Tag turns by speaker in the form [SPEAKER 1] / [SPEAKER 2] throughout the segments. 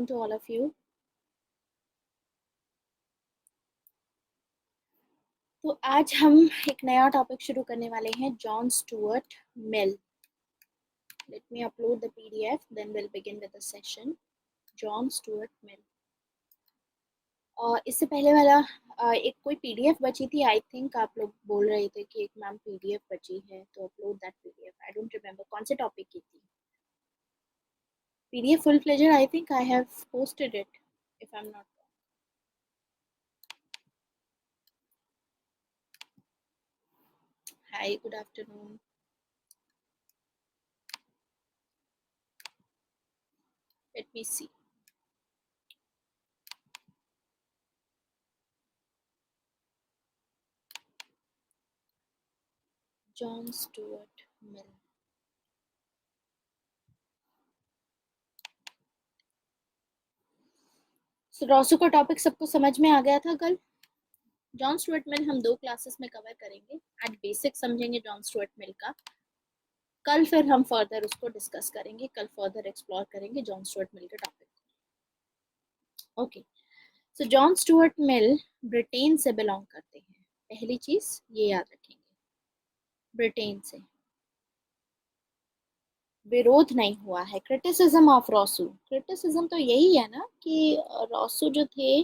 [SPEAKER 1] afternoon to all of you. तो आज हम एक नया टॉपिक शुरू करने वाले हैं, John Stuart mill. Let me upload the PDF, then we'll begin with the session. John Stuart मिल. इससे पहले वाला एक कोई PDF बची थी. आई थिंक आप लोग बोल रहे थे कि एक मैम PDF बची है, तो upload that PDF. I don't remember कौन से टॉपिक की थी. PDF full fledged, I think I have posted it, if I'm not wrong. Hi, good afternoon. Let me see. John Stuart Mill. Rousseau का topic सबको समझ में आ गया था कल. जॉन स्टुअर्ट मिल हम 2 क्लासेस में कवर करेंगे. आज बेसिक समझेंगे जॉन स्टुअर्ट मिल का. कल फिर हम फर्दर उसको डिस्कस करेंगे. कल फर्दर एक्सप्लोर करेंगे जॉन स्टुअर्ट मिल के टॉपिक को. ओके, सो जॉन स्टुअर्ट मिल ब्रिटेन से बिलोंग करते हैं. पहली चीज ये याद रखेंगे, ब्रिटेन से. विरोध नहीं हुआ है. Criticism of रॉसू. क्रिटिसिज्म तो यही है ना कि रॉसू जो थे,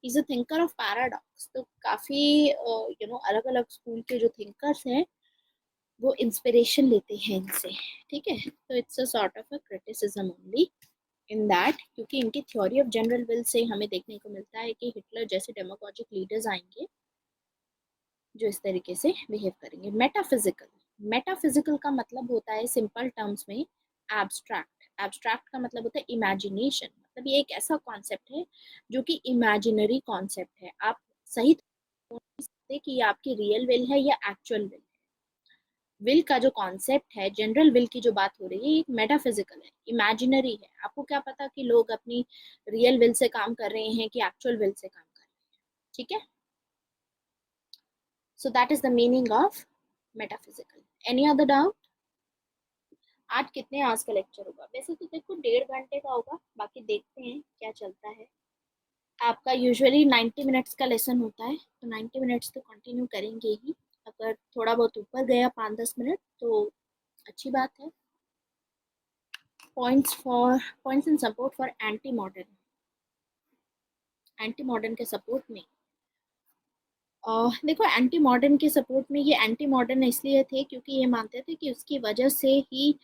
[SPEAKER 1] is a thinker of paradox. तो काफी अलग अलग स्कूल के जो थिंकर्स हैं वो इंस्पिरेशन लेते हैं इनसे. ठीक है, तो it's a sort of a criticism only in that, क्योंकि इनकी theory of general will say हमें देखने को मिलता है कि हिटलर जैसे डेमोक्रेटिक लीडर्स आएंगे जो इस तरीके से बिहेव करेंगे. मेटाफिजिकल. मेटाफिजिकल का मतलब होता है सिंपल टर्म्स में एब्स्ट्रैक्ट. एब्स्ट्रैक्ट का मतलब होता है इमेजिनेशन. मतलब ये एक ऐसा कॉन्सेप्ट है जो कि इमेजिनरी कॉन्सेप्ट है. आप सही नहीं सकते कि ये आपकी रियल विल है या एक्चुअल विल. विल का जो कॉन्सेप्ट है, जनरल विल की जो बात हो रही है, एक मेटाफिजिकल है, इमेजिनरी है. आपको क्या पता कि लोग अपनी रियल विल से काम कर रहे हैं कि एक्चुअल विल से काम कर रहे हैं. ठीक है, so that is the meaning of metaphysical. Any other doubt? आज कितने आवर्स का लेक्चर होगा? वैसे तो देखो 1.5 घंटे का होगा, बाकी देखते हैं क्या चलता है. आपका यूजुअली 90 मिनट्स का लेसन होता है, तो 90 मिनट्स तो कंटिन्यू करेंगे ही. अगर थोड़ा बहुत ऊपर गया 5-10 मिनट तो अच्छी बात है. Points in support for anti modern. Anti modern के सपोर्ट में देखो, एंटी मॉडर्न के सपोर्ट में ये एंटी मॉडर्न इसलिए थे क्योंकि ये मानते थे कि उसकी वजह से ही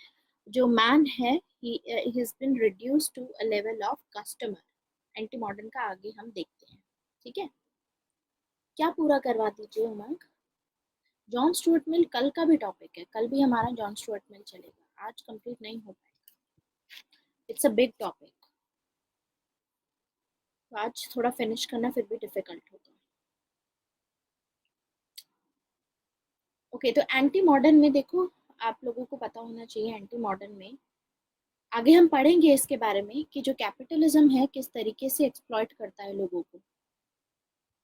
[SPEAKER 1] जो मैन है he has been reduced to a level of customer. Anti modern का आगे हम देखते हैं. ठीक है, क्या पूरा करवा दीजिए उमंग. जॉन स्टुअर्ट मिल कल का भी टॉपिक है. कल भी हमारा जॉन स्टुअर्ट मिल चलेगा. आज कंप्लीट नहीं हो पाएगा. It's a big topic. तो आज थोड़ा फिनिश करना फिर भी डिफिकल्ट होगा. ओके, तो एंटी मॉडर्न में देखो, आप लोगों को पता होना चाहिए एंटी मॉडर्न में आगे हम पढ़ेंगे इसके बारे में कि जो कैपिटलिज्म है किस तरीके से एक्सप्लॉइट करता है लोगों को.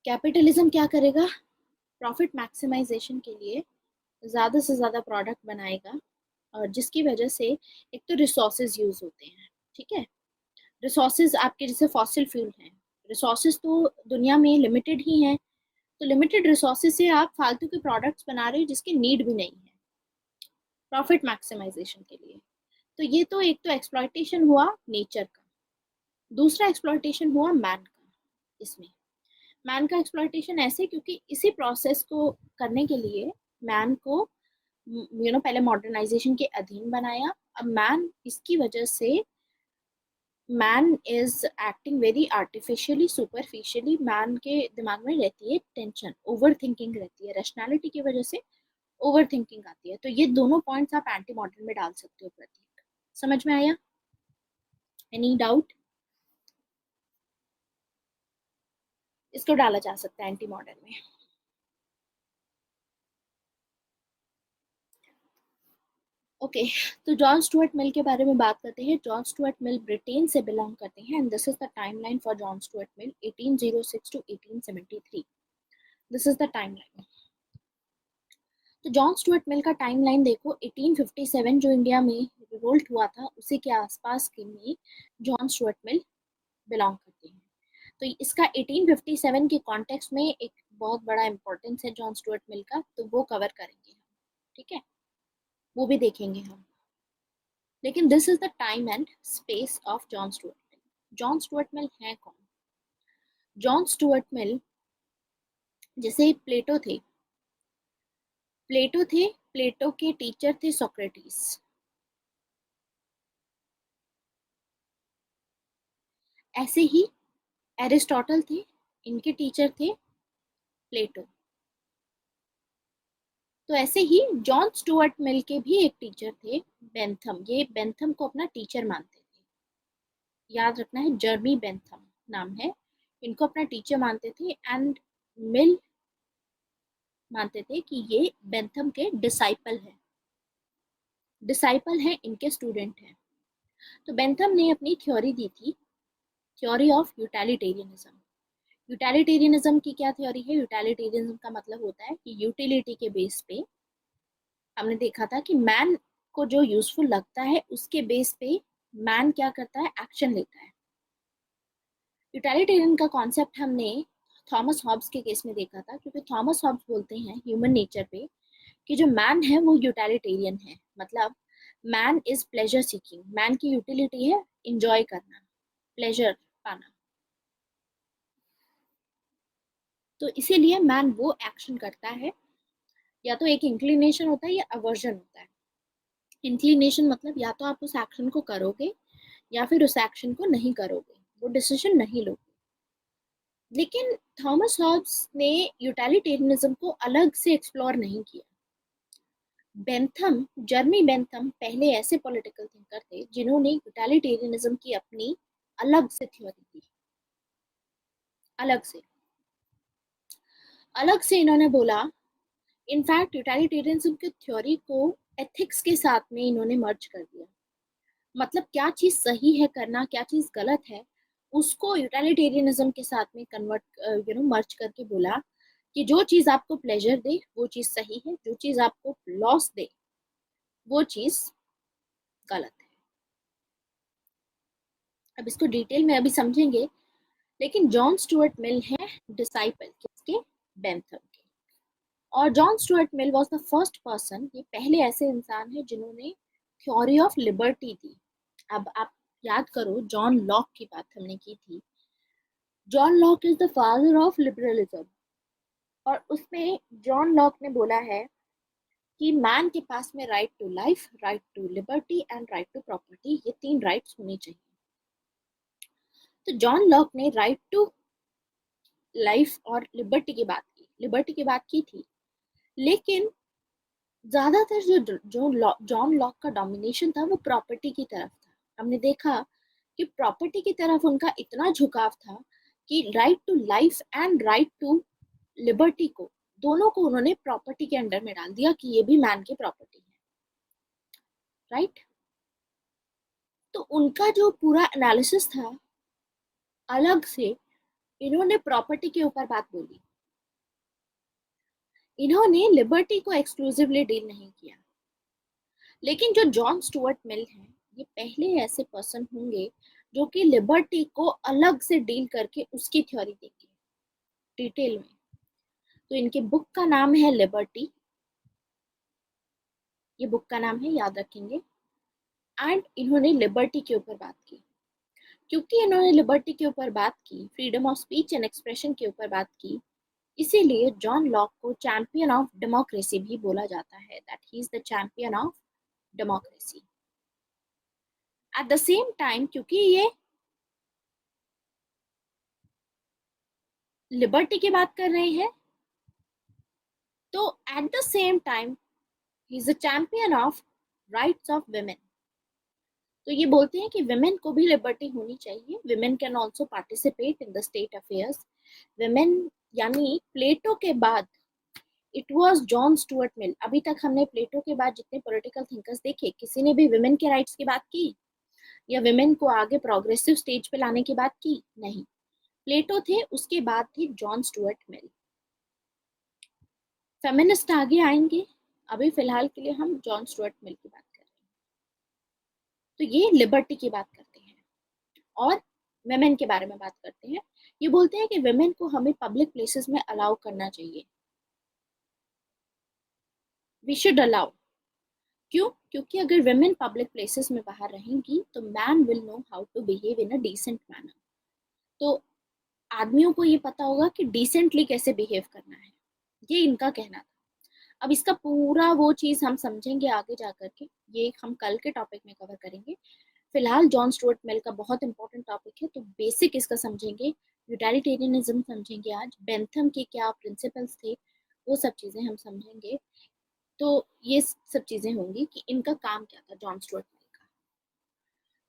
[SPEAKER 1] कैपिटलिज्म क्या करेगा? प्रॉफिट मैक्सिमाइजेशन के लिए ज़्यादा से ज़्यादा प्रोडक्ट बनाएगा, और जिसकी वजह से एक तो रिसोर्सेज यूज होते हैं. ठीक है, रिसोर्सेज आपके जैसे फॉसिल फ्यूल हैं. रिसोर्सेज तो दुनिया में लिमिटेड ही हैं, तो लिमिटेड रिसोर्सेज से आप फालतू के प्रोडक्ट्स बना रहे हो जिसकी नीड भी नहीं है प्रॉफिट मैक्सिमाइजेशन के लिए. तो ये तो एक तो एक्सप्लॉयटेशन हुआ नेचर का. दूसरा एक्सप्लॉयटेशन हुआ मैन का. इसमें मैन का एक्सप्लॉयटेशन ऐसे क्योंकि इसी प्रोसेस को करने के लिए मैन को पहले मॉडर्नाइजेशन के अधीन बनाया. अब मैन इसकी वजह से man is acting very artificially, superficially. Man के दिमाग में रहती है टेंशन, ओवर थिंकिंग रहती है. रैशनैलिटी की वजह से ओवर थिंकिंग आती है. तो ये दोनों पॉइंट्स आप एंटी मॉडर्न में डाल सकते हो. प्रतीक, समझ में आया? Any doubt? इसको डाला जा सकता है एंटी मॉडर्न में. ओके, तो जॉन स्टुअर्ट मिल के बारे में बात करते हैं. जॉन स्टुअर्ट मिल ब्रिटेन से बिलोंग करते हैं and this is the timeline for John Stuart Mill 1806 to 1873. This is the timeline. तो जॉन स्टुअर्ट मिल का टाइमलाइन देखो, 1857 जो इंडिया में रिवोल्ट हुआ था उसी के आसपास के में जॉन स्टुअर्ट मिल बिलोंग करते हैं। तो इसका 1857 के कॉन्टेक्स्ट में एक बहुत बड़ा इंपॉर्टेंस है जॉन स्टुअर्ट मिल का, तो वो कवर करेंगे हम, ठीक है, वो भी देखेंगे हम। लेकिन this is the time and space of John Stuart mill. John Stuart मिल है कौन? जॉन स्टुअर्ट मिल जैसे प्लेटो थे, प्लेटो के टीचर थे सोक्रेटिस। ऐसे ही एरिस्टोटल थे, इनके टीचर थे प्लेटो। तो ऐसे ही जॉन स्टुअर्ट मिल के भी एक टीचर थे बेंथम। ये बेंथम को अपना टीचर मानते थे, याद रखना है, जर्मी बेंथम नाम है, इनको अपना टीचर मानते थे। एंड मिल मानते थे कि ये बेंथम के डिसाइपल हैं, इनके स्टूडेंट हैं। तो बेंथम ने अपनी थ्योरी दी थी, थ्योरी ऑफ यूटिलिटेरियनिज्म। यूटिलिटेरियनिज्म की क्या थ्योरी है? यूटिलिटेरियनिज्म का मतलब होता है कि यूटिलिटी के बेस पे हमने देखा था कि मैन को जो यूजफुल लगता है उसके बेस पे मैन क्या करता है, एक्शन लेता है। यूटिलिटेरियन का कॉन्सेप्ट हमने थॉमस हॉब्स के केस में देखा था, क्योंकि थॉमस हॉब्स बोलते हैं ह्यूमन नेचर पे कि जो मैन है वो यूटिलिटेरियन है, मतलब man is pleasure seeking. Man की यूटिलिटी है इंजॉय करना, प्लेजर पाना। तो इसीलिए मैन वो एक्शन करता है, या तो एक इंक्लिनेशन होता है या अवर्जन होता है। इंक्लिनेशन मतलब या तो आप उस एक्शन को करोगे या फिर उस एक्शन को नहीं करोगे, वो डिसीजन नहीं लोगे। लेकिन थॉमस हॉब्स ने यूटिलिटेरियनिज्म को अलग से एक्सप्लोर नहीं किया। जर्मी बेंथम पहले ऐसे पॉलिटिकल थिंकर थे जिन्होंने यूटिलिटेरियनिज्म की अपनी अलग से थ्योरी दी। अलग से इन्होंने बोला, इनफैक्ट यूटिलिटेरियनिज्म की थ्योरी को एथिक्स के साथ में इन्होंने मर्ज कर दिया। मतलब क्या चीज सही है करना, क्या चीज गलत है, उसको यूटिलिटेरियनिज्म के साथ में कन्वर्ट मर्ज करके बोला कि जो चीज आपको प्लेजर दे वो चीज सही है, जो चीज आपको लॉस दे वो चीज गलत है। अब इसको डिटेल में अभी समझेंगे, लेकिन जॉन स्टुअर्ट मिल है डिसाइपल किसके? बेंथम के। और John Stuart mill was the first person, ये पहले ऐसे इंसान है जिन्होंने थ्योरी ऑफ लिबर्टी दी। अब आप याद करो, जॉन लॉक की बात हमने की थी। John Locke is the father of liberalism, और उसमें जॉन लॉक ने बोला है कि मैन के पास में right to life, right to liberty and right to property, ये तीन राइट्स होनी चाहिए। तो जॉन लॉक ने राइट टू लाइफ और लिबर्टी की बात की थी। लेकिन ज्यादातर जो जॉन लॉक का डोमिनेशन था वो प्रॉपर्टी की तरफ था। हमने देखा कि प्रॉपर्टी की तरफ उनका इतना झुकाव था कि right to life and right to liberty को, दोनों को उन्होंने प्रॉपर्टी के अंडर में डाल दिया कि ये भी मैन की प्रॉपर्टी है, राइट। तो उनका जो पूरा एनालिसिस था, अलग से इन्होंने प्रॉपर्टी के ऊपर बात बोली, इन्होंने लिबर्टी को एक्सक्लूसिवली डील नहीं किया। लेकिन जो जॉन स्टुअर्ट मिल है, ये पहले ऐसे पर्सन होंगे जो कि लिबर्टी को अलग से डील करके उसकी थ्योरी देंगे डिटेल में। तो इनके बुक का नाम है लिबर्टी, ये बुक का नाम है, याद रखेंगे। एंड इन्होंने लिबर्टी के ऊपर बात की। क्योंकि इन्होंने लिबर्टी के ऊपर बात की, freedom of speech and expression के ऊपर बात की, इसीलिए जॉन लॉक को चैंपियन ऑफ डेमोक्रेसी भी बोला जाता है, that he is the champion of democracy. At the same time, क्योंकि ये लिबर्टी की बात कर रहे हैं, तो at the same time he is the champion of rights of women. तो ये बोलते हैं कि वेमेन को भी लिबर्टी होनी चाहिए, women can also participate in the state affairs. Women, यानी प्लेटो के बाद इट वॉज जॉन स्टुअर्ट मिल। अभी तक हमने प्लेटो के बाद जितने पॉलिटिकल थिंकर्स देखे, किसी ने भी विमेन के राइट्स की बात की या विमेन को आगे प्रोग्रेसिव स्टेज पे लाने की बात की? नहीं। प्लेटो थे, उसके बाद थे जॉन स्टुअर्ट मिल। फेमिनिस्ट आगे आएंगे, अभी फिलहाल के लिए हम जॉन स्टुअर्ट मिल की बात कर रहे हैं। तो ये लिबर्टी की बात करते हैं। और वेमेन के बारे में बात करते हैं। ये बोलते हैं कि वेमेन को हमें पब्लिक प्लेसेस में अलाउ करना चाहिए, वी शुड अलाउ। क्यों? क्योंकि अगर वेमेन पब्लिक प्लेसेस में बाहर रहेंगी तो man will know how to behave in a decent manner. तो आदमियों को ये पता होगा कि डिसेंटली कैसे बिहेव करना है, ये इनका कहना था। अब इसका पूरा वो चीज हम समझेंगे आगे जाकर के, ये हम कल के टॉपिक में कवर करेंगे। फिलहाल जॉन स्टुअर्ट मिल का बहुत इंपॉर्टेंट टॉपिक है, तो बेसिक इसका समझेंगे। यूटिलिटेरियनिज्म समझेंगे आज, बेंथम के क्या प्रिंसिपल्स थे, वो सब चीजें हम समझेंगे। तो ये सब चीजें होंगी कि इनका काम क्या था जॉन स्टुअर्ट मिल का।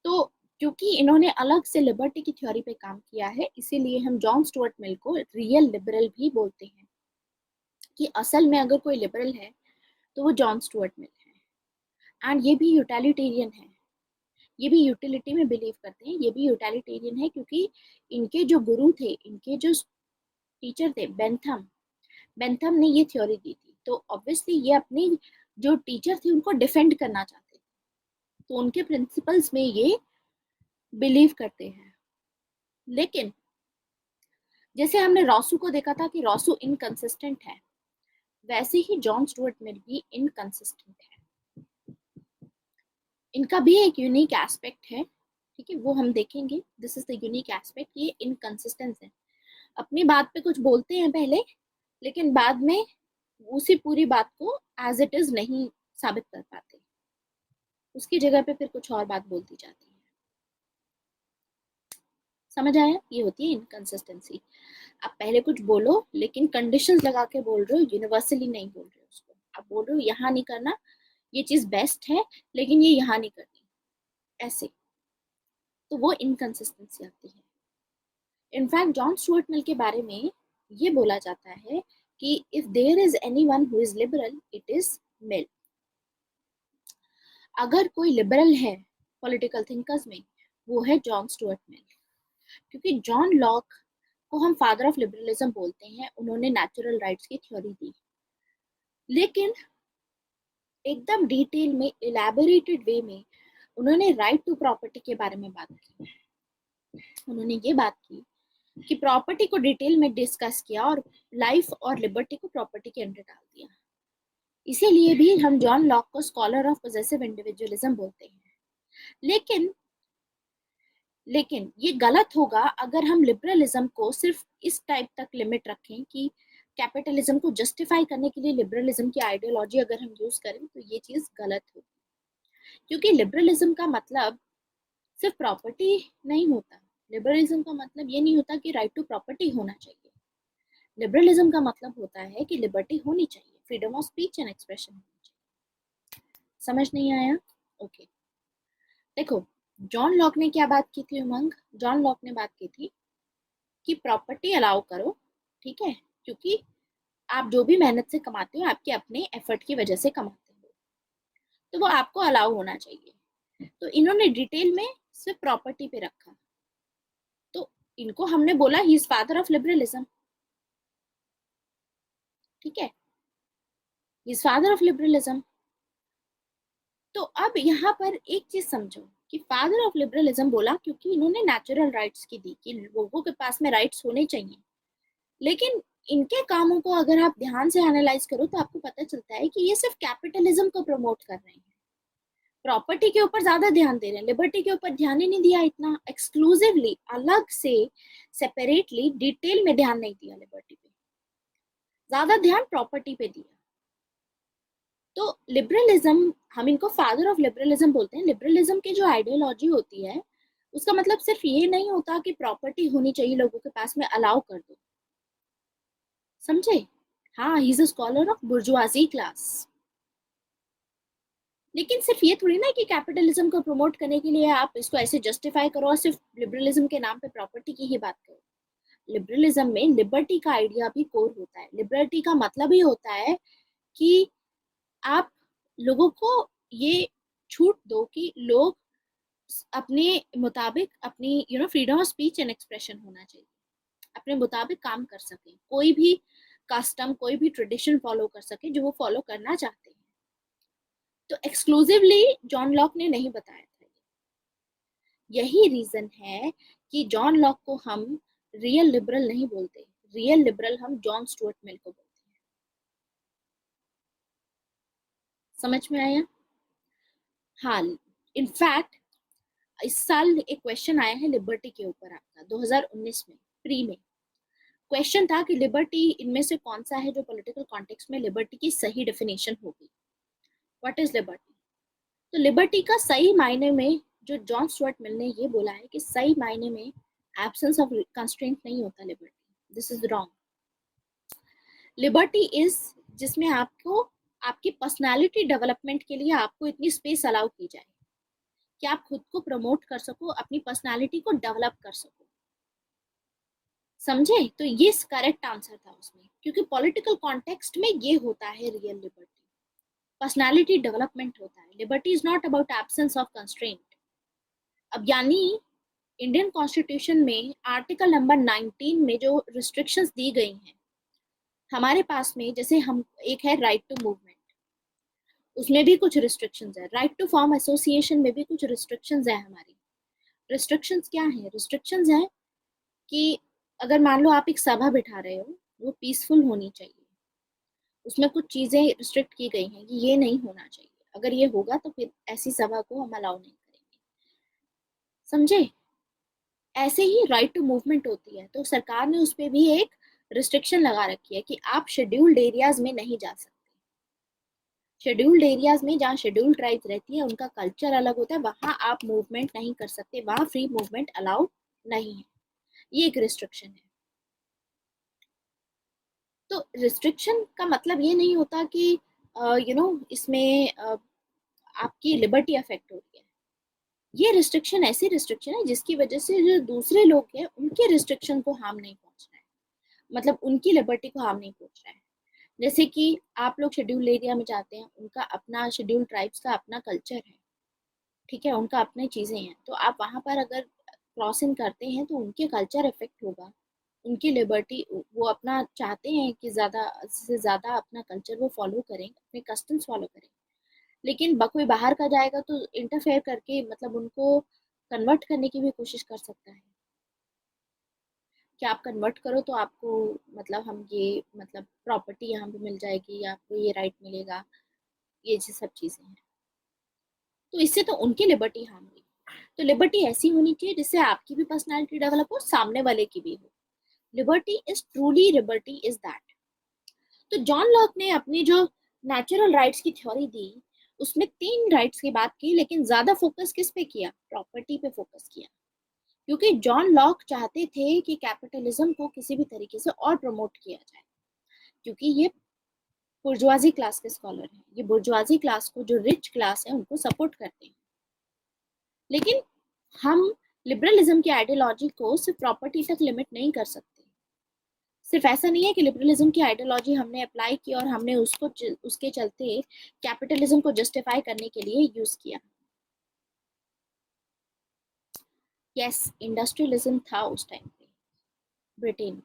[SPEAKER 1] तो क्योंकि इन्होंने अलग से लिबर्टी की थ्योरी पे काम किया है, इसीलिए हम जॉन स्टुअर्ट मिल को रियल लिबरल भी बोलते हैं, कि असल में अगर कोई लिबरल है तो वो जॉन स्टुअर्ट मिल है। एंड ये भी यूटिलिटेरियन है, ये भी यूटिलिटी में बिलीव करते हैं, ये भी यूटिलिटेरियन है, क्योंकि इनके जो गुरु थे, इनके जो टीचर थे बेंथम, बेंथम ने ये थ्योरी दी थी। तो ऑब्वियसली ये अपनी जो टीचर थे उनको डिफेंड करना चाहते थे, तो उनके प्रिंसिपल्स में ये बिलीव करते हैं। लेकिन जैसे हमने रॉसू को देखा था कि रॉसू इनकंसिस्टेंट है, वैसे ही जॉन स्टुअर्ट मिल भी इनकंसिस्टेंट है। इनका भी एक यूनिक एस्पेक्ट है, ठीक है, वो हम देखेंगे। This is the unique aspect, ये इनकंसिस्टेंस है। अपनी बात पे कुछ बोलते हैं पहले, लेकिन बाद में उसी पूरी बात को एज इट इज नहीं साबित कर पाते, उसकी जगह पे फिर कुछ और बात बोलती जाती है। समझ आया? ये होती है इनकंसिस्टेंसी। आप पहले कुछ बोलो लेकिन कंडीशंस लगा के बोल रहे हो, यूनिवर्सली नहीं बोल रहे हो उसको। आप बोल रहे हो यहाँ नहीं करना, ये चीज बेस्ट है, लेकिन ये यहाँ नहीं करनी, ऐसे। तो वो इनकंसिस्टेंसी आती है। इनफैक्ट जॉन स्टुअर्ट मिल के बारे में ये बोला जाता है कि if there is anyone who is liberal it is Mill. अगर कोई लिबरल है पॉलिटिकल थिंकर्स में, वो है जॉन स्टुअर्ट मिल। क्योंकि जॉन लॉक को हम फादर ऑफ लिबरलिज्म बोलते हैं, उन्होंने नेचुरल राइट्स की थ्योरी दी, लेकिन एकदम डिटेल में इलैबोरेटेड वे में उन्होंने राइट टू प्रॉपर्टी के बारे में बात की। उन्होंने ये बात की कि प्रॉपर्टी को डिटेल में डिस्कस किया और लाइफ और लिबर्टी को प्रॉपर्टी के अंडर डाल दिया। इसीलिए भी हम जॉन लॉक को स्कॉलर ऑफ पॉसेसिव इंडिविजुअलिज्म बोलते हैं। लेकिन लेकिन ये गलत होगा अगर हम लिबरलिज्म को सिर्फ इस टाइप तक लिमिट रखें कि कैपिटलिज्म को जस्टिफाई करने के लिए लिबरलिज्म की आइडियोलॉजी अगर हम यूज करें, तो ये चीज गलत होगी। क्योंकि लिबरलिज्म का मतलब सिर्फ प्रॉपर्टी नहीं होता। लिबरलिज्म का मतलब ये नहीं होता कि राइट टू प्रॉपर्टी होना चाहिए। लिबरलिज्म का मतलब होता है कि लिबर्टी होनी चाहिए, freedom of speech and expression होनी चाहिए। समझ नहीं आया? ओके। देखो, जॉन लॉक ने क्या बात की थी उमंग? जॉन लॉक ने बात की थी कि प्रॉपर्टी अलाउ करो, ठीक है, क्योंकि आप जो भी मेहनत से कमाते हो आपके अपने एफर्ट की वजह से कमाते हो, तो वो आपको अलाउ होना चाहिए। तो इन्होंने डिटेल में सिर्फ प्रॉपर्टी पे रखा, तो इनको हमने बोला he is father of liberalism, ठीक है, he is father of liberalism. तो अब यहाँ पर एक चीज समझो कि फादर ऑफ लिबरलिज्म बोला क्योंकि इन्होंने नेचुरल राइट्स की दी कि लोगों के पास में राइट्स होने चाहिए। लेकिन इनके कामों को अगर आप ध्यान से एनालाइज करो तो आपको पता चलता है कि ये सिर्फ कैपिटलिज्म को प्रमोट कर रहे हैं, प्रॉपर्टी के ऊपर ज्यादा ध्यान दे रहे हैं, लिबर्टी के ऊपर ध्यान ही नहीं दिया इतना एक्सक्लूसिवली, अलग से सेपरेटली डिटेल में ध्यान नहीं दिया लिबर्टी पे, ज्यादा ध्यान प्रॉपर्टी पे दिया। तो लिबरलिज्म, हम इनको फादर ऑफ लिबरलिज्म बोलते हैं। लिबरलिज्म की जो आइडियोलॉजी होती है उसका मतलब सिर्फ ये नहीं होता कि प्रॉपर्टी होनी चाहिए लोगों के पास में, अलाउ कर दो, समझे? हाँ, he is a scholar of bourgeoisie class. लेकिन सिर्फ ये थोड़ी ना कि कैपिटलिज्म को प्रमोट करने के लिए आप इसको ऐसे जस्टिफाई करो और सिर्फ लिबरलिज्म के नाम पे प्रॉपर्टी की ही बात करो। लिबरलिज्म में लिबर्टी का आइडिया भी कोर होता है। लिबर्टी का मतलब ही होता है कि आप लोगों को ये छूट दो कि लोग अपने मुताबिक अपनी freedom of speech and expression होना चाहिए, अपने मुताबिक काम कर सके, कोई भी कस्टम कोई भी ट्रेडिशन फॉलो कर सके जो वो फॉलो करना चाहते हैं। तो एक्सक्लूसिवली जॉन लॉक ने नहीं बताया था। यही रीजन है कि जॉन लॉक को हम रियल लिबरल नहीं बोलते, रियल लिबरल हम जॉन स्टुअर्ट मिल को बोलते हैं। समझ में आया? हाँ, इनफैक्ट इस साल एक क्वेश्चन आया है लिबर्टी के ऊपर आपका 2019 में प्री में क्वेश्चन था कि लिबर्टी इनमें से कौन सा है जो पॉलिटिकल कॉन्टेक्स्ट में लिबर्टी की सही डेफिनेशन होगी। What is liberty? तो लिबर्टी का सही मायने में जो जॉन स्टुअर्ट मिल ने ये बोला है कि सही मायने में एब्सेंस ऑफ कंस्ट्रेंट नहीं होता liberty. This is wrong. Liberty is जिसमें आपको आपकी पर्सनालिटी डेवलपमेंट के लिए आपको इतनी स्पेस अलाउ की जाए कि आप खुद को प्रमोट कर सको, अपनी पर्सनालिटी को डेवलप कर सको। समझे? तो ये करेक्ट आंसर था उसमें, क्योंकि पॉलिटिकल कॉन्टेक्स्ट में ये होता है रियल लिबर्टी, पर्सनालिटी डेवलपमेंट होता है। Liberty is not about absence of constraint. अब यानी इंडियन कॉन्स्टिट्यूशन में आर्टिकल नंबर 19 में जो रिस्ट्रिक्शंस दी गई हैं हमारे पास में, जैसे हम एक है राइट टू मूवमेंट, उसमें भी कुछ रिस्ट्रिक्शंस है। राइट टू फॉर्म एसोसिएशन में भी कुछ रिस्ट्रिक्शंस है हमारी। रिस्ट्रिक्शंस क्या है? रिस्ट्रिक्शंस है कि अगर मान लो आप एक सभा बिठा रहे हो, वो पीसफुल होनी चाहिए। उसमें कुछ चीजें रिस्ट्रिक्ट की गई हैं कि ये नहीं होना चाहिए, अगर ये होगा तो फिर ऐसी सभा को हम अलाउ नहीं करेंगे। समझे? ऐसे ही राइट टू मूवमेंट होती है, तो सरकार ने उस पर भी एक रिस्ट्रिक्शन लगा रखी है कि आप शेड्यूल्ड एरियाज में नहीं जा सकते। शेड्यूल्ड एरियाज में जहाँ शेड्यूल्ड ट्राइब्स रहती है, उनका कल्चर अलग होता है, वहां आप मूवमेंट नहीं कर सकते, वहां फ्री मूवमेंट अलाउ नहीं है। ये एक रिस्ट्रिक्शन है। तो रिस्ट्रिक्शन का मतलब ये नहीं होता कि इसमें आपकी लिबर्टी अफेक्ट हो रही है। ये रिस्ट्रिक्शन ऐसी रिस्ट्रिक्शन है जिसकी वजह से जो दूसरे लोग हैं उनके रिस्ट्रिक्शन को हार्म नहीं पहुंच रहा है, मतलब उनकी लिबर्टी को हार्म नहीं पहुंच रहा है। जैसे कि आप लोग शेड्यूल एरिया में जाते हैं, उनका अपना शेड्यूल ट्राइब्स का अपना कल्चर है, ठीक है, उनका अपनी चीजें हैं, तो आप वहां पर अगर क्रॉसिंग करते हैं तो उनके कल्चर इफेक्ट होगा, उनकी लिबर्टी, वो अपना चाहते हैं कि ज्यादा से ज्यादा अपना कल्चर वो फॉलो करें, अपने कस्टम्स फॉलो करें। लेकिन कोई बाहर का जाएगा तो इंटरफेयर करके मतलब उनको कन्वर्ट करने की भी कोशिश कर सकता है कि आप कन्वर्ट करो तो आपको मतलब हम ये मतलब प्रॉपर्टी यहाँ पे मिल जाएगी, आपको ये राइट मिलेगा, ये सब चीजें हैं। तो इससे तो उनकी लिबर्टी हार्म हुई। तो लिबर्टी ऐसी होनी चाहिए जिससे आपकी भी पर्सनालिटी डेवलप हो, सामने वाले की भी हो। Liberty is truly liberty is that. तो जॉन लॉक ने अपनी जो नेचुरल राइट्स की थ्योरी दी, उसमें 3 राइट्स की बात की, लेकिन ज्यादा फोकस किस पे किया? प्रॉपर्टी पे फोकस किया, क्योंकि जॉन लॉक चाहते थे कि कैपिटलिज्म को किसी भी तरीके से और प्रमोट किया जाए, क्योंकि ये बुर्जुआजी क्लास के स्कॉलर हैं, ये बुर्जुआजी क्लास को, जो रिच क्लास है, उनको सपोर्ट करते हैं। लेकिन हम लिबरलिज्म की आइडियोलॉजी को सिर्फ प्रॉपर्टी तक लिमिट नहीं कर सकते। सिर्फ ऐसा नहीं है कि लिबरलिज्म की आइडियोलॉजी हमने अप्लाई की और हमने उसको उसके चलते कैपिटलिज्म को जस्टिफाई करने के लिए यूज किया। यस, इंडस्ट्रियलिज्म था उस टाइम पे ब्रिटेन में,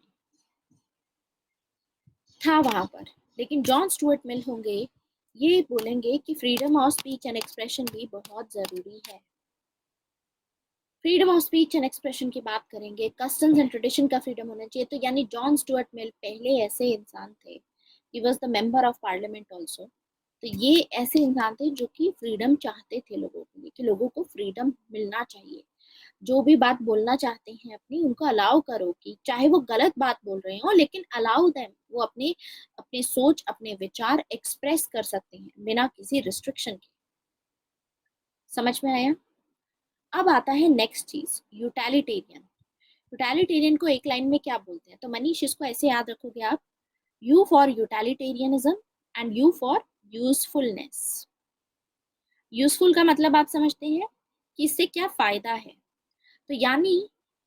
[SPEAKER 1] था वहां पर। लेकिन जॉन स्टुअर्ट मिल होंगे, ये बोलेंगे कि freedom of speech and expression भी बहुत जरूरी है। Freedom of speech and expression की बात करेंगे, कस्टम्स एंड ट्रेडिशन का फ्रीडम होना चाहिए। तो यानी जॉन स्टुअर्ट मिल पहले ऐसे इंसान थे, he was the member of parliament also. तो ये ऐसे इंसान थे जो कि फ्रीडम चाहते थे लोगों के लिए, कि लोगों को फ्रीडम मिलना चाहिए, जो भी बात बोलना चाहते हैं अपनी, उनको अलाउ करो, कि चाहे वो गलत बात बोल रहे हो लेकिन अलाउ देम, वो अपने अपने सोच, अपने विचार एक्सप्रेस कर सकते हैं बिना किसी रिस्ट्रिक्शन के। समझ में आया? अब आता है नेक्स्ट चीज, यूटिलिटेरियन। यूटिलिटेरियन को एक लाइन में क्या बोलते हैं? तो मनीष इसको ऐसे याद रखोगे आप, you for utilitarianism and you for usefulness. Useful का मतलब आप समझते हैं कि इससे क्या फायदा है। तो यानी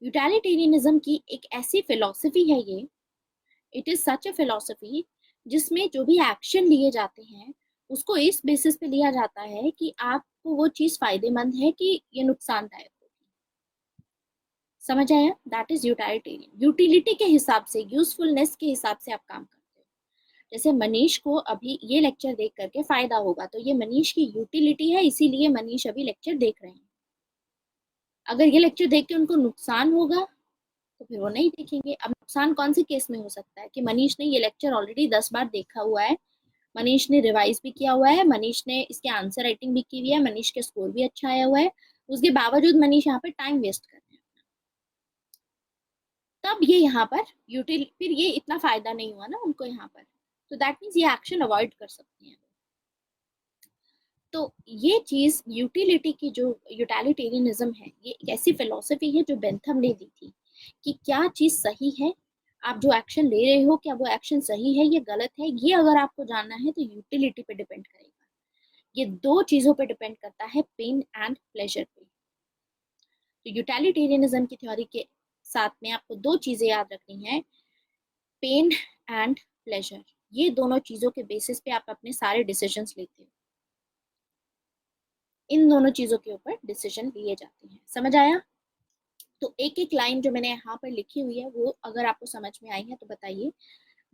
[SPEAKER 1] यूटिलिटेरियनिज्म की एक ऐसी फिलॉसफी है ये, it is such a philosophy जिसमें जो भी एक्शन लिए जाते हैं उसको इस बेसिस पे लिया जाता है कि आपको वो चीज फायदेमंद है कि ये नुकसानदायक होगी। समझ आया? That is utilitarian. यूटिलिटी के हिसाब से, यूजफुलनेस के हिसाब से आप काम करते हो। जैसे मनीष को अभी ये लेक्चर देख करके फायदा होगा, तो ये मनीष की यूटिलिटी है, इसीलिए मनीष अभी लेक्चर देख रहे हैं। अगर ये लेक्चर देख के उनको नुकसान होगा तो फिर वो नहीं देखेंगे। अब नुकसान कौन से केस में हो सकता है कि मनीष ने ये लेक्चर ऑलरेडी 10 बार देखा हुआ है, मनीष ने रिवाइज भी किया हुआ है, मनीष ने इसके आंसर राइटिंग भी की हुई है, मनीष के स्कोर भी अच्छा आया हुआ है, उसके बावजूद मनीष यहाँ पे टाइम वेस्ट कर रहे हैं। तब ये यहाँ पर फिर ये इतना फायदा नहीं हुआ ना उनको यहाँ पर, तो दैट मीन्स ये एक्शन अवॉइड कर सकते हैं। तो ये चीज यूटिलिटी की जो यूटिलिटेरियनिज्म है, ये एक ऐसी फिलोसफी है जो बेंथम ने दी थी कि क्या चीज सही है, आप जो एक्शन ले रहे हो क्या वो एक्शन सही है या गलत है, ये अगर आपको जानना है तो यूटिलिटी पे डिपेंड करेगा। ये दो चीजों पे डिपेंड करता है, पेन एंड प्लेजर पे। तो यूटिलिटेरियनिज्म की थ्योरी के साथ में आपको दो चीजें याद रखनी है, पेन एंड प्लेजर। ये दोनों चीजों के बेसिस पे आप अपने सारे डिसीजंस लेते हो, इन दोनों चीजों के ऊपर डिसीजन लिए जाते हैं। समझ आया? तो एक एक लाइन जो मैंने यहाँ पर लिखी हुई है वो अगर आपको समझ में आई है तो बताइए,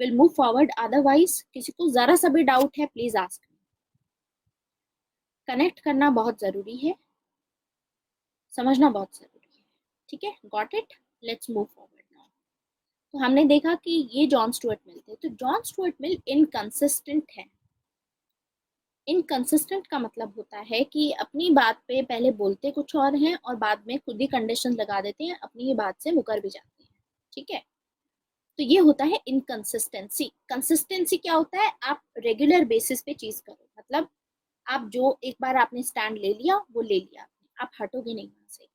[SPEAKER 1] विल मूव फॉरवर्ड, अदरवाइज किसी को जरा सा भी डाउट है प्लीज आस्क। कनेक्ट करना बहुत जरूरी है, समझना बहुत जरूरी है। ठीक है, got it? Let's move forward now. तो हमने देखा कि ये जॉन स्टुअर्ट मिल थे। तो जॉन स्टुअर्ट मिल इनकंसिस्टेंट है। इनकंसिस्टेंट का मतलब होता है कि अपनी बात पे पहले बोलते कुछ और हैं और बाद में खुद ही कंडीशन लगा देते हैं, अपनी ही बात से मुकर भी जाते हैं। ठीक है, तो ये होता है इनकंसिस्टेंसी। कंसिस्टेंसी क्या होता है? आप रेगुलर बेसिस पे चीज करो, मतलब आप जो एक बार आपने स्टैंड ले लिया वो ले लिया आपने, आप हटोगे नहीं वहां से।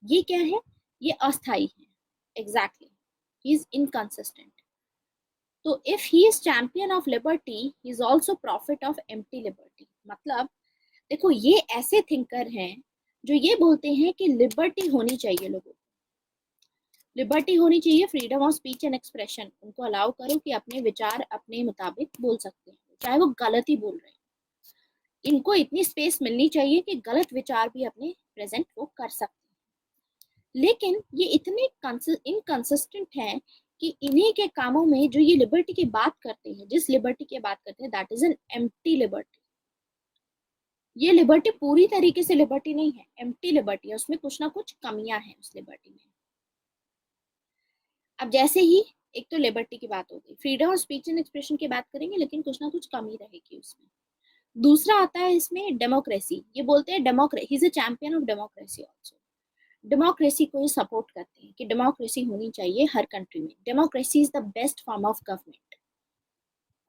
[SPEAKER 1] ये क्या है? ये अस्थाई है। Exactly, he is inconsistent. तो if he is champion of liberty, he is also prophet of empty liberty. मतलब देखो, ये ऐसे थिंकर हैं जो ये बोलते हैं कि लिबर्टी होनी चाहिए, लोगों को लिबर्टी होनी चाहिए, freedom of speech and expression, उनको अलाउ करो कि अपने विचार अपने मुताबिक बोल सकते हैं, चाहे वो गलत ही बोल रहे हैं। इनको इतनी स्पेस मिलनी चाहिए कि गलत विचार भी अपने प्रेजेंट वो कर सकते हैं। लेकिन ये इतने इनकंसिस्टेंट हैं कि इन्हीं के कामों में जो ये लिबर्टी की बात करते हैं, जिस लिबर्टी की बात करते हैं, that is an empty liberty. ये लिबर्टी पूरी तरीके से लिबर्टी नहीं है, एम्प्टी लिबर्टी है, उसमें कुछ ना कुछ कमियां हैं उस लिबर्टी में। अब जैसे ही एक तो लिबर्टी की बात हो गई, freedom of speech and expression की बात करेंगे लेकिन कुछ ना कुछ कमी रहेगी उसमें। दूसरा आता है इसमें डेमोक्रेसी। ये बोलते हैं democracy, he is a champion of democracy also. Democracy को ये सपोर्ट करते हैं कि डेमोक्रेसी होनी चाहिए हर कंट्री में, democracy is the best form of government.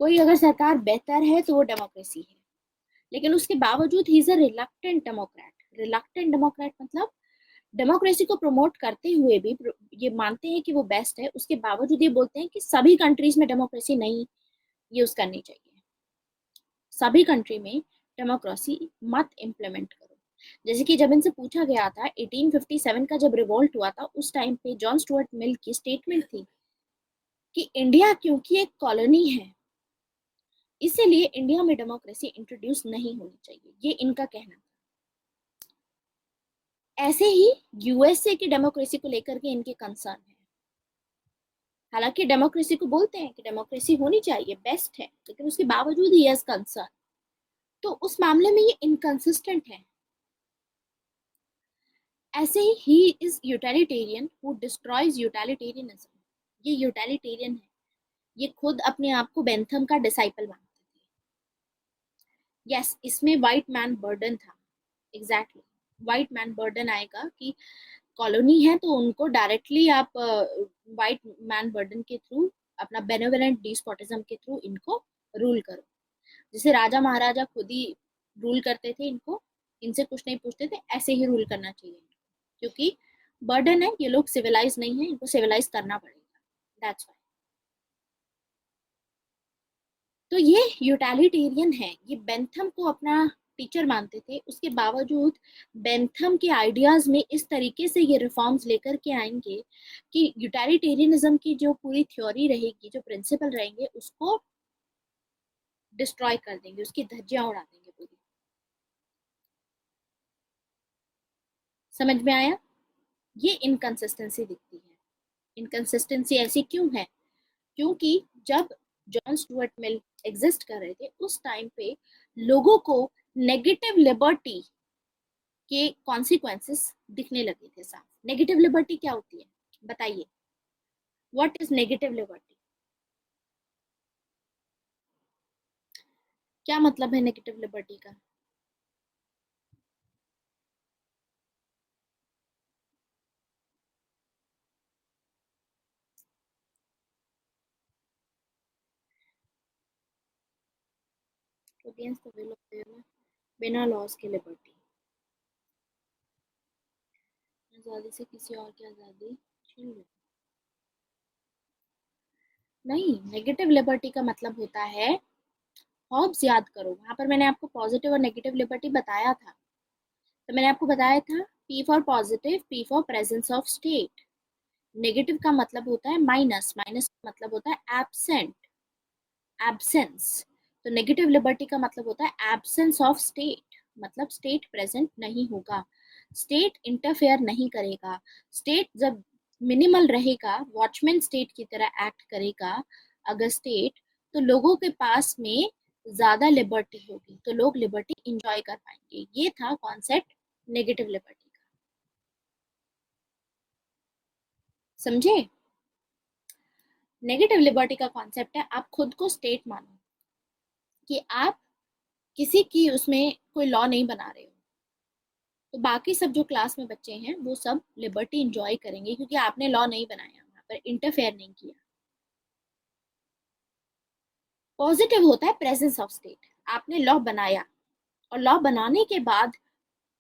[SPEAKER 1] कोई अगर सरकार बेहतर है तो वो डेमोक्रेसी है। लेकिन उसके बावजूद he is a reluctant Democrat. Reluctant Democrat मतलब डेमोक्रेसी को प्रमोट करते हुए भी ये मानते हैं कि वो बेस्ट है, उसके बावजूद ये बोलते हैं कि सभी कंट्रीज में डेमोक्रेसी नहीं यूज करनी चाहिए, सभी कंट्री में डेमोक्रेसी मत इम्प्लीमेंट करो। जैसे कि जब इनसे पूछा गया था 1857 का जब रिवोल्ट हुआ था, उस टाइम पे जॉन स्टुअर्ट मिल की स्टेटमेंट थी कि इंडिया क्योंकि एक कॉलोनी है इसीलिए इंडिया में डेमोक्रेसी इंट्रोड्यूस नहीं होनी चाहिए, ये इनका कहना था। ऐसे ही यूएसए की डेमोक्रेसी को लेकर के इनके कंसर्न है। हालांकि डेमोक्रेसी को बोलते हैं कि डेमोक्रेसी होनी चाहिए, बेस्ट है, लेकिन उसके बावजूद ही एज कंसर्न, तो उस मामले में ये इनकंसिस्टेंट है। ऐसे he is utilitarian who destroys utilitarianism. ये यूटिलिटेरियन है, ये खुद अपने आप को बेंथम का डिसाइपल मानते थे। यस, इसमें व्हाइट मैन बर्डन था। एग्जैक्टली, व्हाइट मैन बर्डन आएगा कि कॉलोनी है तो उनको डायरेक्टली आप व्हाइट मैन बर्डन के थ्रू, अपना बेनेवलेंट डिस्पोटिज्म के थ्रू इनको रूल करो। जैसे राजा महाराजा खुद ही रूल करते थे इनको, इनसे कुछ नहीं पूछते थे, ऐसे ही रूल करना चाहिए क्योंकि बर्डन है, ये लोग सिविलाइज नहीं है, इनको सिविलाइज करना पड़ेगा, दैट्स व्हाई। तो ये यूटिलिटेरियन है, ये बेंथम को अपना टीचर मानते थे, उसके बावजूद बेंथम के आइडियाज में इस तरीके से ये रिफॉर्म्स लेकर के आएंगे कि यूटिलिटेरियनिज्म की जो पूरी थ्योरी रहेगी, जो प्रिंसिपल रहेंगे, उसको डिस्ट्रॉय कर देंगे, उसकी धज्जियां उड़ा देंगे पूरी। समझ में आया? ये इनकंसिस्टेंसी दिखती है। इनकंसिस्टेंसी ऐसी क्यों है? क्योंकि जब जॉन स्टुअर्ट मिल एग्जिस्ट कर रहे थे उस टाइम पे लोगों को नेगेटिव लिबर्टी के कॉन्सिक्वेंसेस दिखने लगे थे साफ। नेगेटिव लिबर्टी क्या होती है बताइए, व्हाट इज नेगेटिव लिबर्टी? क्या मतलब है नेगेटिव लिबर्टी का? Against the will of their, बिना लॉस के लिबर्टी, आजादी से किसी और की आजादी छीन लो। नहीं, नेगेटिव लिबर्टी का मतलब होता है, हॉब्स याद करो, वहां पर मैंने आपको पॉजिटिव और नेगेटिव लिबर्टी बताया था। तो मैंने आपको बताया था, P for positive, P for presence of state. Negative का मतलब होता है माइनस, माइनस का मतलब होता है एब्सेंट, एब्सेंस। तो नेगेटिव लिबर्टी का मतलब होता है एब्सेंस ऑफ स्टेट, मतलब स्टेट प्रेजेंट नहीं होगा, स्टेट इंटरफेयर नहीं करेगा। स्टेट जब मिनिमल रहेगा, वॉचमैन स्टेट की तरह एक्ट करेगा अगर स्टेट, तो लोगों के पास में ज्यादा लिबर्टी होगी, तो लोग लिबर्टी इंजॉय कर पाएंगे। ये था कॉन्सेप्ट नेगेटिव लिबर्टी का, समझे? नेगेटिव लिबर्टी का कॉन्सेप्ट है, आप खुद को स्टेट मानो, कि आप किसी की उसमें कोई लॉ नहीं बना रहे हो, तो बाकी सब जो क्लास में बच्चे हैं वो सब लिबर्टी इंजॉय करेंगे, क्योंकि आपने लॉ नहीं बनाया, वहां पर इंटरफेयर नहीं किया। पॉजिटिव होता है प्रेजेंस ऑफ स्टेट, आपने लॉ बनाया, और लॉ बनाने के बाद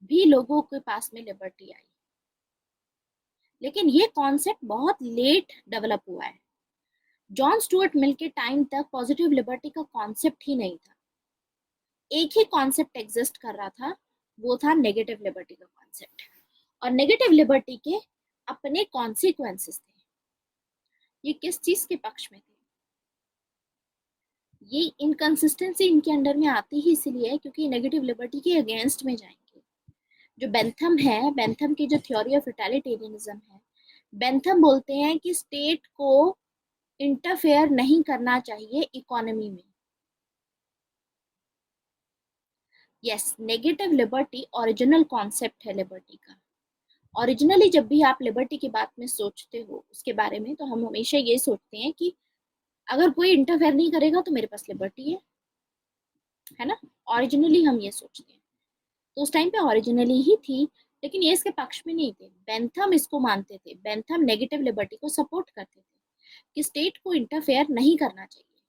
[SPEAKER 1] भी लोगों के पास में लिबर्टी आई, लेकिन ये कॉन्सेप्ट बहुत लेट डेवलप हुआ है। जॉन स्टुअर्ट मिल के टाइम तक पॉजिटिव लिबर्टी का कॉन्सेप्ट ही नहीं था, एक ही कॉन्सेप्ट एग्जिस्ट कर रहा था, वो था नेगेटिव लिबर्टी का कॉन्सेप्ट। और नेगेटिव लिबर्टी के अपने कॉन्सिक्वेंसेस थे। ये किस चीज के पक्ष में थे? ये इनकंसिस्टेंसी इनके अंडर में आती ही इसलिए है क्योंकि नेगेटिव लिबर्टी के अगेंस्ट में जाएंगे। जो बेंथम है, बेंथम की जो थ्योरी ऑफ टोटलिटेरियनिज्म है, बेंथम बोलते हैं कि स्टेट को इंटरफेयर नहीं करना चाहिए इकोनॉमी में। Yes, negative liberty original concept है लिबर्टी का। ओरिजिनली जब भी आप लिबर्टी की बात में सोचते हो उसके बारे में, तो हम हमेशा ये सोचते हैं कि अगर कोई इंटरफेयर नहीं करेगा तो मेरे पास लिबर्टी है ना? ओरिजिनली हम ये सोचते हैं, तो उस टाइम पे ओरिजिनली ही थी, लेकिन ये इसके पक्ष में नहीं थे। बेंथम इसको मानते थे, बेंथम नेगेटिव लिबर्टी को सपोर्ट करते थे कि स्टेट को इंटरफेयर नहीं करना चाहिए।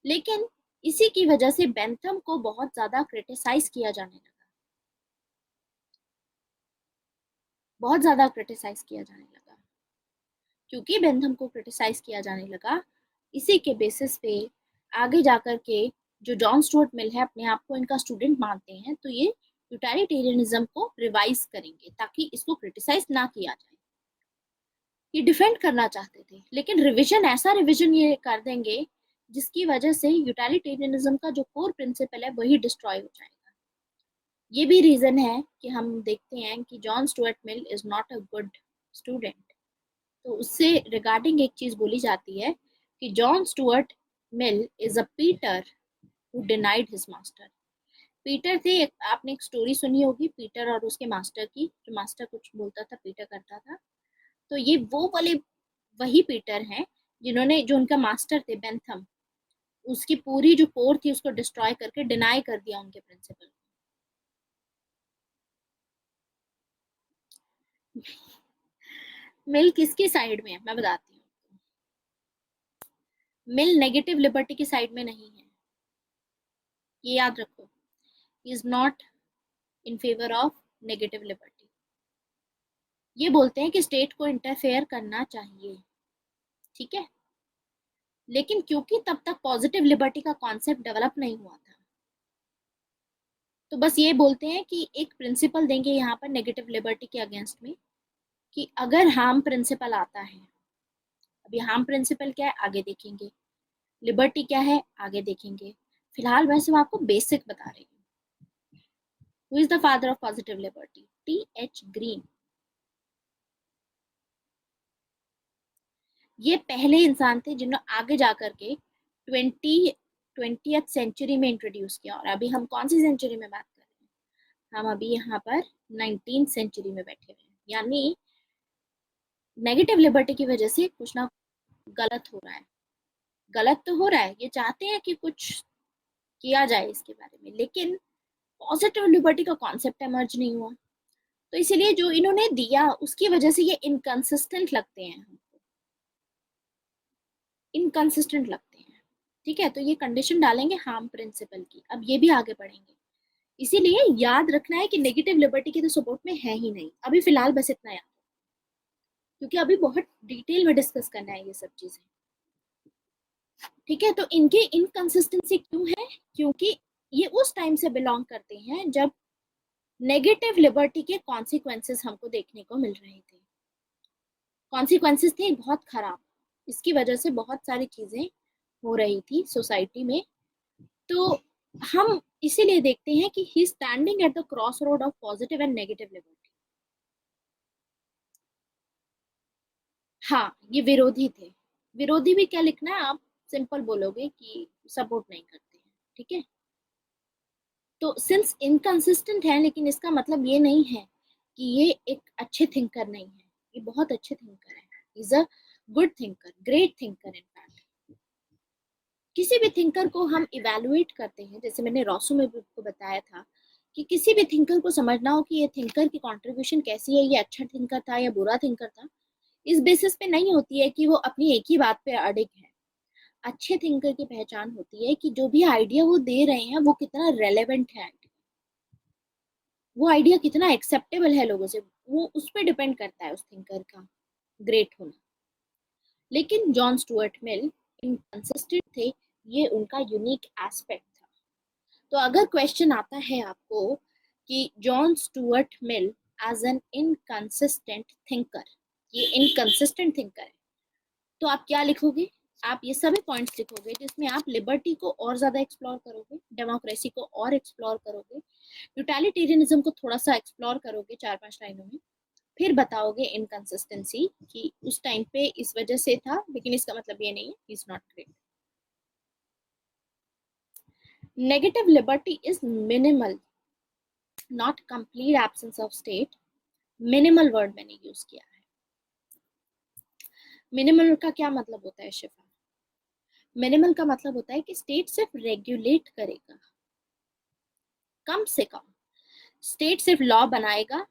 [SPEAKER 1] लेकिन इसी की वजह से बेंथम को बहुत ज्यादा क्रिटिसाइज किया जाने लगा, बहुत ज्यादा क्रिटिसाइज किया जाने लगा। क्योंकि बेंथम को क्रिटिसाइज किया जाने लगा, इसी के बेसिस पे आगे जाकर के जो जॉन स्टुअर्ट मिल है अपने आप को इनका स्टूडेंट मानते हैं, तो ये यूटिलिटेरियनिज्म को रिवाइज करेंगे ताकि इसको क्रिटिसाइज ना किया जाए। ये डिफेंड करना चाहते थे, लेकिन रिवीजन, ऐसा रिवीजन ये कर देंगे जिसकी वजह से यूटिलिटेरियनिज्म का जो कोर प्रिंसिपल है वही डिस्ट्रॉय हो जाएगा। ये भी रीजन है कि हम देखते हैं कि John Stuart mill is not a good student. तो उससे रिगार्डिंग एक चीज बोली जाती है कि John Stuart mill is a Peter who denied his master. Peter थे, आपने एक स्टोरी सुनी होगी पीटर और उसके मास्टर की, जो मास्टर कुछ बोलता था पीटर करता था। तो ये वो वाले वही पीटर हैं जिन्होंने, जो उनका मास्टर थे बेंथम, उसकी पूरी जो कोर थी उसको डिस्ट्रॉय करके डिनाई कर दिया उनके प्रिंसिपल। मिल किसकी साइड में है मैं बताती हूँ। मिल नेगेटिव लिबर्टी की साइड में नहीं है, ये याद रखो। Is not in favour of negative liberty. ये बोलते हैं कि स्टेट को इंटरफेयर करना चाहिए, ठीक है, लेकिन क्योंकि तब तक पॉजिटिव लिबर्टी का कॉन्सेप्ट डेवलप नहीं हुआ था, तो बस ये बोलते हैं कि एक प्रिंसिपल देंगे यहाँ पर नेगेटिव लिबर्टी के अगेंस्ट में, कि अगर हार्म प्रिंसिपल आता है, अभी हार्म प्रिंसिपल क्या है आगे देखेंगे, लिबर्टी क्या है आगे देखेंगे, फिलहाल वैसे मैं आपको बेसिक बता रही हूँ। Who is the father of positive liberty? T.H. Green. ये पहले इंसान थे जिन्होंने आगे जाकर के 20th सेंचुरी में इंट्रोड्यूस किया। और अभी हम कौन सी सेंचुरी में बात कर रहे हैं? हम अभी यहाँ पर 19th सेंचुरी में बैठे हुए हैं, यानी नेगेटिव लिबर्टी की वजह से कुछ ना गलत हो रहा है। गलत तो हो रहा है, ये चाहते हैं कि कुछ किया जाए इसके बारे में, लेकिन पॉजिटिव लिबर्टी का कॉन्सेप्ट एमर्ज नहीं हुआ। तो इसीलिए जो इन्होंने दिया उसकी वजह से ये इनकंसिस्टेंट लगते हैं, हमको इनकंसिस्टेंट लगते हैं। ठीक है, तो ये कंडीशन डालेंगे हार्म प्रिंसिपल की, अब ये भी आगे पढ़ेंगे। इसीलिए याद रखना है कि नेगेटिव लिबर्टी के तो सपोर्ट में है ही नहीं, अभी फिलहाल बस इतना याद, क्योंकि अभी बहुत डिटेल में डिस्कस करना है ये सब चीजें। ठीक है, तो इनकी इनकंसिस्टेंसी क्यों है? क्योंकि ये उस टाइम से बिलोंग करते हैं जब नेगेटिव लिबर्टी के कॉन्सिक्वेंसेस हमको देखने को मिल रहे थे। कॉन्सिक्वेंसेस थे बहुत खराब, इसकी वजह से बहुत सारी चीजें हो रही थी सोसाइटी में। तो हम इसीलिए देखते हैं कि he standing at the cross road of positive and negative liberty. हाँ, ये विरोधी थे। विरोधी भी क्या लिखना है, आप सिंपल बोलोगे कि सपोर्ट नहीं करते हैं। ठीक है, तो सिंस इनकंसिस्टेंट है, लेकिन इसका मतलब ये नहीं है कि ये एक अच्छे थिंकर नहीं है। ये बहुत अच्छे थिंकर है, is a good thinker, great thinker in fact. किसी भी थिंकर को हम इवेलुएट करते हैं, जैसे मैंने रॉसो में भी आपको बताया था कि किसी भी थिंकर को समझना हो कि ये थिंकर की कंट्रीब्यूशन कैसी है, ये अच्छा थिंकर था या बुरा थिंकर था, इस बेसिस पे नहीं होती है कि वो अपनी एक ही बात पे अडिग है। अच्छे थिंकर की पहचान होती है कि जो भी आइडिया वो दे रहे हैं वो कितना रेलेवेंट है, वो आइडिया कितना एक्सेप्टेबल है लोगों से, वो उस पर डिपेंड करता है उस थिंकर का ग्रेट होना। लेकिन जॉन स्टुअर्ट मिल इनकंसिस्टेंट थे, ये उनका यूनिक एस्पेक्ट था। तो अगर क्वेश्चन आता है आपको कि John Stuart Mill as an inconsistent thinker, ये इनकंसिस्टेंट थिंकर है, तो आप क्या लिखोगे? आप ये सभी पॉइंट्स लिखोगे जिसमें आप लिबर्टी को और ज्यादा एक्सप्लोर करोगे, डेमोक्रेसी को और एक्सप्लोर करोगे, यूटिलिटेरियनिज्म को थोड़ा सा एक्सप्लोर करोगे 4-5 लाइनों में, फिर बताओगे इनकंसिस्टेंसी कि उस टाइम पे इस वजह से था, लेकिन इसका मतलब ये नहीं है is not great. Negative liberty is minimal, not complete absence of state. Minimal word मैंने यूज किया है। मिनिमल का क्या मतलब होता है शिफा? मिनिमल का मतलब होता है कि स्टेट सिर्फ रेगुलेट करेगा, कम से कम। स्टेट सिर्फ लॉ बनाएगा,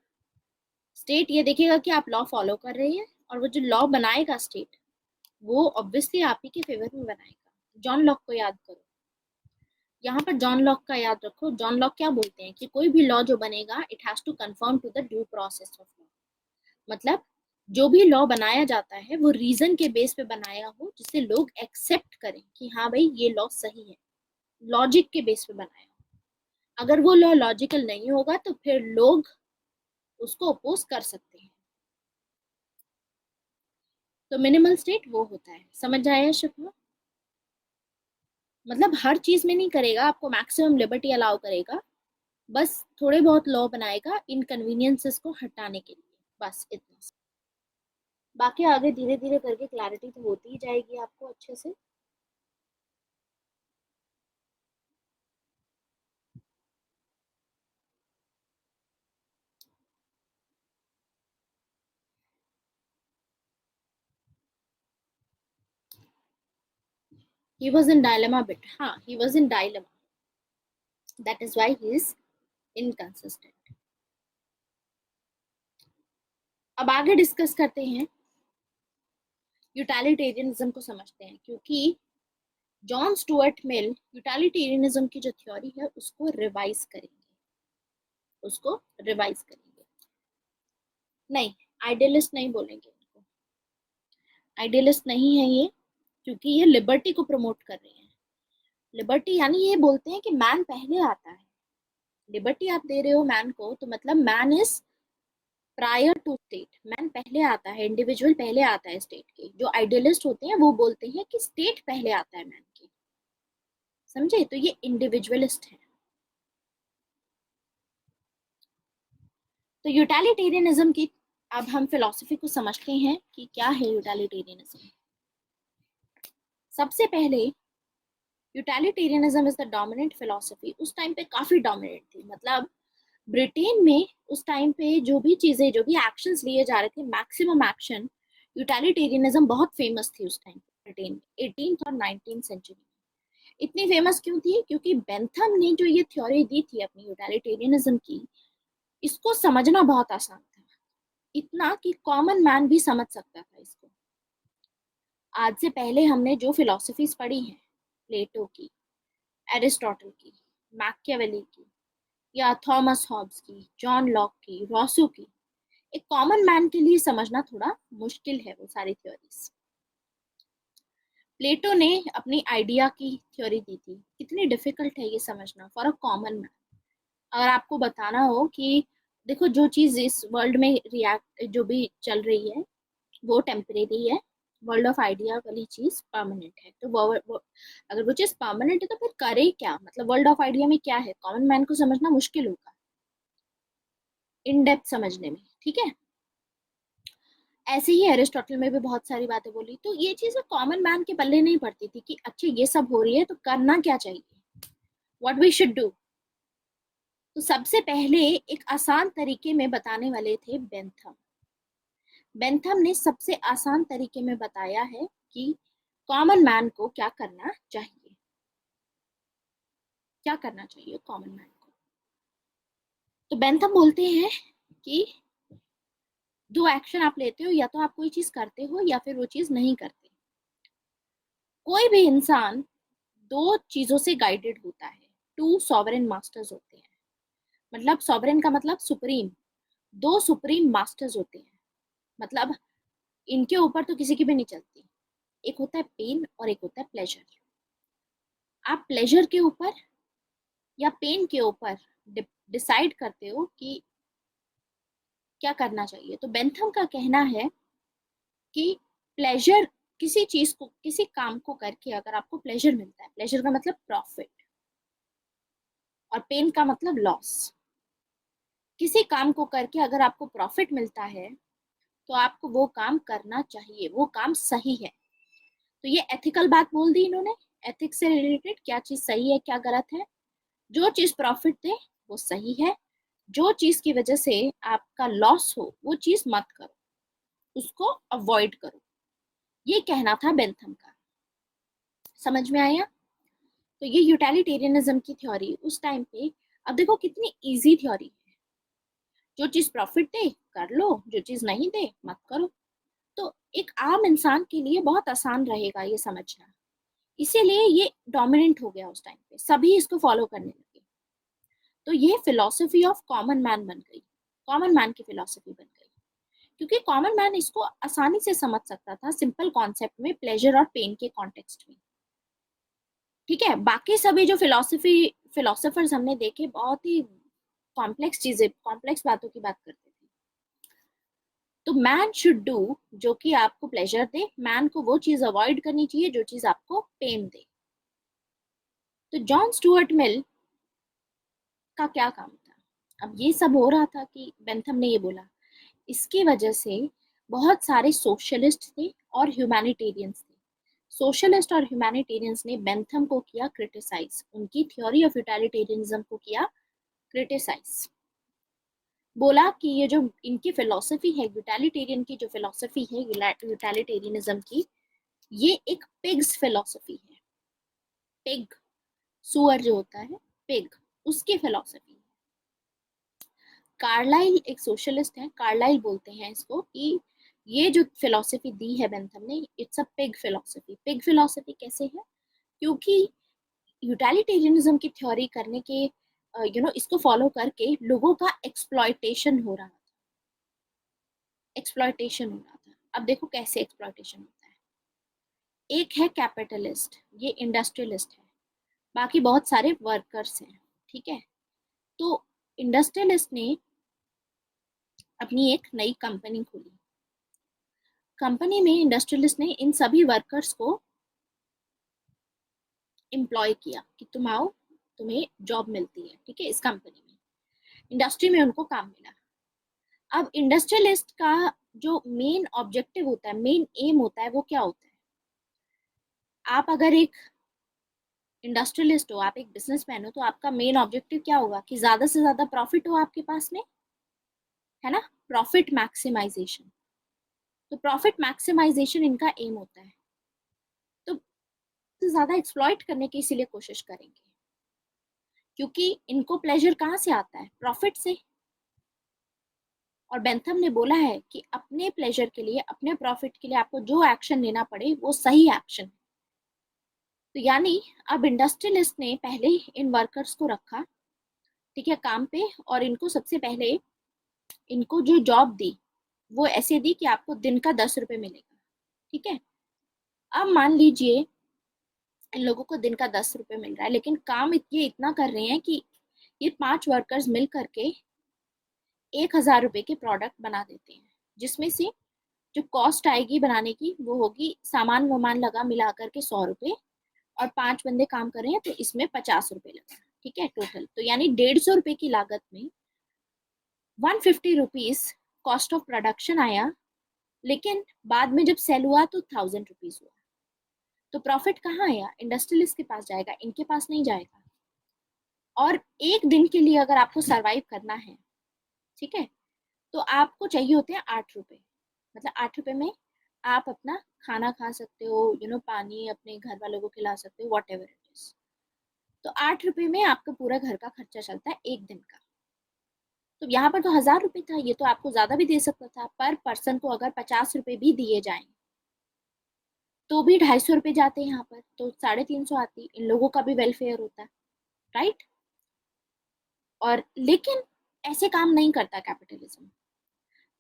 [SPEAKER 1] स्टेट ये देखेगा कि आप लॉ फॉलो कर रहे हैं, और वो जो लॉ बनाएगा स्टेट, वो ऑब्वियसली आप ही के फेवर में बनाएगा। जॉन लॉक को याद करो, यहाँ पर जॉन लॉक का याद रखो। जॉन लॉक क्या बोलते हैं कि कोई भी लॉ जो बनेगा it has to confirm to the due process of law. मतलब जो भी लॉ बनाया जाता है वो रीजन के बेस पे बनाया हो, जिससे लोग एक्सेप्ट करें कि हाँ भाई ये लॉ सही है, लॉजिक के बेस पे बनाया हो। अगर वो लॉ लॉजिकल नहीं होगा तो फिर लोग उसको अपोज कर सकते हैं। तो मिनिमल स्टेट वो होता है, समझ आया शिफा? मतलब हर चीज में नहीं करेगा, आपको मैक्सिमम लिबर्टी अलाउ करेगा, बस थोड़े बहुत लॉ बनाएगा इनकन्वीनियंसेस को हटाने के लिए, बस इतना। बाकी आगे धीरे धीरे करके क्लैरिटी तो होती ही जाएगी आपको अच्छे से। He was in dilemma bit, हाँ he was in dilemma, that is why he is inconsistent। अब आगे डिस्कस करते हैं, यूटिलिटेरियनिज्म को समझते हैं, क्योंकि जॉन स्टुअर्ट मिल यूटिलिटेरियनिज्म की जो थ्योरी है उसको रिवाइज करेंगे, उसको रिवाइज करेंगे। नहीं, आइडियलिस्ट नहीं बोलेंगे इनको, आइडियलिस्ट नहीं है ये, क्योंकि ये लिबर्टी को प्रमोट कर रहे हैं। लिबर्टी यानी ये बोलते हैं कि मैन पहले आता है। लिबर्टी आप दे रहे हो मैन को, तो मतलब man is prior to state, man पहले आता है, इंडिविजुअल पहले आता है स्टेट के। जो आइडियलिस्ट होते हैं वो बोलते हैं कि स्टेट पहले आता है मैन के। समझे? तो ये इंडिविजुअलिस्ट है। तो यूटिलिटेरियनिज्म की अब हम फिलॉसफी को समझते हैं कि क्या है यूटिलिटेरियनिज्म। सबसे पहले utilitarianism is the dominant philosophy. उस टाइम पे काफी डोमिनेंट थी, मतलब ब्रिटेन में उस टाइम पे जो भी चीजें, जो भी एक्शंस लिए जा रहे थे, मैक्सिमम एक्शन, यूटिलिटेरियनिज्म बहुत फेमस थी उस टाइम पे ब्रिटेन में, 18th और 19th सेंचुरी में। इतनी फेमस क्यों थी? क्योंकि बेंथम ने जो ये थ्योरी दी थी अपनी यूटिलिटेरियनिज्म की, इसको समझना बहुत आसान था, इतना कि कॉमन मैन भी समझ सकता था इसको। आज से पहले हमने जो फिलोसफीज पढ़ी हैं, प्लेटो की, एरिस्टोटल की, मैकियावेली की, या थॉमस हॉब्स की, जॉन लॉक की, रॉसो की, एक कॉमन मैन के लिए समझना थोड़ा मुश्किल है वो सारी थ्योरीज। प्लेटो ने अपनी आइडिया की थ्योरी दी थी, कितनी डिफिकल्ट है ये समझना फॉर अ कॉमन मैन। अगर आपको बताना हो कि देखो, जो चीज इस वर्ल्ड में रिएक्ट जो भी चल रही है वो टेम्परेरी है, वर्ल्ड ऑफ आइडिया वाली चीज परमानेंट है, तो अगर वो चीज परमानेंट है तो फिर करे क्या, मतलब वर्ल्ड ऑफ आइडिया में क्या है, कॉमन मैन को समझना मुश्किल होगा इन डेप्थ समझने में, ठीक है। ऐसे ही एरिस्टोटल में भी बहुत सारी बातें बोली, तो ये चीजें कॉमन मैन के पल्ले नहीं पड़ती थी कि अच्छा ये सब हो रही है तो करना क्या चाहिए, व्हाट वी शुड डू। तो सबसे पहले एक आसान तरीके में बताने वाले थे बेंथम। बेंथम ने सबसे आसान तरीके में बताया है कि कॉमन मैन को क्या करना चाहिए, क्या करना चाहिए कॉमन मैन को। तो बेंथम बोलते हैं कि दो एक्शन आप लेते हो, या तो आप कोई चीज करते हो या फिर वो चीज नहीं करते। कोई भी इंसान दो चीजों से गाइडेड होता है, टू सॉवरेन मास्टर्स होते हैं, मतलब सॉवरेन का मतलब सुप्रीम, दो सुप्रीम मास्टर्स होते हैं, मतलब इनके ऊपर तो किसी की भी नहीं चलती। एक होता है पेन और एक होता है प्लेजर। आप प्लेजर के ऊपर या पेन के ऊपर डिसाइड करते हो कि क्या करना चाहिए। तो बेंथम का कहना है कि प्लेजर, किसी चीज को, किसी काम को करके अगर आपको प्लेजर मिलता है, प्लेजर का मतलब प्रॉफिट और पेन का मतलब लॉस, किसी काम को करके अगर आपको प्रॉफिट मिलता है तो आपको वो काम करना चाहिए, वो काम सही है। तो ये एथिकल बात बोल दी इन्होंने, एथिक्स से रिलेटेड क्या चीज सही है क्या गलत है। जो चीज प्रॉफिट दे वो सही है, जो चीज की वजह से आपका लॉस हो वो चीज मत करो, उसको अवॉइड करो। ये कहना था बेंथम का। समझ में आया? तो ये यूटिलिटेरियनिज्म की थ्योरी उस टाइम पे, अब देखो कितनी इजी थ्योरी है, जो चीज प्रॉफिट दे कर लो, जो चीज नहीं दे मत करो। तो एक आम इंसान के लिए बहुत आसान रहेगा ये समझना, इसीलिए ये डोमिनेंट हो गया उस टाइम पे, सभी इसको फॉलो करने लगे। तो ये फिलोसफी ऑफ कॉमन मैन बन गई, कॉमन मैन की फिलोसफी बन गई, क्योंकि कॉमन मैन इसको आसानी से समझ सकता था सिंपल कॉन्सेप्ट में, प्लेजर और पेन के कॉन्टेक्स्ट में, ठीक है। बाकी सभी जो फिलोसफर्स हमने देखे बहुत ही कॉम्प्लेक्स चीजें, कॉम्प्लेक्स बातों की बात करते थे। तो मैन शुड डू जो कि आपको प्लेजर दे, मैन को वो चीज अवॉइड करनी चाहिए जो चीज आपको पेन दे। तो जॉन स्टुअर्ट मिल का क्या काम था? अब ये सब हो रहा था कि बेंथम ने ये बोला, इसकी वजह से बहुत सारे सोशलिस्ट थे और ह्यूमैनिटेरियंस थे। सोशलिस्ट और ह्यूमैनिटेरियंस ने बेंथम को किया क्रिटिसाइज, उनकी थ्योरी ऑफ यूटिलिटेरियनिज्म को किया क्रिटिसाइज। बोला कि ये जो इनकी फिलोसफी है, यूटिलिटेरियन की जो फिलोसफी है यूटिलिटेरियनिज्म की, ये एक पिग्स फिलोसफी है। पिग, सुअर जो होता है, पिग, उसकी फिलोसफी। कार्लाइल एक सोशलिस्ट है, कार्लाइल बोलते हैं इसको कि ये जो फिलोसफी दी है बेंथम ने, it's a pig philosophy. Pig philosophy कैसे है? क्योंकि यूटिलिटेरियनिज्म की थ्योरी करने के इसको फॉलो करके लोगों का एक्सप्लॉयटेशन हो रहा था, एक्सप्लॉयटेशन हो रहा था। अब देखो कैसे एक्सप्लॉयटेशन होता है। एक है कैपिटलिस्ट, ये इंडस्ट्रियलिस्ट है, बाकी बहुत सारे वर्कर्स हैं, ठीक है। तो इंडस्ट्रियलिस्ट ने अपनी एक नई कंपनी खोली, कंपनी में इंडस्ट्रियलिस्ट ने इन सभी वर्कर्स को एम्प्लॉय किया कि तुम आओ, तुम्हें जॉब मिलती है, ठीक है, इस कंपनी में, इंडस्ट्री में उनको काम मिला। अब इंडस्ट्रियलिस्ट का जो मेन ऑब्जेक्टिव होता है, मेन एम होता है, वो क्या होता है? आप अगर एक इंडस्ट्रियलिस्ट हो, आप एक बिजनेसमैन हो, तो आपका मेन ऑब्जेक्टिव क्या होगा कि ज्यादा से ज्यादा प्रॉफिट हो आपके पास में, है ना, प्रॉफिट मैक्सिमाइजेशन। तो प्रॉफिट मैक्सिमाइजेशन इनका एम होता है, तो ज्यादा एक्सप्लॉइट करने की इसीलिए कोशिश करेंगे, क्योंकि इनको प्लेजर कहाँ से आता है, प्रॉफिट से। और बेंथम ने बोला है कि अपने प्लेजर के लिए, अपने प्रॉफिट के लिए आपको जो एक्शन लेना पड़े वो सही एक्शन। तो यानी अब इंडस्ट्रियलिस्ट ने पहले इन वर्कर्स को रखा, ठीक है, काम पे, और इनको सबसे पहले इनको जो जॉब दी वो ऐसे दी कि आपको दिन का 10 रुपए मिलेगा, ठीक है। अब मान लीजिए इन लोगों को दिन का 10 रुपए मिल रहा है, लेकिन काम ये इतना कर रहे हैं कि ये 5 वर्कर्स मिल करके 1,000 रुपए के प्रोडक्ट बना देते हैं, जिसमें से जो कॉस्ट आएगी बनाने की वो होगी सामान वामान लगा मिला करके 100 रुपए, और 5 बंदे काम कर रहे हैं तो इसमें 50 रुपए लगा, ठीक है, टोटल। तो यानी 150 रुपए की लागत में 150 रुपीज कॉस्ट ऑफ प्रोडक्शन आया, लेकिन बाद में जब सेल हुआ तो 1,000 रुपीज हुआ। तो प्रॉफिट कहाँ आया, इंडस्ट्रियलिस्ट के पास जाएगा, इनके पास नहीं जाएगा। और एक दिन के लिए अगर आपको सरवाइव करना है, ठीक है, तो आपको चाहिए होते हैं 8 रुपए। मतलब 8 रुपए में आप अपना खाना खा सकते हो, पानी अपने घर वालों को खिला सकते हो, वॉट एवर इट इज। तो 8 रुपए में आपका पूरा घर का खर्चा चलता है एक दिन का। तो यहाँ पर तो 1,000 रुपए था, ये तो आपको ज्यादा भी दे सकता था। पर पर्सन को अगर 50 रुपए भी दिए जाएं तो भी 250 रुपए जाते हैं यहाँ पर, तो 350 आती, इन लोगों का भी वेलफेयर होता है, राइट। और लेकिन ऐसे काम नहीं करता कैपिटलिज्म।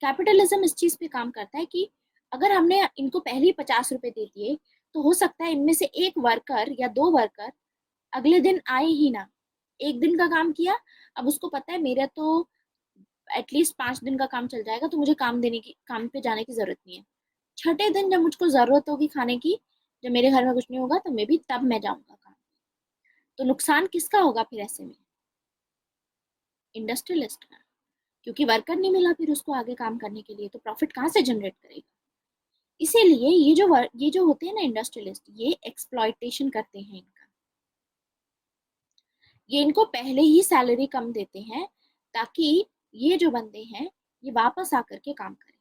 [SPEAKER 1] कैपिटलिज्म इस चीज पे काम करता है कि अगर हमने इनको पहले ही 50 रुपए दे दिए तो हो सकता है इनमें से एक वर्कर या दो वर्कर अगले दिन आए ही ना। एक दिन का काम किया, अब उसको पता है मेरा तो एटलीस्ट 5 दिन का काम चल जाएगा, तो मुझे काम पे जाने की जरूरत नहीं है। छठे दिन जब मुझको जरूरत होगी खाने की, जब मेरे घर में कुछ नहीं होगा, तो मैं भी तब मैं जाऊंगा काम। तो नुकसान किसका होगा फिर ऐसे में, इंडस्ट्रियलिस्ट का, क्योंकि वर्कर नहीं मिला फिर उसको आगे काम करने के लिए, तो प्रॉफिट कहाँ से जनरेट करेगा। इसीलिए ये जो होते हैं ना इंडस्ट्रियलिस्ट, ये एक्सप्लॉइटेशन करते हैं इनका। ये इनको पहले ही सैलरी कम देते हैं ताकि ये जो बंदे हैं ये वापस आकर के काम करें,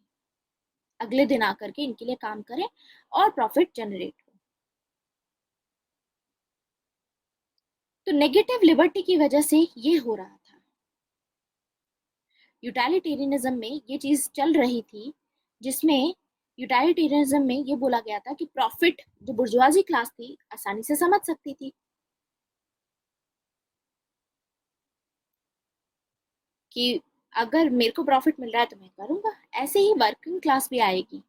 [SPEAKER 1] अगले दिन आकर के इनके लिए काम करें और प्रॉफिट जनरेट हो। तो नेगेटिव लिबर्टी की वजह से ये हो रहा था। यूटिलिटेरियनिज्म में ये चीज चल रही थी, जिसमें यूटिलिटेरियनिज्म में ये बोला गया था कि प्रॉफिट जो बुर्जुआजी क्लास थी आसानी से समझ सकती थी कि अगर मेरे को प्रॉफिट मिल रहा है तो मैं करूंगा। ऐसे ही वर्किंग क्लास भी आएगी,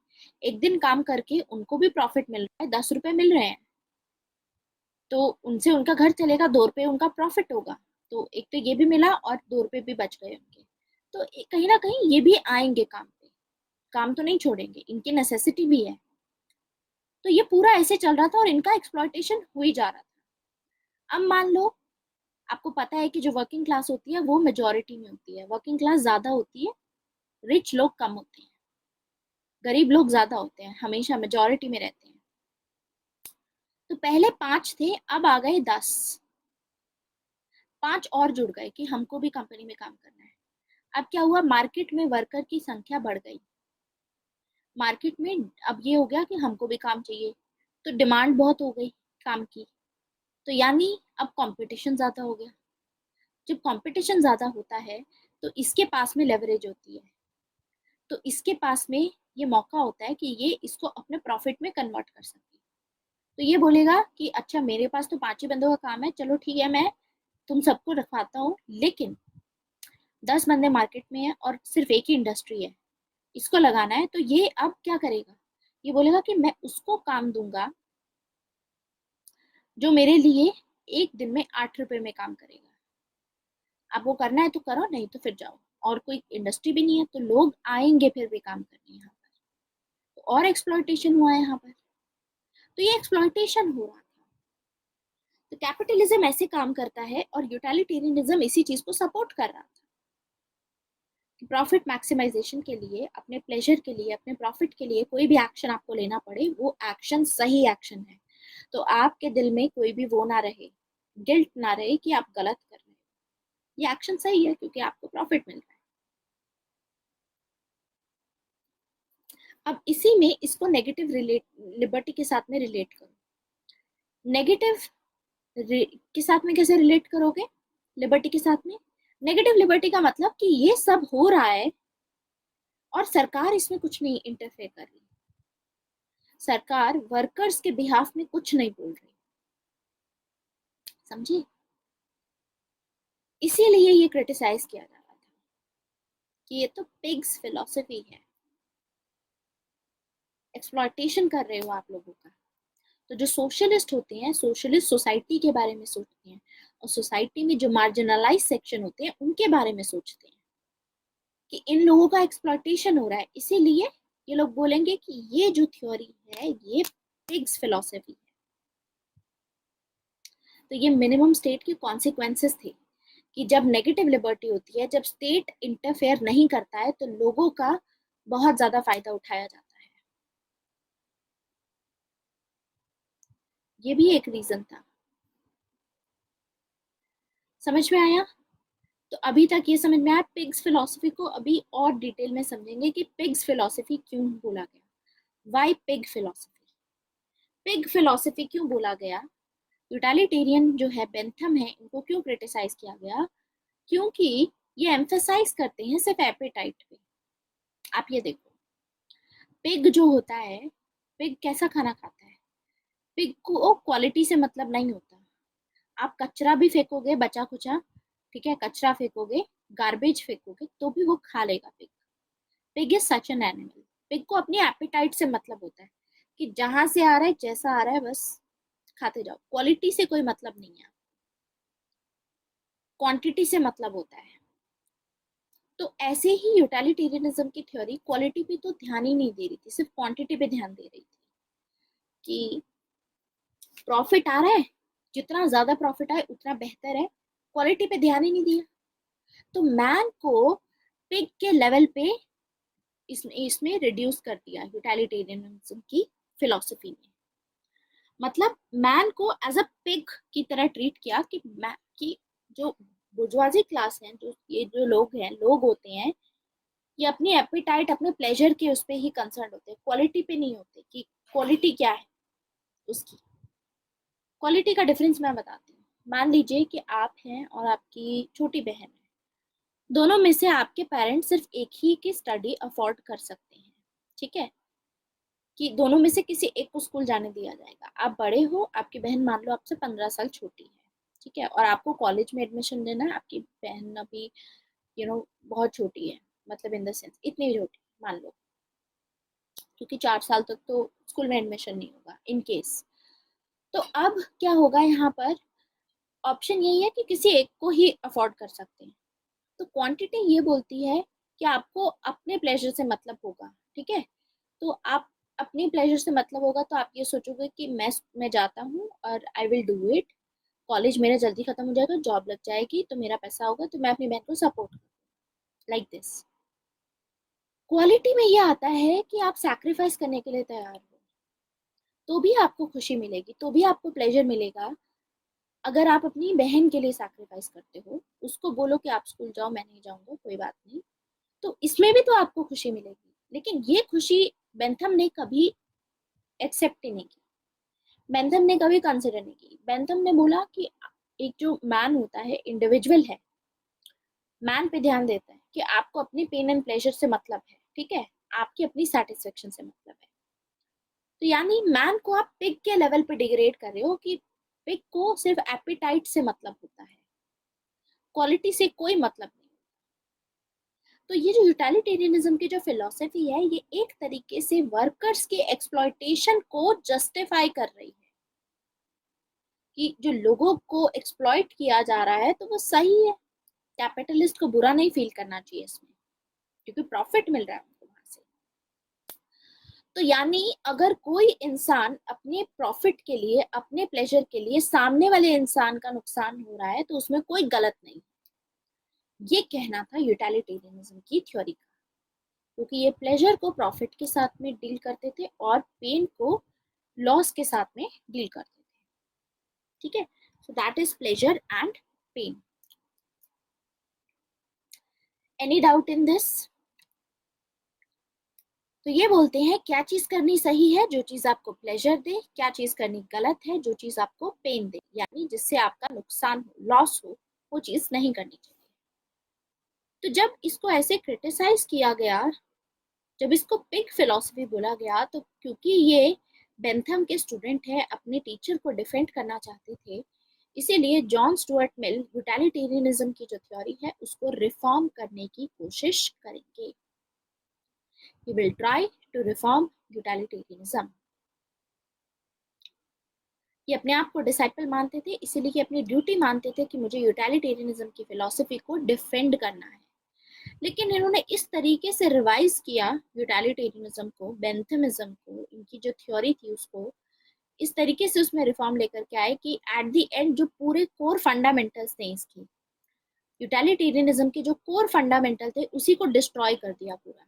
[SPEAKER 1] एक दिन काम करके उनको भी प्रॉफिट मिल रहा है, 10 रुपए मिल रहे हैं, तो उनसे उनका घर चलेगा, 2 रुपए उनका प्रॉफिट होगा। तो एक तो ये भी मिला और 2 रुपए भी बच गए उनके। तो कहीं ना कहीं ये भी आएंगे काम पे, काम तो नहीं छोड़ेंगे, इनकी नेसेसिटी भी है। तो ये पूरा ऐसे चल रहा था और इनका एक्सप्लॉइटेशन हो ही जा रहा था। अब मान लो आपको पता है कि जो वर्किंग क्लास होती है वो मेजोरिटी में होती है, वर्किंग क्लास ज्यादा होती है, रिच लोग कम होते हैं, गरीब लोग ज्यादा होते हैं, हमेशा मेजोरिटी में रहते हैं। तो पहले 5 थे, अब आ गए 10, 5 और जुड़ गए कि हमको भी कंपनी में काम करना है। अब क्या हुआ, मार्केट में वर्कर की संख्या बढ़ गई, मार्केट में अब ये हो गया कि हमको भी काम चाहिए, तो डिमांड बहुत हो गई काम की। तो यानी अब कंपटीशन ज्यादा हो गया। जब कंपटीशन ज्यादा होता है तो इसके पास में लेवरेज होती है, तो इसके पास में ये मौका होता है कि ये इसको अपने प्रॉफिट में कन्वर्ट कर सकती है। तो ये बोलेगा कि अच्छा मेरे पास तो 5 ही बंदों का काम है, चलो ठीक है, मैं तुम सबको रखवाता हूँ, लेकिन 10 बंदे मार्केट में है और सिर्फ एक ही इंडस्ट्री है, इसको लगाना है। तो ये अब क्या करेगा, ये बोलेगा कि मैं उसको काम दूंगा जो मेरे लिए एक दिन में 8 रुपए में काम करेगा। आपको करना है तो करो, नहीं तो फिर जाओ, और कोई इंडस्ट्री भी नहीं है तो लोग आएंगे फिर भी काम करने यहाँ पर। तो और एक्सप्लॉइटेशन हुआ है यहाँ पर, तो ये एक्सप्लॉइटेशन हो रहा था। तो कैपिटलिज्म ऐसे काम करता है और यूटिलिटेरियनिज्म इसी चीज को सपोर्ट कर रहा था कि प्रॉफिट मैक्सिमाइजेशन के लिए, अपने प्लेजर के लिए, अपने प्रॉफिट के लिए कोई भी एक्शन आपको लेना पड़े वो एक्शन सही एक्शन है। तो आपके दिल में कोई भी वो ना रहे गिल्ट ना रहे कि आप गलत कर रहे हो, ये एक्शन सही है क्योंकि आपको प्रॉफिट मिल रहा है। अब इसी में इसको नेगेटिव रिलेट लिबर्टी के साथ में रिलेट करो। नेगेटिव के साथ में कैसे रिलेट करोगे लिबर्टी के साथ में? नेगेटिव लिबर्टी का मतलब कि ये सब हो रहा है और सरकार इसमें कुछ नहीं इंटरफेयर कर रही, सरकार वर्कर्स के बिहाफ में कुछ नहीं बोल रही, समझी? इसीलिए ये क्रिटिसाइज किया जा रहा था कि ये तो पिग्स फिलोसफी है, एक्सप्लॉयटेशन कर रहे हो आप लोगों का। तो जो सोशलिस्ट होते हैं, सोशलिस्ट सोसाइटी के बारे में सोचते हैं और सोसाइटी में जो मार्जिनलाइज सेक्शन होते हैं उनके बारे में सोचते हैं कि इन लोगों का एक्सप्लॉयटेशन हो रहा है, इसीलिए ये लोग बोलेंगे कि ये जो थ्योरी है ये पिग्स फिलोसफी है। तो ये मिनिमम स्टेट के कॉन्सिक्वेंसेस थे कि जब नेगेटिव लिबर्टी होती है, जब स्टेट इंटरफेयर नहीं करता है, तो लोगों का बहुत ज्यादा फायदा उठाया जाता है। ये भी एक रीजन था। समझ में आया? तो अभी तक ये समझ में आया पिग्स फिलोसफी को। अभी और डिटेल में समझेंगे कि पिग्स फिलोसफी क्यों बोला गया, why pig philosophy. Pig philosophy क्यों बोला गया, यूटिलिटेरियन जो है बेंथम है, इनको क्यों क्रिटिसाइज किया गया? क्योंकि ये एम्फेसाइज करते हैं सिर्फ एपेटाइट पे। आप ये देखो, पिग जो होता है, पिग कैसा खाना खाता है? पिग को क्वालिटी से मतलब नहीं होता। आप कचरा भी फेंकोगे बचा खुचा, ठीक है, कचरा फेंकोगे, गार्बेज फेंकोगे, तो भी वो खा लेगा pig. Pig is such an animal. Pig को अपनी एपेटाइट से मतलब होता है कि जहां से आ रहा है, जैसा आ रहा है, बस खाते जाओ। क्वालिटी से कोई मतलब नहीं है, क्वांटिटी से मतलब होता है। तो ऐसे ही यूटिलिटेरियनिज्म की थ्योरी क्वालिटी पे तो ध्यान ही नहीं दे रही थी, सिर्फ क्वांटिटी पे ध्यान दे रही थी कि प्रॉफिट आ रहा है, जितना ज्यादा प्रॉफिट आए उतना बेहतर है, क्वालिटी पे ध्यान ही नहीं दिया। तो मैन को पिग के लेवल पे इसमें इसमें रिड्यूस कर दिया यूटिलिटेरियनिज्म की फिलोसफी में। मतलब मैन को एज अ पिग की तरह ट्रीट किया कि जो बुर्जुआजी क्लास है, जो ये जो लोग हैं, लोग होते हैं, ये अपनी एपिटाइट, अपने प्लेजर के उस पे ही कंसर्न होते हैं, क्वालिटी पे नहीं होते कि क्वालिटी क्या है उसकी। क्वालिटी का डिफरेंस मैं बताती हूँ। मान लीजिए कि आप हैं और आपकी छोटी बहन है, दोनों में से आपके पेरेंट्स सिर्फ एक ही की स्टडी अफोर्ड कर सकते हैं, ठीक है, कि दोनों में से किसी एक को स्कूल जाने दिया जाएगा। आप बड़े हो, आपकी बहन मान लो आपसे 15 साल छोटी है, ठीक है, और आपको कॉलेज में एडमिशन लेना है। आपकी बहन अभी बहुत छोटी है, मतलब इन द सेंस इतनी छोटी मान लो, क्योंकि 4 साल तक तो स्कूल में एडमिशन नहीं होगा इन केस। तो अब क्या होगा यहाँ पर, ऑप्शन यही है कि किसी एक को ही अफोर्ड कर सकते हैं। तो क्वांटिटी ये बोलती है कि आपको अपने प्लेजर से मतलब होगा, ठीक है। तो आप अपनी प्लेजर से मतलब होगा तो आप ये सोचोगे कि मैं जाता हूँ और I will do it, college मेरा जल्दी खत्म हो जाएगा, जॉब लग जाएगी तो मेरा पैसा होगा, तो मैं अपनी बहन को सपोर्ट करूँ, लाइक दिस। क्वालिटी में ये आता है कि आप सैक्रिफाइस करने के लिए तैयार हो, तो भी आपको खुशी मिलेगी, तो भी आपको प्लेजर मिलेगा। अगर आप अपनी बहन के लिए सैक्रिफाइस करते हो, उसको बोलो कि आप स्कूल जाओ, मैं नहीं जाऊंगा, कोई बात नहीं, तो इसमें भी तो आपको खुशी मिलेगी। लेकिन ये खुशी बेंथम ने कभी एक्सेप्ट ही नहीं की, बेंथम ने कभी कंसिडर नहीं की। बेंथम ने बोला कि एक जो मैन होता है, इंडिविजुअल है, मैन पे ध्यान देता है कि आपको अपनी पेन एंड प्लेजर से मतलब है, ठीक है, आपकी अपनी सेटिस्फेक्शन से मतलब है। तो यानी मैन को आप पिग के लेवल पे डिग्रेड कर रहे हो कि पिग को सिर्फ एपिटाइट से मतलब होता है, क्वालिटी से कोई मतलब नहीं। तो ये जो यूटिलिटेरियनिज्म की जो फिलॉसफी है, ये एक तरीके से वर्कर्स के एक्सप्लॉयटेशन को जस्टिफाई कर रही है कि जो लोगों को एक्सप्लॉइट किया जा रहा है तो वो सही है। कैपिटलिस्ट को बुरा नहीं फील करना चाहिए इसमें, क्योंकि प्रॉफिट मिल रहा है उनको वहां से। तो यानी अगर कोई इंसान अपने प्रॉफिट के लिए, अपने प्लेजर के लिए सामने वाले इंसान का नुकसान हो रहा है, तो उसमें कोई गलत नहीं। ये कहना था यूटिलिटेरियनिज्म की थ्योरी का, क्योंकि ये प्लेजर को प्रॉफिट के साथ में डील करते थे और पेन को लॉस के साथ में डील करते थे, ठीक है। So that is pleasure and pain. Any doubt in this? तो ये बोलते हैं क्या चीज करनी सही है, जो चीज आपको प्लेजर दे, क्या चीज करनी गलत है, जो चीज आपको पेन दे, यानी जिससे आपका नुकसान हो, लॉस हो, वो चीज नहीं करनी चाहिए। तो जब इसको ऐसे क्रिटिसाइज किया गया, जब इसको पिग फिलॉसफी बोला गया, तो क्योंकि ये बेंथम के स्टूडेंट है, अपने टीचर को डिफेंड करना चाहते थे, इसीलिए जॉन स्टुअर्ट मिल यूटिलिटेरियनिज्म की जो थ्योरी है उसको रिफॉर्म करने की कोशिश करेंगे। He will try to reform utilitarianism. ये अपने आप को डिसाइपल मानते थे, इसीलिए ये अपनी ड्यूटी मानते थे कि मुझे यूटिलिटेरियनिज्म की फिलॉसफी को डिफेंड करना है। लेकिन इन्होंने इस तरीके से रिवाइज किया यूटिलिटेरियनिज्म को, बेंथमिज्म को, इनकी जो थ्योरी थी उसको इस तरीके से उसमें रिफॉर्म लेकर के आए कि एट द एंड जो पूरे कोर फंडामेंटल्स थे इसकी, यूटिलिटेरियनिज्म के जो कोर फंडामेंटल थे, उसी को डिस्ट्रॉय कर दिया पूरा।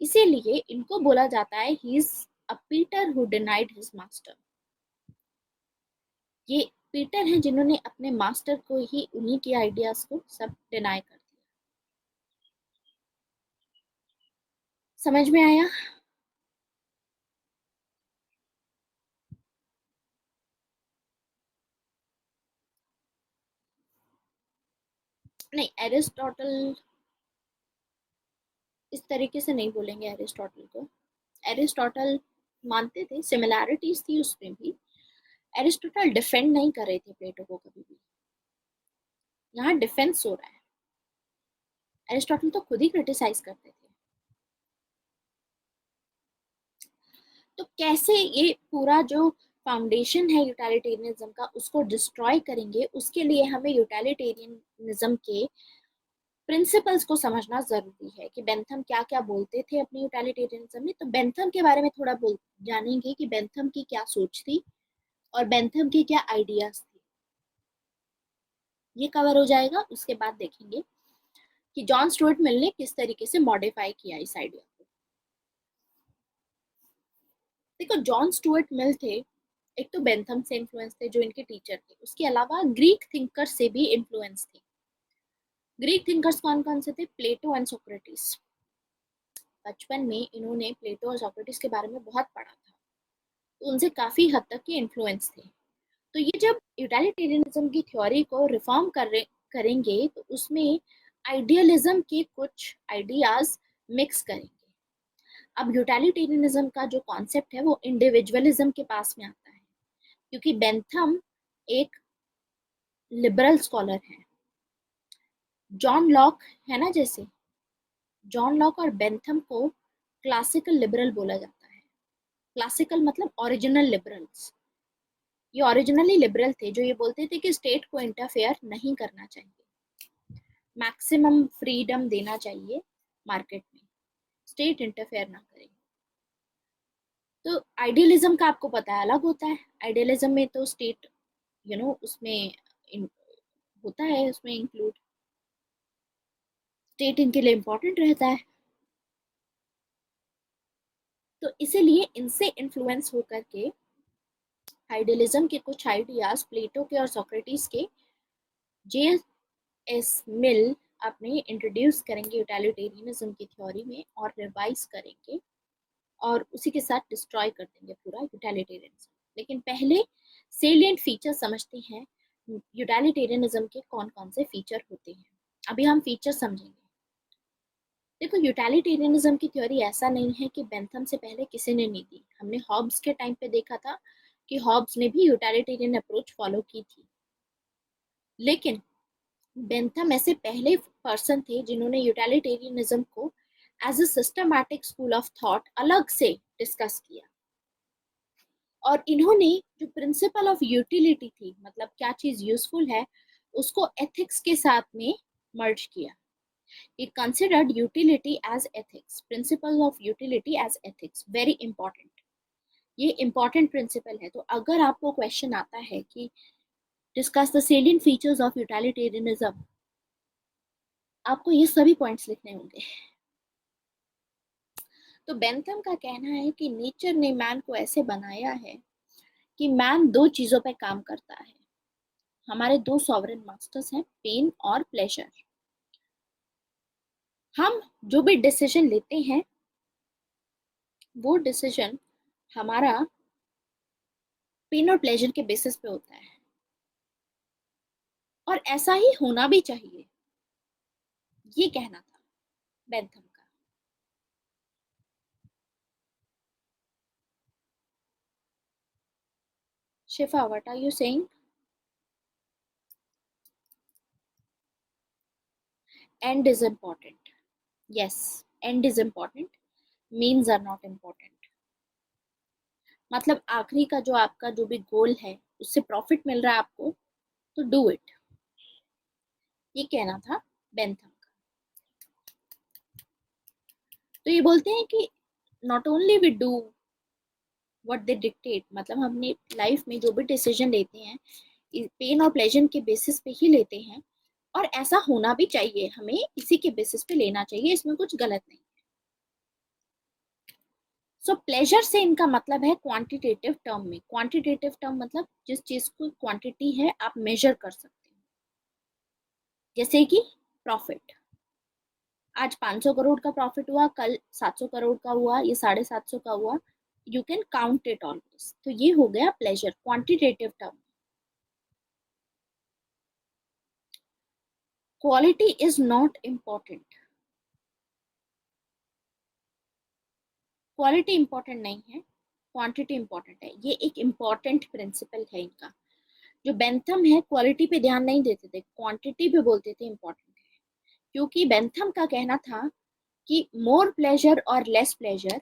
[SPEAKER 1] इसीलिए इनको बोला जाता है he is a Peter who denied his master. ये पीटर हैं जिन्होंने अपने मास्टर को ही, उन्हीं के आइडियाज को सब डिनाई कर दिया। समझ में आया? नहीं, एरिस्टोटल इस तरीके से नहीं बोलेंगे एरिस्टोटल को। एरिस्टोटल मानते थे, सिमिलैरिटीज थी उसमें भी। एरिस्टोटल डिफेंड नहीं कर रहे थे प्लेटो को कभी भी, यहाँ डिफेंस हो रहा है। एरिस्टोटल तो खुद ही क्रिटिसाइज करते थे। तो कैसे ये पूरा जो फाउंडेशन है यूटिलिटेरियनिज्म का उसको डिस्ट्रॉय करेंगे, उसके लिए हमें यूटिलिटेरियनिज्म के प्रिंसिपल्स को समझना जरूरी है कि बेंथम क्या क्या बोलते थे अपने यूटिलिटेरियनिज्म में। तो बेंथम के बारे में थोड़ा जानेंगे कि बेंथम की क्या सोच थी और बेंथम की क्या आइडियाज थी, ये कवर हो जाएगा। उसके बाद देखेंगे कि जॉन स्टुअर्ट मिल ने किस तरीके से मॉडिफाई किया इस आइडिया को। देखो, जॉन स्टुअर्ट मिल थे, एक तो बेंथम से इन्फ्लुएंस थे जो इनके टीचर थे, उसके अलावा ग्रीक थिंकर से भी इन्फ्लुएंस थे। ग्रीक थिंकर्स कौन कौन से थे? प्लेटो एंड सोक्रेटिस। बचपन में इन्होंने प्लेटो और सोक्रेटिस के बारे में बहुत पढ़ा था, तो उनसे काफी हद तक के इन्फ्लुएंस थे। तो ये जब यूटिलिटेरियनिज्म की थ्योरी को रिफॉर्म करेंगे तो उसमें आइडियलिज्म के कुछ आइडियाज मिक्स करेंगे। अब यूटिलिटेरियनिज्म का जो कॉन्सेप्ट है वो इंडिविजुअलिज्म के पास में आता है, क्योंकि बेंथम एक लिबरल स्कॉलर है। जॉन लॉक है ना, जैसे जॉन लॉक और बेंथम को क्लासिकल लिबरल बोला जाता है। क्लासिकल मतलब ओरिजिनल लिबरल्स। ये ओरिजिनली लिबरल थे जो ये बोलते थे कि स्टेट को इंटरफेयर नहीं करना चाहिए, मैक्सिमम फ्रीडम देना चाहिए मार्केट में, स्टेट इंटरफेयर ना करे। तो आइडियलिज्म का आपको पता है अलग होता है। आइडियलिज्म में तो स्टेट उसमें होता है, उसमें इंक्लूड स्टेट इनके लिए इम्पोर्टेंट रहता है। तो इसीलिए इनसे इन्फ्लुएंस होकर के आइडियलिज्म के कुछ आइडियाज प्लेटो के और सोक्रेटिस के जे एस मिल अपने इंट्रोड्यूस करेंगे यूटिलिटेरियनिज्म की थ्योरी में और रिवाइज करेंगे और उसी के साथ डिस्ट्रॉय कर देंगे पूरा यूटिलिटेरियनिज्म। लेकिन पहले सेलिएंट फीचर समझते हैं यूटिलिटेरियनिज्म के कौन कौन से फीचर होते हैं। अभी हम फीचर समझेंगे। देखो, यूटिलिटेरियनिज्म की थ्योरी ऐसा नहीं है कि बेंथम से पहले किसी ने नहीं दी। हमने हॉब्स के टाइम पे देखा था कि हॉब्स ने भी यूटिलिटेरियन अप्रोच फॉलो की थी, लेकिन बेंथम ऐसे पहले पर्सन थे जिन्होंने यूटिलिटेरियनिज्म को as a systematic school of thought अलग से डिस्कस किया। और इन्होंने जो प्रिंसिपल ऑफ यूटिलिटी थी, मतलब क्या चीज यूजफुल है, उसको एथिक्स के साथ में मर्ज किया। He considered utility as ethics, principle of utility as ethics, very important. ये important principle है। तो अगर आपको क्वेश्चन आता है कि discuss the salient features of utilitarianism, आपको ये सभी पॉइंट्स लिखने होंगे। तो बेंथम का कहना है कि नेचर ने मैन को ऐसे बनाया है कि मैन दो चीजों पे काम करता है। हमारे दो सॉवरेन मास्टर्स हैं, पेन और प्लेजर। हम जो भी डिसीजन लेते हैं वो डिसीजन हमारा पेन और प्लेजर के बेसिस पे होता है, और ऐसा ही होना भी चाहिए, ये कहना था बेंथम का। Shifa, what are you saying? End is important. Yes, end is important, means are not important. मतलब आखिरी का जो आपका जो भी गोल है उससे प्रॉफिट मिल रहा है आपको, तो डू इट, ये कहना था बेंथम का। तो ये बोलते हैं कि not only we do what they dictate, मतलब हमने लाइफ में जो भी डिसीजन लेते हैं पेन और प्लेजर के बेसिस पे ही लेते हैं, और ऐसा होना भी चाहिए, हमें इसी के बेसिस पे लेना चाहिए, इसमें कुछ गलत नहीं। सो प्लेजर से इनका मतलब है क्वांटिटेटिव टर्म में। क्वांटिटेटिव टर्म मतलब जिस चीज को क्वांटिटी है आप मेजर कर सकते हैं, जैसे कि प्रॉफिट। आज 500 करोड़ का प्रॉफिट हुआ, कल 700 करोड़ का हुआ, ये 750 का हुआ, you can count it always. तो ये हो गया pleasure, quantitative term. Quality is not important, quality important नहीं है, क्वांटिटी इंपॉर्टेंट है। ये एक इम्पॉर्टेंट प्रिंसिपल है इनका। जो बेंथम है क्वालिटी पे ध्यान नहीं देते थे, क्वांटिटी पे बोलते थे इम्पोर्टेंट है, क्योंकि बेंथम का कहना था कि मोर प्लेजर और लेस प्लेजर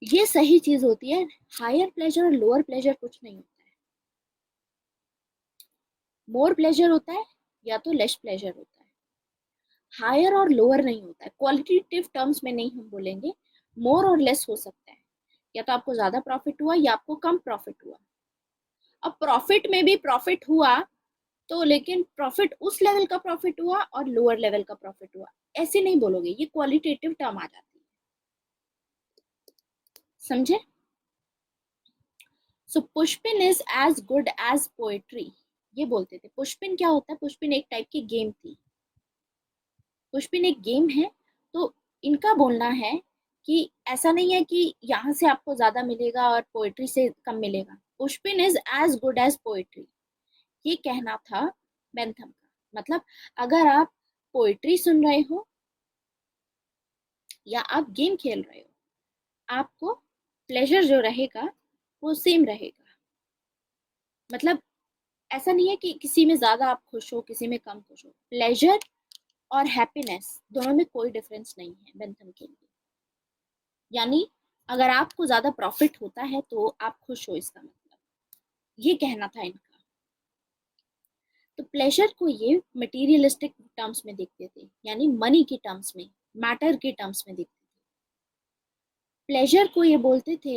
[SPEAKER 1] ये सही चीज होती है, हायर प्लेजर और लोअर प्लेजर कुछ नहीं होता है। मोर प्लेजर होता है या तो लेस प्लेजर होता है, हायर और लोअर नहीं होता है। क्वालिटेटिव टर्म्स में नहीं हम बोलेंगे, मोर और लेस हो सकता है, या तो आपको ज्यादा प्रॉफिट हुआ या आपको कम प्रॉफिट हुआ। अब प्रॉफिट में भी प्रॉफिट हुआ तो, लेकिन प्रॉफिट उस लेवल का प्रॉफिट हुआ और लोअर लेवल का प्रॉफिट हुआ, ऐसे नहीं बोलोगे, ये क्वालिटेटिव टर्म आ जाती है। समझे? So pushpin is as good as poetry, ये बोलते थे। पुष्पिन क्या होता है? पुष्पिन एक टाइप की गेम थी, पुष्पिन एक गेम है। तो इनका बोलना है कि ऐसा नहीं है कि यहाँ से आपको ज्यादा मिलेगा और पोएट्री से कम मिलेगा। Pushpin is as good as poetry, ये कहना था बेंथम का। मतलब अगर आप पोएट्री सुन रहे हो या आप गेम खेल रहे हो, आपको प्लेजर जो रहेगा वो सेम रहेगा। मतलब ऐसा नहीं है कि किसी में ज्यादा आप खुश हो किसी में कम खुश हो, प्लेजर और हैप्पीनेस दोनों में कोई डिफरेंस नहीं है बेंथम के लिए। यानी अगर आपको ज्यादा प्रॉफिट होता है तो आप खुश हो, इसका मतलब ये कहना था इनका। तो प्लेजर को ये मटेरियलिस्टिक टर्म्स में देखते थे, यानी मनी के टर्म्स में, मैटर के टर्म्स में देखते थे। प्लेजर को ये बोलते थे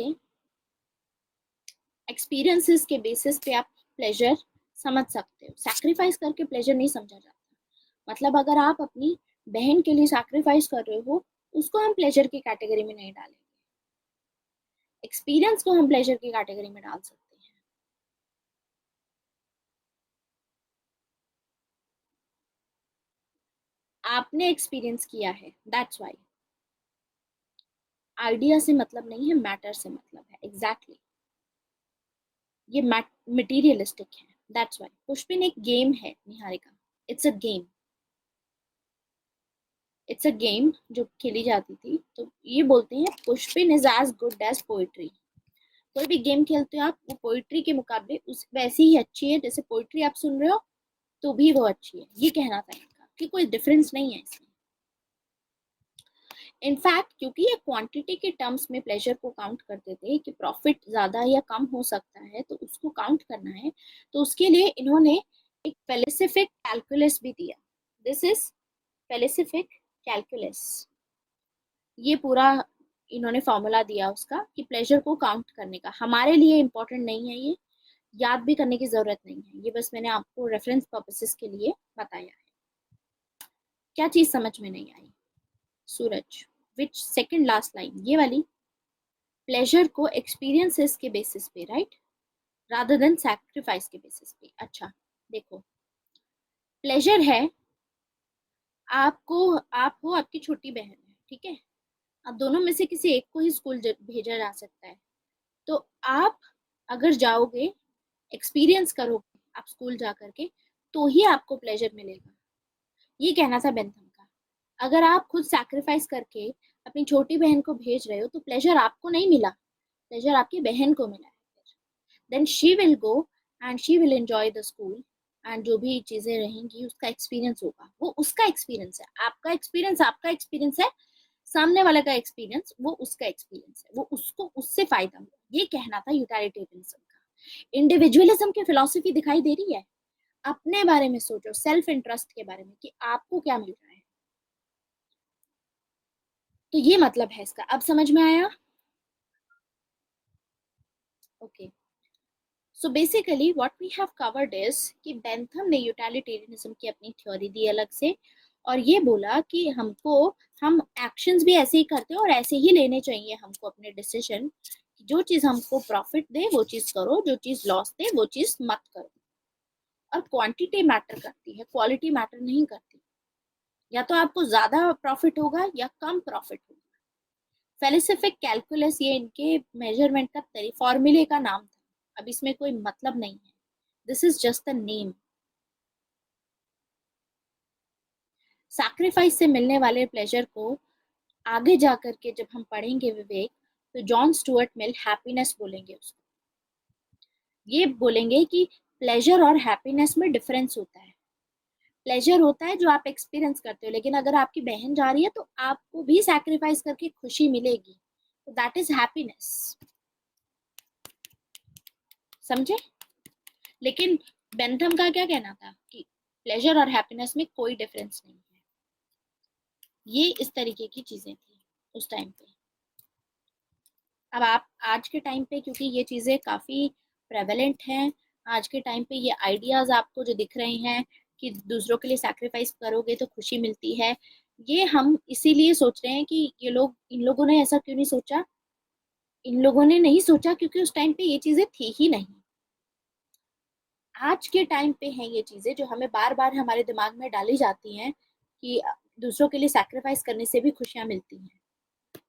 [SPEAKER 1] एक्सपीरियंसेस के बेसिस पे आप प्लेजर समझ सकते हो, सैक्रिफाइस करके प्लेजर नहीं समझा जाता। मतलब अगर आप अपनी बहन के लिए सैक्रिफाइस कर रहे हो, उसको हम प्लेजर की कैटेगरी में नहीं डालेंगे, एक्सपीरियंस को हम प्लेजर की कैटेगरी में डाल सकते हैं। आपने एक्सपीरियंस किया है, दैट्स वाई। आइडिया से मतलब नहीं है, मैटर से मतलब है, एग्जैक्टली exactly. ये मटीरियलिस्टिक है, दैट्स वाई। पुष्पिन एक गेम है Niharika, it's a game, it's a game जो खेली जाती थी। तो ये बोलते हैं pushpin is as good as poetry. कोई भी गेम खेलते हो आप, वो पोइट्री के मुकाबले उस वैसी ही अच्छी है जैसे पोइट्री आप सुन रहे हो तो भी वो अच्छी है, ये कहना था इनका, कि कोई डिफरेंस नहीं है इसमें। इनफैक्ट क्योंकि ये क्वांटिटी के टर्म्स में प्लेजर को काउंट करते थे कि प्रॉफिट ज्यादा या कम हो सकता है तो उसको काउंट करना है, तो उसके लिए इन्होंने एक फेलिसिफिक कैलकुलस भी दिया। दिस इज फेलिसिफिक कैलकुलस, ये पूरा इन्होंने फॉर्मूला दिया उसका कि प्लेजर को काउंट करने का। हमारे लिए इंपॉर्टेंट नहीं है, ये याद भी करने की जरूरत नहीं है, ये बस मैंने आपको रेफरेंस पर्पसेस के लिए बताया है। क्या चीज समझ में नहीं आई? सूरज, विच सेकंड लास्ट लाइन, ये वाली, प्लेजर को एक्सपीरियंसेस के बेसिस पे, राइट? रादर देन सैक्रिफाइस के बेसिस पे। अच्छा देखो, प्लेजर है आपको, आप हो, आपकी छोटी बहन है, ठीक है, अब दोनों में से किसी एक को ही स्कूल भेजा जा सकता है, तो आप अगर जाओगे, एक्सपीरियंस करोगे आप स्कूल जा करके, तो ही आपको प्लेजर मिलेगा। ये कहना था बेंथम का। अगर आप खुद सैक्रिफाइस करके अपनी छोटी बहन को भेज रहे हो तो प्लेजर आपको नहीं मिला, प्लेजर आपकी बहन को मिला है। Then she will go and she will enjoy the school, and जो भी चीजें रहेंगी उसका एक्सपीरियंस होगा, वो उसका एक्सपीरियंस है, आपका एक्सपीरियंस है, सामने वाले का एक्सपीरियंस वो उसका एक्सपीरियंस है, वो उसको उससे फायदा हुआ। ये कहना था यूटिलिटेरियनिज्म का। इंडिविजुअलिज्म की फिलॉसफी दिखाई दे रही है। अपने बारे में सोचो, सेल्फ इंटरेस्ट के बारे में कि आपको क्या मिल रहा है। तो ये मतलब है इसका, अब समझ में आया? Okay, so basically what we have covered is कि बेंथम ने यूटिलिटेरियनिज्म की अपनी थ्योरी दी अलग से, और ये बोला कि हम एक्शंस भी ऐसे ही करते हैं और ऐसे ही लेने चाहिए हमको अपने डिसीजन। जो चीज हमको प्रॉफिट दे वो चीज करो, जो चीज लॉस दे वो चीज मत करो। और क्वांटिटी मैटर करती है, क्वालिटी मैटर नहीं करती। या तो आपको ज्यादा प्रॉफिट होगा या कम प्रॉफिट होगा। फेलिसिफिक कैलकुलस ये इनके मेजरमेंट का फॉर्मूले का नाम था। अब इसमें कोई मतलब नहीं है, this is just the name. Sacrifice से मिलने वाले प्लेजर को आगे जाकर के जब हम पढ़ेंगे विवेक, तो जॉन स्टुअर्ट मिल हैप्पीनेस बोलेंगे उसको। ये बोलेंगे कि प्लेजर और हैप्पीनेस में डिफरेंस होता है। प्लेजर होता है जो आप एक्सपीरियंस करते हो, लेकिन अगर आपकी बहन जा रही है तो आपको भी सैक्रिफाइस करके खुशी मिलेगी, तो दैट इज हैप्पीनेस। समझे? लेकिन बेंथम का क्या कहना था कि प्लेजर और हैप्पीनेस में कोई डिफरेंस नहीं है। ये इस तरीके की चीजें थी उस टाइम पे। अब आप आज के टाइम पे, क्योंकि ये चीजें काफी प्रेवलेंट हैं, आज के टाइम पे ये आइडियाज आपको जो दिख रहे हैं कि दूसरों के लिए सैक्रिफाइस करोगे तो खुशी मिलती है, ये हम इसीलिए सोच रहे हैं कि ये लोग, इन लोगों ने ऐसा क्यों नहीं सोचा। इन लोगों ने नहीं सोचा क्योंकि उस टाइम पे ये चीजें थी ही नहीं। आज के टाइम पे हैं ये चीजें जो हमें बार बार हमारे दिमाग में डाली जाती हैं कि दूसरों के लिए सैक्रिफाइस करने से भी खुशियां मिलती हैं,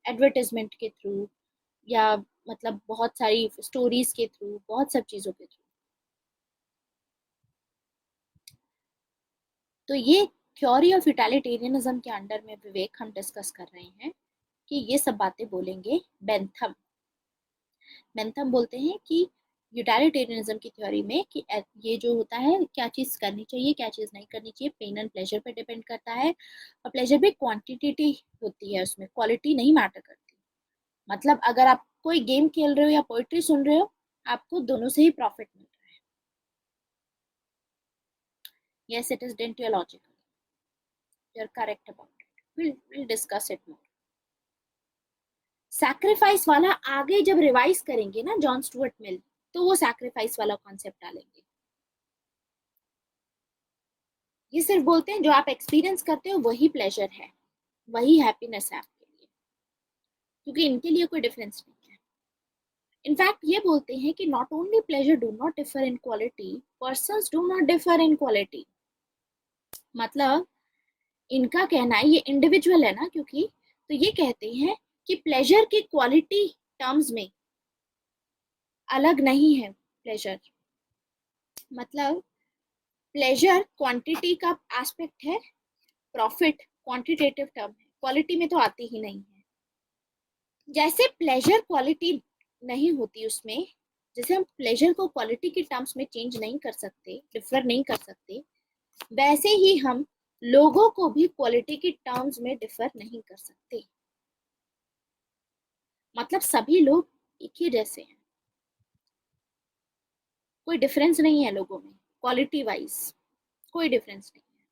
[SPEAKER 1] एडवर्टाइजमेंट के थ्रू, या मतलब बहुत सारी स्टोरीज के थ्रू, बहुत सब चीजों के थ्रू। तो ये थ्योरी ऑफ यूटिलिटेरियनिज्म के अंडर में विवेक हम डिस्कस कर रहे हैं कि ये सब बातें बोलेंगे बेंथम। बेंथम बोलते हैं कि यूटिलिटेरियनिज्म की थ्योरी में कि ये जो होता है, क्या चीज करनी चाहिए क्या चीज नहीं करनी चाहिए, पेन एंड प्लेजर पे डिपेंड करता है। और प्लेजर भी क्वांटिटी होती है, उसमें क्वालिटी नहीं मैटर करती। मतलब अगर आप कोई गेम खेल रहे हो या पोइट्री सुन रहे हो, आपको दोनों से ही प्रॉफिट मिल रहा है। yes, it is deontological, you're correct about it, we'll discuss it more। Sacrifice वाला आगे जब रिवाइज करेंगे ना जॉन स्टुअर्ट मिल, तो वो सैक्रिफाइस वाला कॉन्सेप्ट डालेंगे। ये सिर्फ बोलते हैं जो आप एक्सपीरियंस करते हो वही प्लेजर है, वही हैप्पीनेस है आपके लिए, क्योंकि इनके लिए कोई डिफरेंस नहीं है। इनफैक्ट ये बोलते हैं कि not only pleasure do not differ in quality, persons do not differ in quality. मतलब इनका कहना है, ये इंडिविजुअल है ना क्योंकि, तो ये कहते हैं कि प्लेजर की क्वालिटी टर्म्स में अलग नहीं है प्लेजर। मतलब प्लेजर क्वांटिटी का एस्पेक्ट है, प्रॉफिट क्वांटिटेटिव टर्म है, क्वालिटी में तो आती ही नहीं है। जैसे प्लेजर क्वालिटी नहीं होती उसमें, जैसे हम प्लेजर को क्वालिटी के टर्म्स में चेंज नहीं कर सकते, डिफर नहीं कर सकते, वैसे ही हम लोगों को भी क्वालिटी के टर्म्स में डिफर नहीं कर सकते। मतलब सभी लोग एक ही जैसे हैं, कोई डिफरेंस नहीं है लोगों में, क्वालिटी वाइज कोई डिफरेंस नहीं है।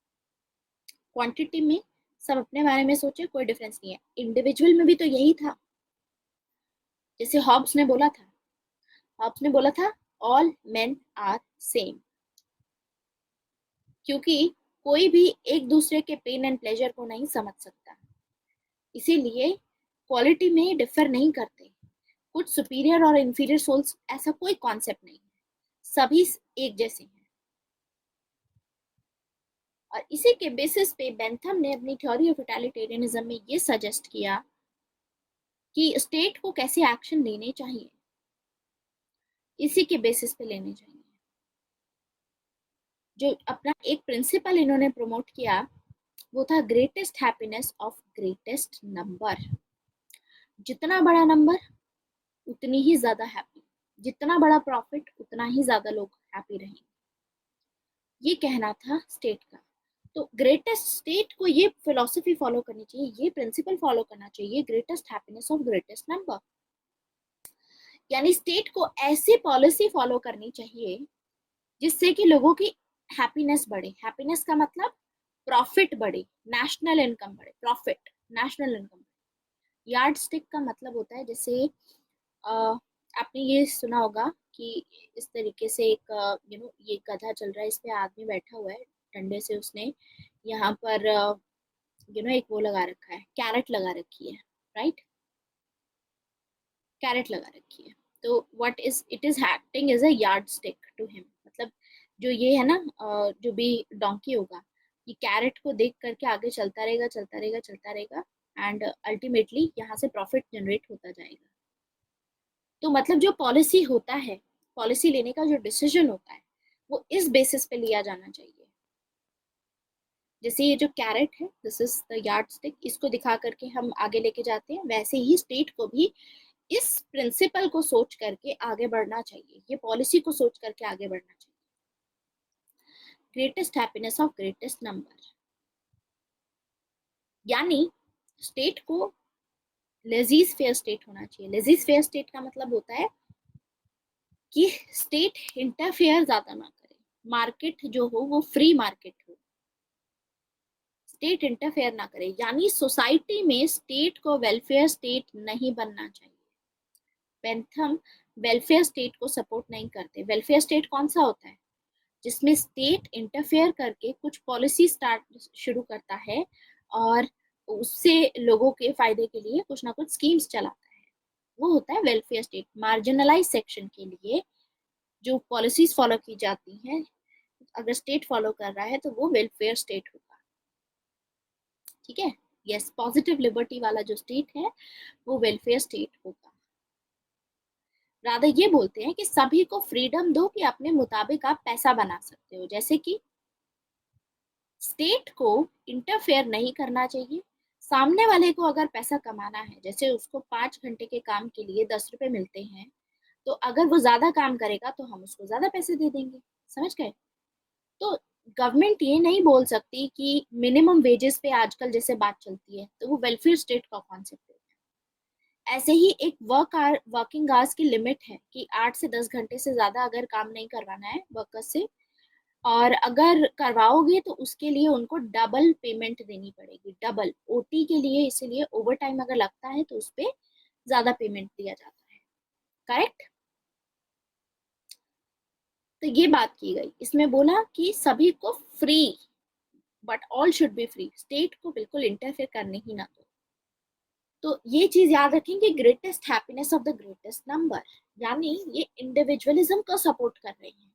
[SPEAKER 1] क्वांटिटी में सब अपने बारे में सोचे, कोई डिफरेंस नहीं है। इंडिविजुअल में भी तो यही था, जैसे हॉब्स ने बोला था, हॉब्स ने बोला था ऑल मेन आर सेम, क्योंकि कोई भी एक दूसरे के पेन एंड प्लेजर को नहीं समझ सकता, इसीलिए क्वालिटी में डिफर नहीं करते। कुछ सुपीरियर और इंफीरियर सोल्स, ऐसा कोई कॉन्सेप्ट नहीं है। सभी एक जैसे हैं। और इसी के बेसिस पे बेंथम ने अपनी थ्योरी ऑफ टोटलिटेरियनिज्म में ये सजेस्ट किया कि स्टेट को कैसे एक्शन लेने चाहिए, इसी के बेसिस पे लेने चाहिए। जो अपना एक प्रिंसिपल इन्होंने प्रमोट किया वो था greatest happiness of greatest number. जितना बड़ा नंबर उतनी ही ज्यादा हैप्पी, जितना बड़ा प्रॉफिट उतना ही ज्यादा लोग हैप्पी रहेंगे, ये कहना था स्टेट का। तो ग्रेटेस्ट स्टेट को ये फिलॉसफी फॉलो करनी चाहिए, ये प्रिंसिपल फॉलो करना चाहिए, greatest happiness of greatest number. यानी स्टेट को ऐसी पॉलिसी फॉलो करनी चाहिए जिससे कि लोगों की हैप्पीनेस बढ़े। हैप्पीनेस का मतलब प्रॉफिट बढ़े, नेशनल इनकम बढ़े, profit national income. Yard stick का मतलब होता है जैसे आपने ये सुना होगा कि इस तरीके से एक ये गधा चल रहा है, इस पे आदमी बैठा हुआ है, डंडे से उसने यहाँ पर एक वो लगा रखा है, कैरेट लगा रखी है, राइट, कैरेट लगा रखी है। तो what is it is acting as a yardstick to him. मतलब जो ये है ना, जो भी डोंकी होगा, ये कैरेट को देख करके आगे चलता रहेगा, चलता रहेगा, चलता रहेगा, एंड अल्टीमेटली यहाँ से प्रॉफिट जनरेट होता जाएगा। तो मतलब जो पॉलिसी होता है, पॉलिसी लेने का जो डिसीजन होता है, वो इस बेसिस पे लिया जाना चाहिए। जैसे ये जो कैरेट है, this is the yard stick, इसको दिखा करके हम आगे लेके जाते हैं, वैसे ही स्टेट को भी इस प्रिंसिपल को सोच करके आगे बढ़ना चाहिए, ये पॉलिसी को सोच करके आगे बढ़ना चाहिए। Greatest happiness of greatest number, यानी स्टेट को लेजीज फेयर स्टेट होना चाहिए। लेजीज फेयर स्टेट का मतलब होता है कि स्टेट इंटरफेयर ज्यादा ना करे, मार्केट जो हो वो फ्री मार्केट हो, स्टेट इंटरफेयर ना करे। यानी सोसाइटी में स्टेट को वेलफेयर स्टेट नहीं बनना चाहिए। बेंथम वेलफेयर स्टेट को सपोर्ट नहीं करते। वेलफेयर स्टेट कौन सा होता है? जिसमें स्टेट इंटरफेयर करके कुछ पॉलिसी स्टार्ट शुरू करता है और उससे लोगों के फायदे के लिए कुछ ना कुछ स्कीम्स चलाता है, वो होता है वेलफेयर स्टेट। मार्जिनलाइज सेक्शन के लिए जो पॉलिसीज फॉलो की जाती हैं, अगर स्टेट फॉलो कर रहा है तो वो वेलफेयर स्टेट होगा। ठीक है, यस, पॉजिटिव लिबर्टी वाला जो स्टेट है वो वेलफेयर स्टेट होगा। राधा ये बोलते हैं कि सभी को फ्रीडम दो कि अपने मुताबिक आप पैसा बना सकते हो। जैसे कि स्टेट को इंटरफेयर नहीं करना चाहिए। सामने वाले को अगर पैसा कमाना है, जैसे उसको 5 घंटे के काम के लिए 10 रुपए मिलते हैं, तो अगर वो ज्यादा काम करेगा तो हम उसको ज्यादा पैसे दे देंगे। समझ गए? तो गवर्नमेंट ये नहीं बोल सकती कि मिनिमम वेजेस पे आजकल जैसे बात चलती है, तो वो वेलफेयर स्टेट का कॉन्सेप्ट है। ऐसे ही एक वर्किंग आवर्स की लिमिट है कि 8 से 10 घंटे से ज्यादा अगर काम नहीं करवाना है वर्कर्स से, और अगर करवाओगे तो उसके लिए उनको डबल पेमेंट देनी पड़ेगी, डबल ओटी के लिए। इसीलिए ओवर टाइम अगर लगता है तो उस पर ज्यादा पेमेंट दिया जाता है। करेक्ट? तो ये बात की गई, इसमें बोला कि सभी को free, but all should be free, state को बिल्कुल इंटरफेयर करने ही ना दो। तो ये चीज याद रखें कि greatest happiness of the greatest number, यानी ये इंडिविजुअलिज्म को सपोर्ट कर रही है।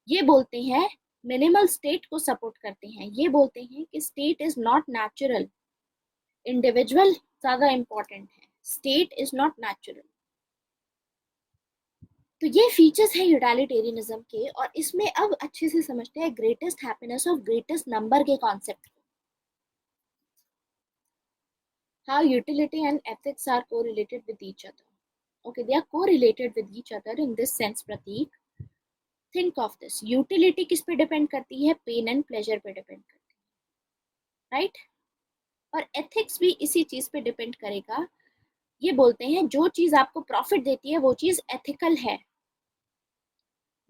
[SPEAKER 1] ये बोलते हैं, मिनिमल स्टेट को सपोर्ट करते हैं, ये बोलते हैं कि state is not natural, individual ज्यादा इंपॉर्टेंट है, स्टेट इज नॉट नेचुरल। तो ये फीचर्स है यूटिलिटेरियनिज्म के, और इसमें अब अच्छे से समझते हैं greatest happiness of greatest number के कॉन्सेप्ट को। How utility and ethics are correlated with each other. Okay, they are correlated with each other in this sense, Prateek. Think of this. Utility किस पे डिपेंड करती है? Pen and pleasure पे depend करती है, right? और ethics भी इसी चीज पे डिपेंड करेगा। ये बोलते हैं जो चीज आपको प्रॉफिट देती है वो चीज एथिकल है,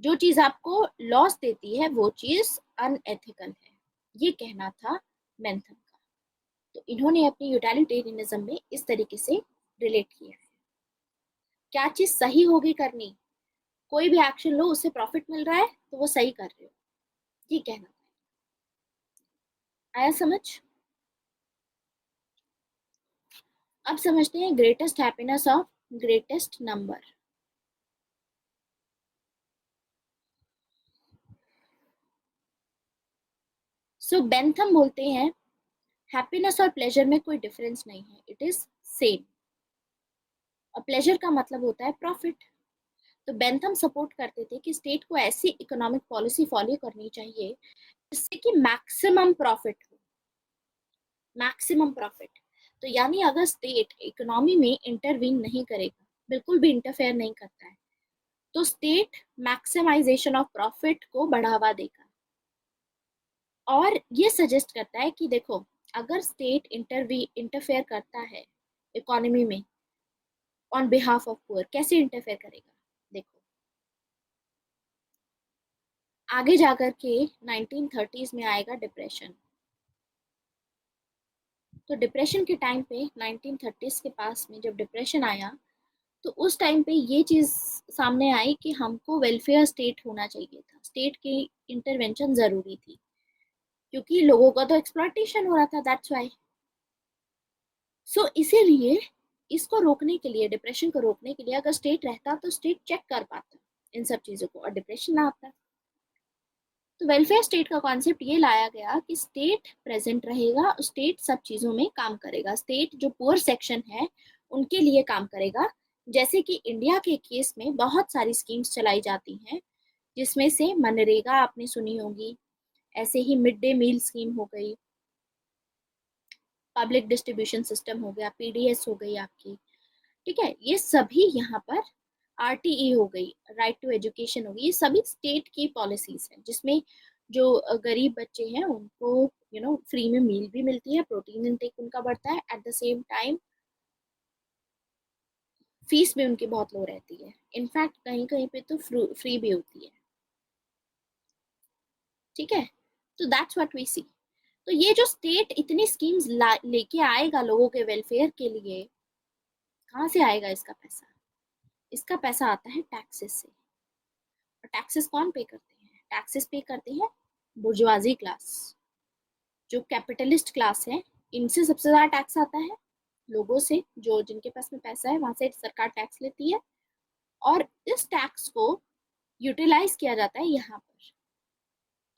[SPEAKER 1] जो चीज आपको लॉस देती है वो चीज अनएथिकल है, ये कहना था बेंथम का। तो इन्होंने अपनी यूटिलिटेरियनिज्म में इस तरीके से रिलेट किया है। क्या चीज सही होगी करनी, कोई भी एक्शन लो उससे प्रॉफिट मिल रहा है तो वो सही कर रहे हो, ये कहना है। आया समझ? अब समझते हैं greatest happiness of greatest number. So Bentham बोलते हैं हैप्पीनेस और प्लेजर में कोई डिफरेंस नहीं है, इट इज सेम। और प्लेजर का मतलब होता है प्रॉफिट। तो बेंथम सपोर्ट करते थे कि स्टेट को ऐसी इकोनॉमिक पॉलिसी फॉलो करनी चाहिए जिससे कि मैक्सिमम प्रॉफिट हो, मैक्सिमम प्रॉफिट। तो यानी अगर स्टेट इकोनॉमी में इंटरवीन नहीं करेगा, बिल्कुल भी इंटरफेयर नहीं करता है, तो स्टेट मैक्सिमाइजेशन ऑफ प्रॉफिट को बढ़ावा देगा। और ये सजेस्ट करता है कि देखो, अगर स्टेट इंटरफेयर करता है इकोनॉमी में ऑन बिहाफ ऑफ पुअर, कैसे इंटरफेयर करेगा? देखो, आगे जाकर के 1930s में आएगा डिप्रेशन। तो डिप्रेशन के टाइम पे 1930s के पास में जब डिप्रेशन आया, तो उस टाइम पे ये चीज सामने आई कि हमको वेलफेयर स्टेट होना चाहिए था, स्टेट की इंटरवेंशन जरूरी थी, क्योंकि लोगों का तो एक्सप्लॉइटेशन हो रहा था, दैट्स व्हाई। सो इसीलिए इसको रोकने के लिए, डिप्रेशन को रोकने के लिए, अगर स्टेट रहता तो स्टेट चेक कर पाता इन सब चीजों को और डिप्रेशन ना आता। तो वेलफेयर स्टेट का कॉन्सेप्ट ये लाया गया कि स्टेट प्रेजेंट रहेगा, स्टेट सब चीजों में काम करेगा, स्टेट जो पुअर सेक्शन है उनके लिए काम करेगा। जैसे कि इंडिया के केस में बहुत सारी स्कीम्स चलाई जाती हैं, जिसमें से मनरेगा आपने सुनी होगी, ऐसे ही मिड डे मील स्कीम हो गई, पब्लिक डिस्ट्रीब्यूशन सिस्टम हो गया, पीडीएस हो गई आपकी, ठीक है, ये सभी यहाँ पर आरटीई हो गई, राइट टू एजुकेशन हो गई, ये सभी स्टेट की पॉलिसीज हैं, जिसमें जो गरीब बच्चे हैं उनको फ्री में मील भी मिलती है, प्रोटीन इनटेक उनका बढ़ता है, at the same time fees भी उनकी बहुत लो रहती है, इनफैक्ट कहीं कहीं पे तो फ्री भी होती है, ठीक है। तो दैट्स व्हाट वी सी। तो ये जो स्टेट इतनी स्कीम्स लेके आएगा लोगों के वेलफेयर के लिए, कहाँ से आएगा इसका पैसा? इसका पैसा आता है टैक्सेस से। और टैक्सेस कौन पे करते हैं? टैक्सेस पे करते हैं बुर्जुआजी क्लास, जो कैपिटलिस्ट क्लास है, इनसे सबसे ज्यादा टैक्स आता है, लोगों से, जो जिनके पास में पैसा है वहां से सरकार टैक्स लेती है, और इस टैक्स को यूटिलाइज किया जाता है यहाँ पर।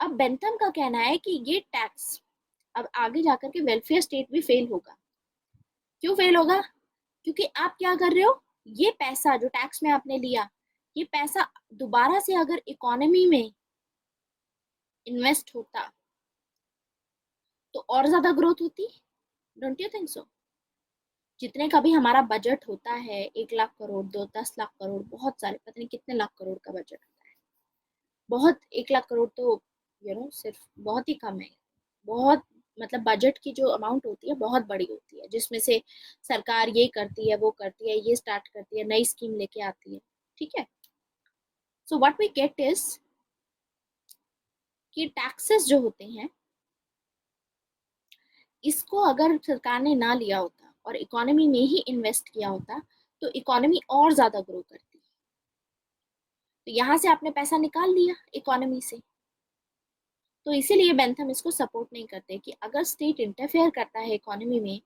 [SPEAKER 1] अब बेंथम का कहना है कि ये टैक्स अब आगे जाकर के वेलफेयर स्टेट भी फेल होगा। क्यों फेल होगा? क्योंकि आप क्या कर रहे हो, ये पैसा जो टैक्स में आपने लिया, ये पैसा दोबारा से अगर इकोनॉमी में इन्वेस्ट होता तो और ज्यादा ग्रोथ होती। Don't you think so? जितने का भी हमारा बजट होता है, 1 लाख करोड़, 10 लाख करोड़, बहुत सारे, पता नहीं कितने लाख करोड़ का बजट होता है, बहुत, 1 लाख करोड़ तो सिर्फ बहुत ही कम है। बहुत, मतलब बजट की जो अमाउंट होती है बहुत बड़ी होती है, जिसमें से सरकार ये करती है, वो करती है, ये स्टार्ट करती है, नई स्कीम लेके आती है, ठीक है। So what we get is कि टैक्सेस जो होते हैं, इसको अगर सरकार ने ना लिया होता और इकोनॉमी में ही इन्वेस्ट किया होता, तो इकोनॉमी और ज्यादा ग्रो करती। तो यहाँ से आपने पैसा निकाल लिया इकोनॉमी से। तो इसीलिए बेंथम इसको सपोर्ट नहीं करते कि अगर स्टेट इंटरफेयर करता है इकोनॉमी में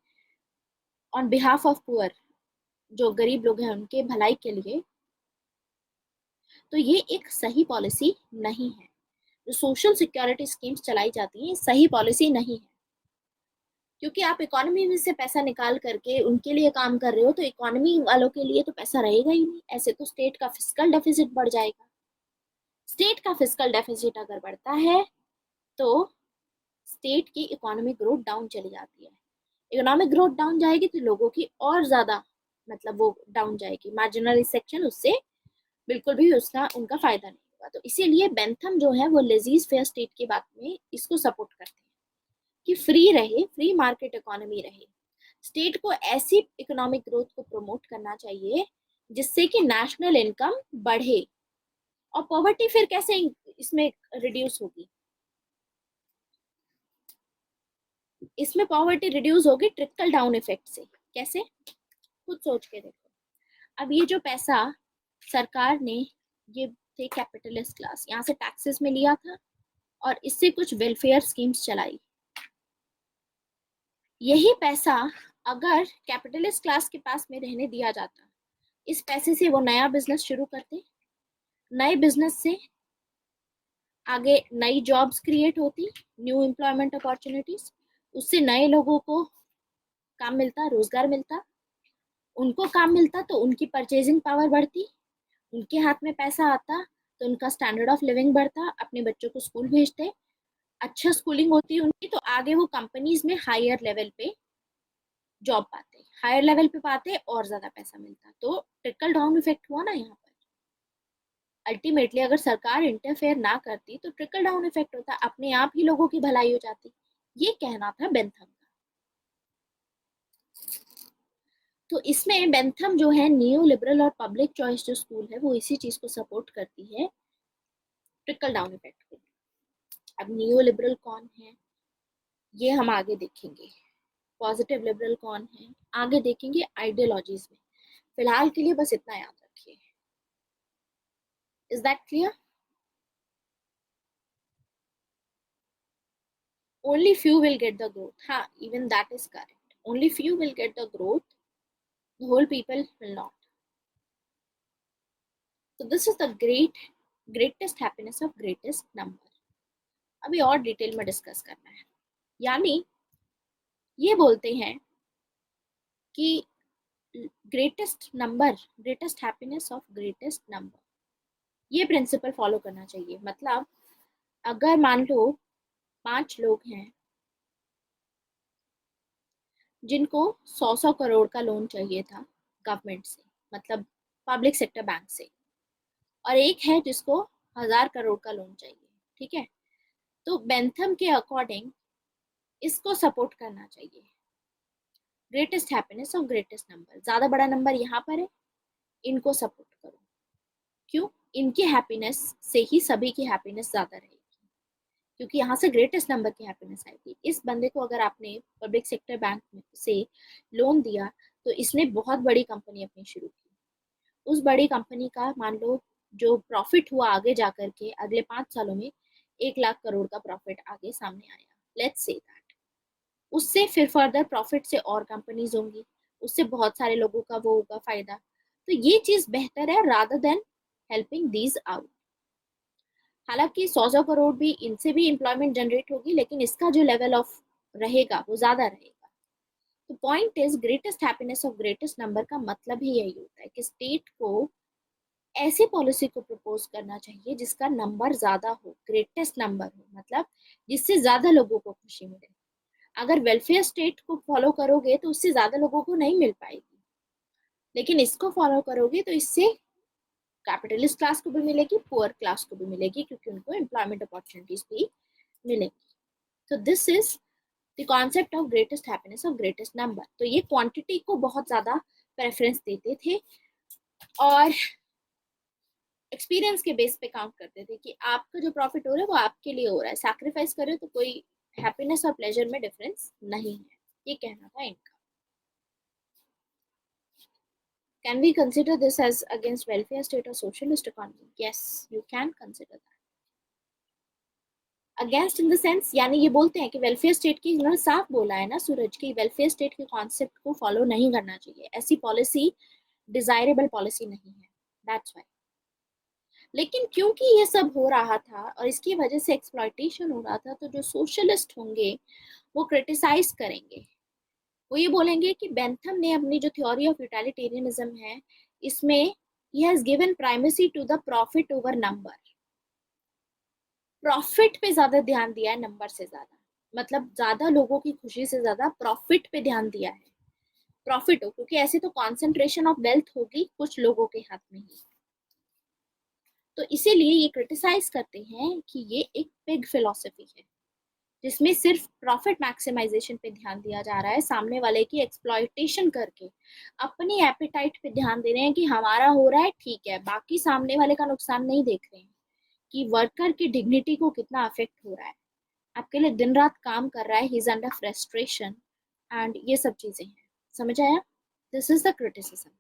[SPEAKER 1] ऑन बिहाफ ऑफ पुअर, जो गरीब लोग हैं उनके भलाई के लिए, तो ये एक सही पॉलिसी नहीं है। जो सोशल सिक्योरिटी स्कीम्स चलाई जाती हैं, सही पॉलिसी नहीं है, क्योंकि आप इकोनॉमी में से पैसा निकाल करके उनके लिए काम कर रहे हो, तो इकोनॉमी वालों के लिए तो पैसा रहेगा ही नहीं, ऐसे तो स्टेट का फिस्कल डेफिसिट बढ़ जाएगा। स्टेट का फिस्कल डेफिसिट अगर बढ़ता है तो स्टेट की इकोनॉमिक ग्रोथ डाउन चली जाती है। इकोनॉमिक ग्रोथ डाउन जाएगी तो लोगों की और ज्यादा, मतलब वो डाउन जाएगी, मार्जिनल सेक्शन उससे बिल्कुल भी उसका उनका फायदा नहीं होगा। तो इसीलिए बेंथम जो है वो लेजीज फेयर स्टेट की बात में इसको सपोर्ट करते हैं कि फ्री रहे, फ्री मार्केट इकोनॉमी रहे, स्टेट को ऐसी इकोनॉमिक ग्रोथ को प्रमोट करना चाहिए जिससे कि नेशनल इनकम बढ़े। और पॉवर्टी फिर कैसे इसमें रिड्यूस होगी? इसमें पॉवर्टी रिड्यूस होगी ट्रिकल डाउन इफेक्ट से। कैसे? खुद सोच के देखो। अब ये जो पैसा सरकार ने, ये थे कैपिटलिस्ट क्लास, यहाँ से टैक्सेस में लिया था और इससे कुछ वेलफेयर स्कीम्स चलाई। यही पैसा अगर कैपिटलिस्ट क्लास के पास में रहने दिया जाता, इस पैसे से वो नया बिजनेस शुरू करते, नए बिजनेस से आगे नई जॉब्स क्रिएट होती, न्यू एम्प्लॉयमेंट अपॉर्चुनिटीज, उससे नए लोगों को काम मिलता, रोजगार मिलता, उनको काम मिलता तो उनकी परचेजिंग पावर बढ़ती, उनके हाथ में पैसा आता तो उनका स्टैंडर्ड ऑफ लिविंग बढ़ता, अपने बच्चों को स्कूल भेजते, अच्छा स्कूलिंग होती उनकी, तो आगे वो कंपनीज में हायर लेवल पे जॉब पाते, हायर लेवल पे पाते और ज्यादा पैसा मिलता, तो ट्रिकल डाउन इफेक्ट हुआ ना यहाँ पर। अल्टीमेटली अगर सरकार इंटरफेयर ना करती तो ट्रिकल डाउन इफेक्ट होता, अपने आप ही लोगों की भलाई हो जाती। ये कहना था बेंथम का। तो इसमें बेंथम जो है नियो लिबरल और पब्लिक चॉइस जो स्कूल है वो इसी चीज को सपोर्ट करती है, ट्रिकल डाउन इफेक्ट को। अब नियो लिबरल कौन है ये हम आगे देखेंगे, पॉजिटिव लिबरल कौन है आगे देखेंगे आइडियोलॉजीज में। फिलहाल के लिए बस इतना याद रखिए। Is that clear? Only few will get the growth. हाँ, even that is correct. Only few will get the growth. The whole people will not. So this is the greatest happiness of greatest number. अभी और detail में discuss करना है। यानी ये बोलते हैं कि greatest happiness of greatest number, ये प्रिंसिपल फॉलो करना चाहिए। मतलब अगर मान लो 5 लोग हैं जिनको 100 करोड़ का लोन चाहिए था गवर्नमेंट से, मतलब पब्लिक सेक्टर बैंक से, और एक है जिसको 1000 करोड़ का लोन चाहिए, ठीक है, तो बेंथम के अकॉर्डिंग इसको सपोर्ट करना चाहिए। Greatest happiness of greatest number, ज्यादा बड़ा नंबर यहाँ पर है, इनको सपोर्ट करो। क्यों? इनकी हैप्पीनेस से ही सभी की हैप्पीनेस ज्यादा रहेगी, क्योंकि यहाँ से ग्रेटेस्ट नंबर की हैप्पीनेस आएगी। इस बंदे को अगर आपने पब्लिक सेक्टर बैंक से लोन दिया तो इसने बहुत बड़ी कंपनी अपनी शुरू की, उस बड़ी कंपनी का मान लो जो प्रॉफिट हुआ आगे जाकर के अगले 5 सालों में 1 लाख करोड़ का प्रॉफिट आगे सामने आया, लेट्स से दैट। उससे फिर फर्दर प्रॉफिट से और कंपनीज होंगी, उससे बहुत सारे लोगों का वो होगा फायदा। तो ये चीज बेहतर है rather than helping these out. हालांकि 100 करोड़ भी इनसे भी एम्प्लॉयमेंट जनरेट होगी, लेकिन इसका जो लेवल ऑफ रहेगा वो ज्यादा रहेगा। तो point is greatest happiness of greatest number का मतलब ही यही होता है कि स्टेट को ऐसी पॉलिसी को प्रपोज करना चाहिए जिसका नंबर ज्यादा हो, ग्रेटेस्ट नंबर हो, मतलब जिससे ज्यादा लोगों को खुशी मिले। अगर वेलफेयर स्टेट को फॉलो करोगे तो उससे ज्यादा लोगों को नहीं मिल पाएगी, लेकिन इसको फॉलो करोगे तो इससे कैपिटलिस्ट क्लास को भी मिलेगी, पुअर क्लास को भी मिलेगी, क्योंकि उनको एम्प्लॉयमेंट अपॉर्चुनिटीज भी मिलेगी। तो this is the concept of greatest happiness of greatest number. तो ये क्वांटिटी को बहुत ज्यादा प्रेफरेंस देते थे और एक्सपीरियंस के बेस पे काउंट करते थे कि आपका जो प्रॉफिट हो रहा है वो आपके लिए हो रहा है, सैक्रिफाइस करे तो कोई हैप्पीनेस और प्लेजर में डिफरेंस नहीं है, ये कहना था इनका। Can we consider this as against welfare state or socialist economy? Yes, you can consider that. Against in the sense यानी ये बोलते हैं कि वेलफेयर स्टेट की, इन्होंने साफ बोला है ना सूरज की, वेलफेयर स्टेट के कॉन्सेप्ट को फॉलो नहीं करना चाहिए, ऐसी पॉलिसी डिजायरेबल पॉलिसी नहीं है, दैट्स व्हाई। लेकिन क्योंकि ये सब हो रहा था और इसकी वजह से एक्सप्लॉयटेशन हो रहा था, तो जो सोशलिस्ट होंगे वो क्रिटिसाइज करेंगे, वो ये बोलेंगे कि बेंथम ने अपनी जो थ्योरी ऑफ यूटिलिटेरियनिज्म है इसमें ही has given primacy to the profit over number, profit पे ज्यादा ध्यान दिया है नंबर से ज्यादा, मतलब ज्यादा लोगों की खुशी से ज्यादा प्रॉफिट पे ध्यान दिया है। प्रॉफिट हो, क्योंकि ऐसे तो कॉन्सेंट्रेशन ऑफ वेल्थ होगी कुछ लोगों के हाथ में ही। तो इसीलिए ये क्रिटिसाइज करते हैं कि ये एक पिग फिलोसफी है जिसमें सिर्फ प्रॉफिट मैक्सिमाइजेशन पे ध्यान दिया जा रहा है, सामने वाले की एक्सप्लॉयटेशन करके अपनी एपिटाइट पे ध्यान दे रहे हैं कि हमारा हो रहा है ठीक है, बाकी सामने वाले का नुकसान नहीं देख रहे हैं कि वर्कर की डिग्निटी को कितना अफेक्ट हो रहा है, आपके लिए दिन रात काम कर रहा है, he is under frustration and ये सब चीजें हैं। समझ आया? This is the criticism.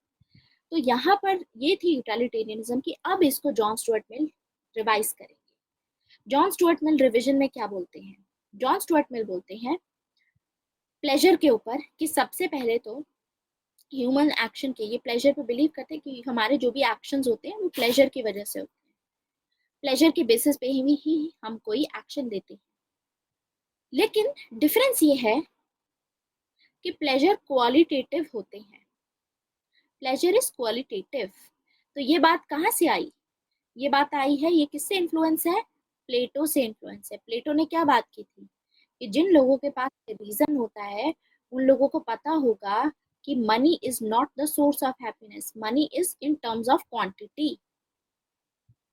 [SPEAKER 1] तो यहाँ पर ये थी यूटिलिटेरियनिज्म की। अब इसको जॉन स्टुअर्ट मिल रिवाइज करेंगे। जॉन स्टुअर्ट मिल रिविजन में क्या बोलते हैं? जॉन स्टुअर्ट मिल बोलते हैं प्लेजर के ऊपर कि सबसे पहले तो ह्यूमन एक्शन के, ये प्लेजर पे बिलीव करते हैं कि हमारे जो भी एक्शंस होते हैं वो प्लेजर की वजह से होते हैं। प्लेजर के बेसिस पे ही हम कोई एक्शन देते हैं। लेकिन डिफरेंस ये है कि प्लेजर क्वालिटेटिव होते हैं, प्लेजर इज क्वालिटेटिव। तो ये बात कहाँ से आई? ये बात आई है, ये किससे इन्फ्लुएंस है? प्लेटो से इन्फ्लुएंस है। प्लेटो ने क्या बात की थी कि जिन लोगों के पास रीजन होता है उन लोगों को पता होगा कि money is not the source of happiness, money is in terms of quantity.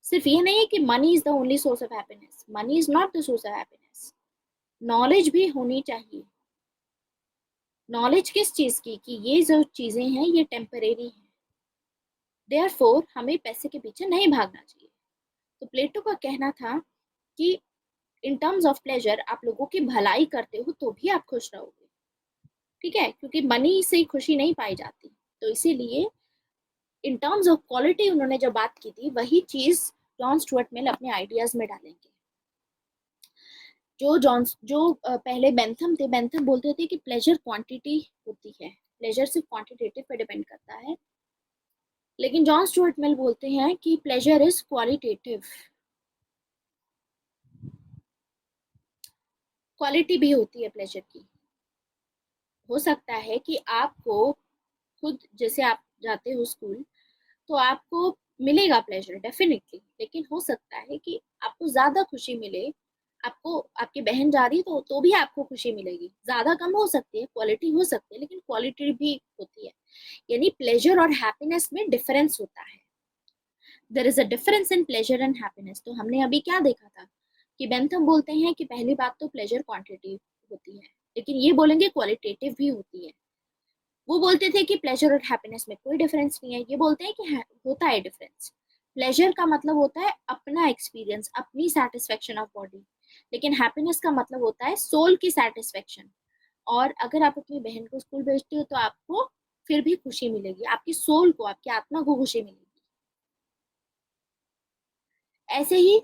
[SPEAKER 1] सिर्फ ये नहीं है कि money is the only source of happiness, money is not the source of happiness. Knowledge भी होनी चाहिए। नॉलेज किस चीज की? कि ये जो चीजें हैं ये टेम्परेरी हैं, देयरफॉर हमें पैसे के पीछे नहीं भागना चाहिए। तो प्लेटो का कहना था कि इन टर्म्स ऑफ प्लेजर आप लोगों की भलाई करते हो तो भी आप खुश रहोगे, ठीक है, क्योंकि मनी से खुशी नहीं पाई जाती। तो इसीलिए इन टर्म्स ऑफ क्वालिटी उन्होंने जो बात की थी वही चीज जॉन स्टुअर्ट मिल अपने आइडियाज में डालेंगे। पहले बेंथम थे, बेंथम बोलते थे कि प्लेजर क्वांटिटी होती है, प्लेजर सिर्फ क्वांटिटेटिव पे डिपेंड करता है। लेकिन जॉन स्टुअर्ट मिल बोलते हैं कि प्लेजर इज क्वालिटेटिव, क्वालिटी भी होती है प्लेजर की। हो सकता है कि आपको खुद, जैसे आप जाते हो स्कूल तो आपको मिलेगा प्लेजर डेफिनेटली, लेकिन हो सकता है कि आपको ज्यादा खुशी मिले, आपको आपकी बहन जा रही तो भी आपको खुशी मिलेगी, ज्यादा कम हो सकती है, क्वालिटी हो सकती है लेकिन क्वालिटी भी होती है। यानी प्लेजर और हैप्पीनेस में डिफरेंस होता है। There is a difference in pleasure and happiness. तो हमने अभी क्या देखा था कि बेंथम बोलते हैं कि पहली बात तो प्लेजर क्वांटिटी होती है, लेकिन ये बोलेंगे क्वालिटेटिव भी होती है। वो बोलते थे कि प्लेजर और हैप्पीनेस में कोई डिफरेंस नहीं है, ये बोलते हैं कि होता है डिफरेंस। प्लेजर का मतलब होता है अपना एक्सपीरियंस, अपनी सेटिस्फेक्शन ऑफ बॉडी, लेकिन हैप्पीनेस का मतलब होता है सोल की सेटिस्फेक्शन। और अगर आप अपनी बहन को स्कूल भेजते हो तो आपको फिर भी खुशी मिलेगी, आपकी सोल को, आपकी आत्मा को खुशी मिलेगी। ऐसे ही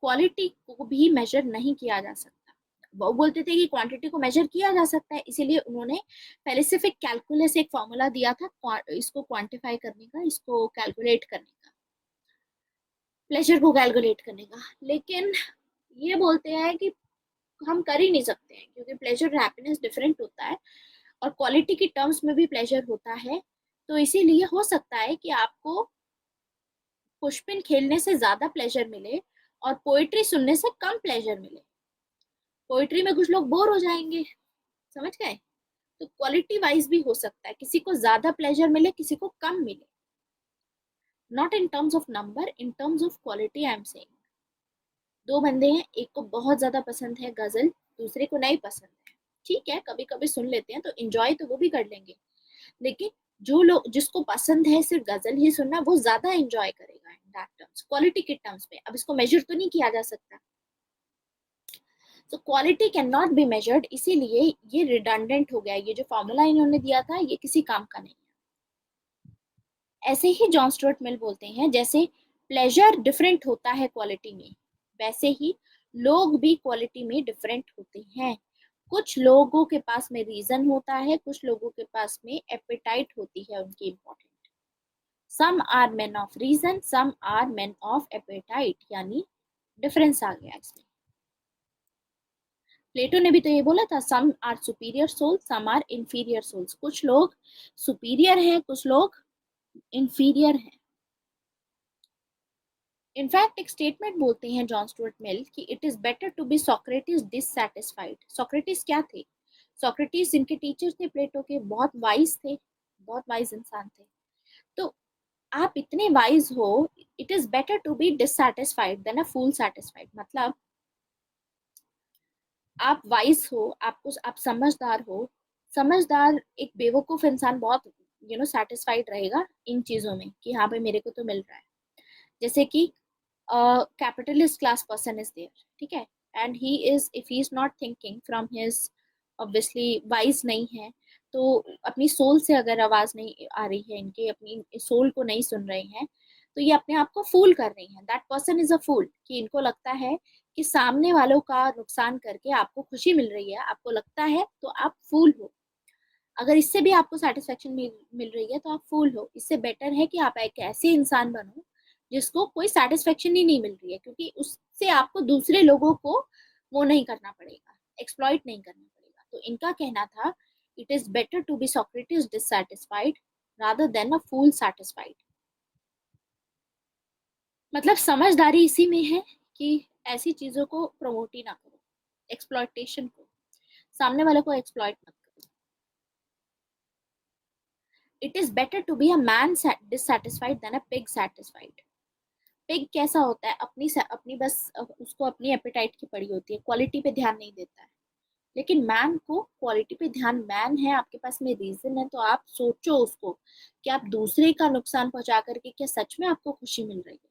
[SPEAKER 1] क्वालिटी को भी मेजर नहीं किया जा सकता। वो बोलते थे कि क्वांटिटी को मेजर किया जा सकता है, इसीलिए उन्होंने पहले सिर्फ एक कैलकुलस, एक फॉर्मूला दिया था इसको क्वांटिफाई करने का, इसको कैलकुलेट करने का, प्लेजर को कैलकुलेट करने का। लेकिन ये बोलते हैं कि हम कर ही नहीं सकते हैं, क्योंकि प्लेजर और हैप्पीनेस डिफरेंट होता है और क्वालिटी की टर्म्स में भी प्लेजर होता है। तो इसीलिए हो सकता है कि आपको पुष्पिन खेलने से ज्यादा प्लेजर मिले और पोएट्री सुनने से कम प्लेजर मिले। पोएट्री में कुछ लोग बोर हो जाएंगे, समझ गए? तो क्वालिटी वाइज भी हो सकता है, किसी को ज्यादा प्लेजर मिले, किसी को कम मिले। Not in terms of number, in terms of quality I am saying. दो बंदे हैं, एक को बहुत ज्यादा पसंद है गजल, दूसरे को नहीं पसंद है, ठीक है, कभी कभी सुन लेते हैं तो एंजॉय तो वो भी कर लेंगे। लेकिन जो लोग, जिसको पसंद है सिर्फ गजल ही सुनना, वो ज्यादा एंजॉय करेगा इन दैट टर्म्स, क्वालिटी के टर्म्स में। अब इसको मेजर तो नहीं किया जा सकता, तो quality can not be measured, इसीलिए ये रिडंडेंट हो गया, ये जो फॉर्मूला इन्होंने दिया था ये किसी काम का नहीं है। ऐसे ही जॉन स्टुअर्ट मिल बोलते हैं, जैसे प्लेजर डिफरेंट होता है क्वालिटी में, वैसे ही लोग भी क्वालिटी में डिफरेंट होते हैं। कुछ लोगों के पास में रीजन होता है, कुछ लोगों के पास में एपेटाइट होती है उनकी important. Some are men of reason, some are men of appetite, यानी डिफरेंस आ गया इसमें। प्लेटो ने भी तो ये बोला था, some are superior souls, some are inferior souls. कुछ लोग सुपीरियर हैं, कुछ लोग इंफीरियर हैं। इनफैक्ट एक स्टेटमेंट बोलते हैं जॉन स्टुअर्ट मिल कि it is better to be Socrates dissatisfied. Socrates क्या थे? सोक्रेटिस जिनके टीचर थे प्लेटो के, बहुत वाइज थे, बहुत वाइज इंसान थे। तो आप इतने वाइज हो, it is better to be dissatisfied than a fool satisfied. मतलब आप वाइज हो, आपको, आप समझदार हो। समझदार एक बेवकूफ इंसान बहुत सेटिस्फाइड रहेगा इन चीजों में कि हाँ भाई मेरे को तो मिल रहा है। जैसे कि capitalist class person is there, ठीक है, and he is, if he is not thinking from his, obviously wise नहीं है, तो अपनी सोल से अगर आवाज नहीं आ रही है इनके, अपनी सोल को नहीं सुन रहे हैं, तो ये अपने आप को फूल कर रही हैं। दैट पर्सन इज अ फूल, कि इनको लगता है कि सामने वालों का नुकसान करके आपको खुशी मिल रही है, आपको लगता है, तो आप फूल हो। अगर इससे भी आपको सेटिस्फेक्शन मिल रही है तो आप फूल हो। इससे बेटर है कि आप एक ऐसे इंसान बनो जिसको कोई सेटिस्फेक्शन ही नहीं मिल रही है, क्योंकि उससे आपको दूसरे लोगों को वो नहीं करना पड़ेगा, एक्सप्लॉइट नहीं करना पड़ेगा। तो इनका कहना था, it is better to be Socrates dissatisfied rather than a fool satisfied. मतलब समझदारी इसी में है कि ऐसी चीजों को प्रमोट ही ना करो, एक्सप्लॉइटेशन को, सामने वाले को एक्सप्लॉइट मत करो। It is better to be a man dissatisfied than a pig satisfied. Pig कैसा होता है, अपनी बस उसको अपनी एपेटाइट की पड़ी होती है, क्वालिटी पे ध्यान नहीं देता है। लेकिन मैन को क्वालिटी पे ध्यान, मैन है, आपके पास में रीजन है, तो आप सोचो उसको कि आप दूसरे का नुकसान पहुंचा करके क्या सच में आपको खुशी मिल रही है।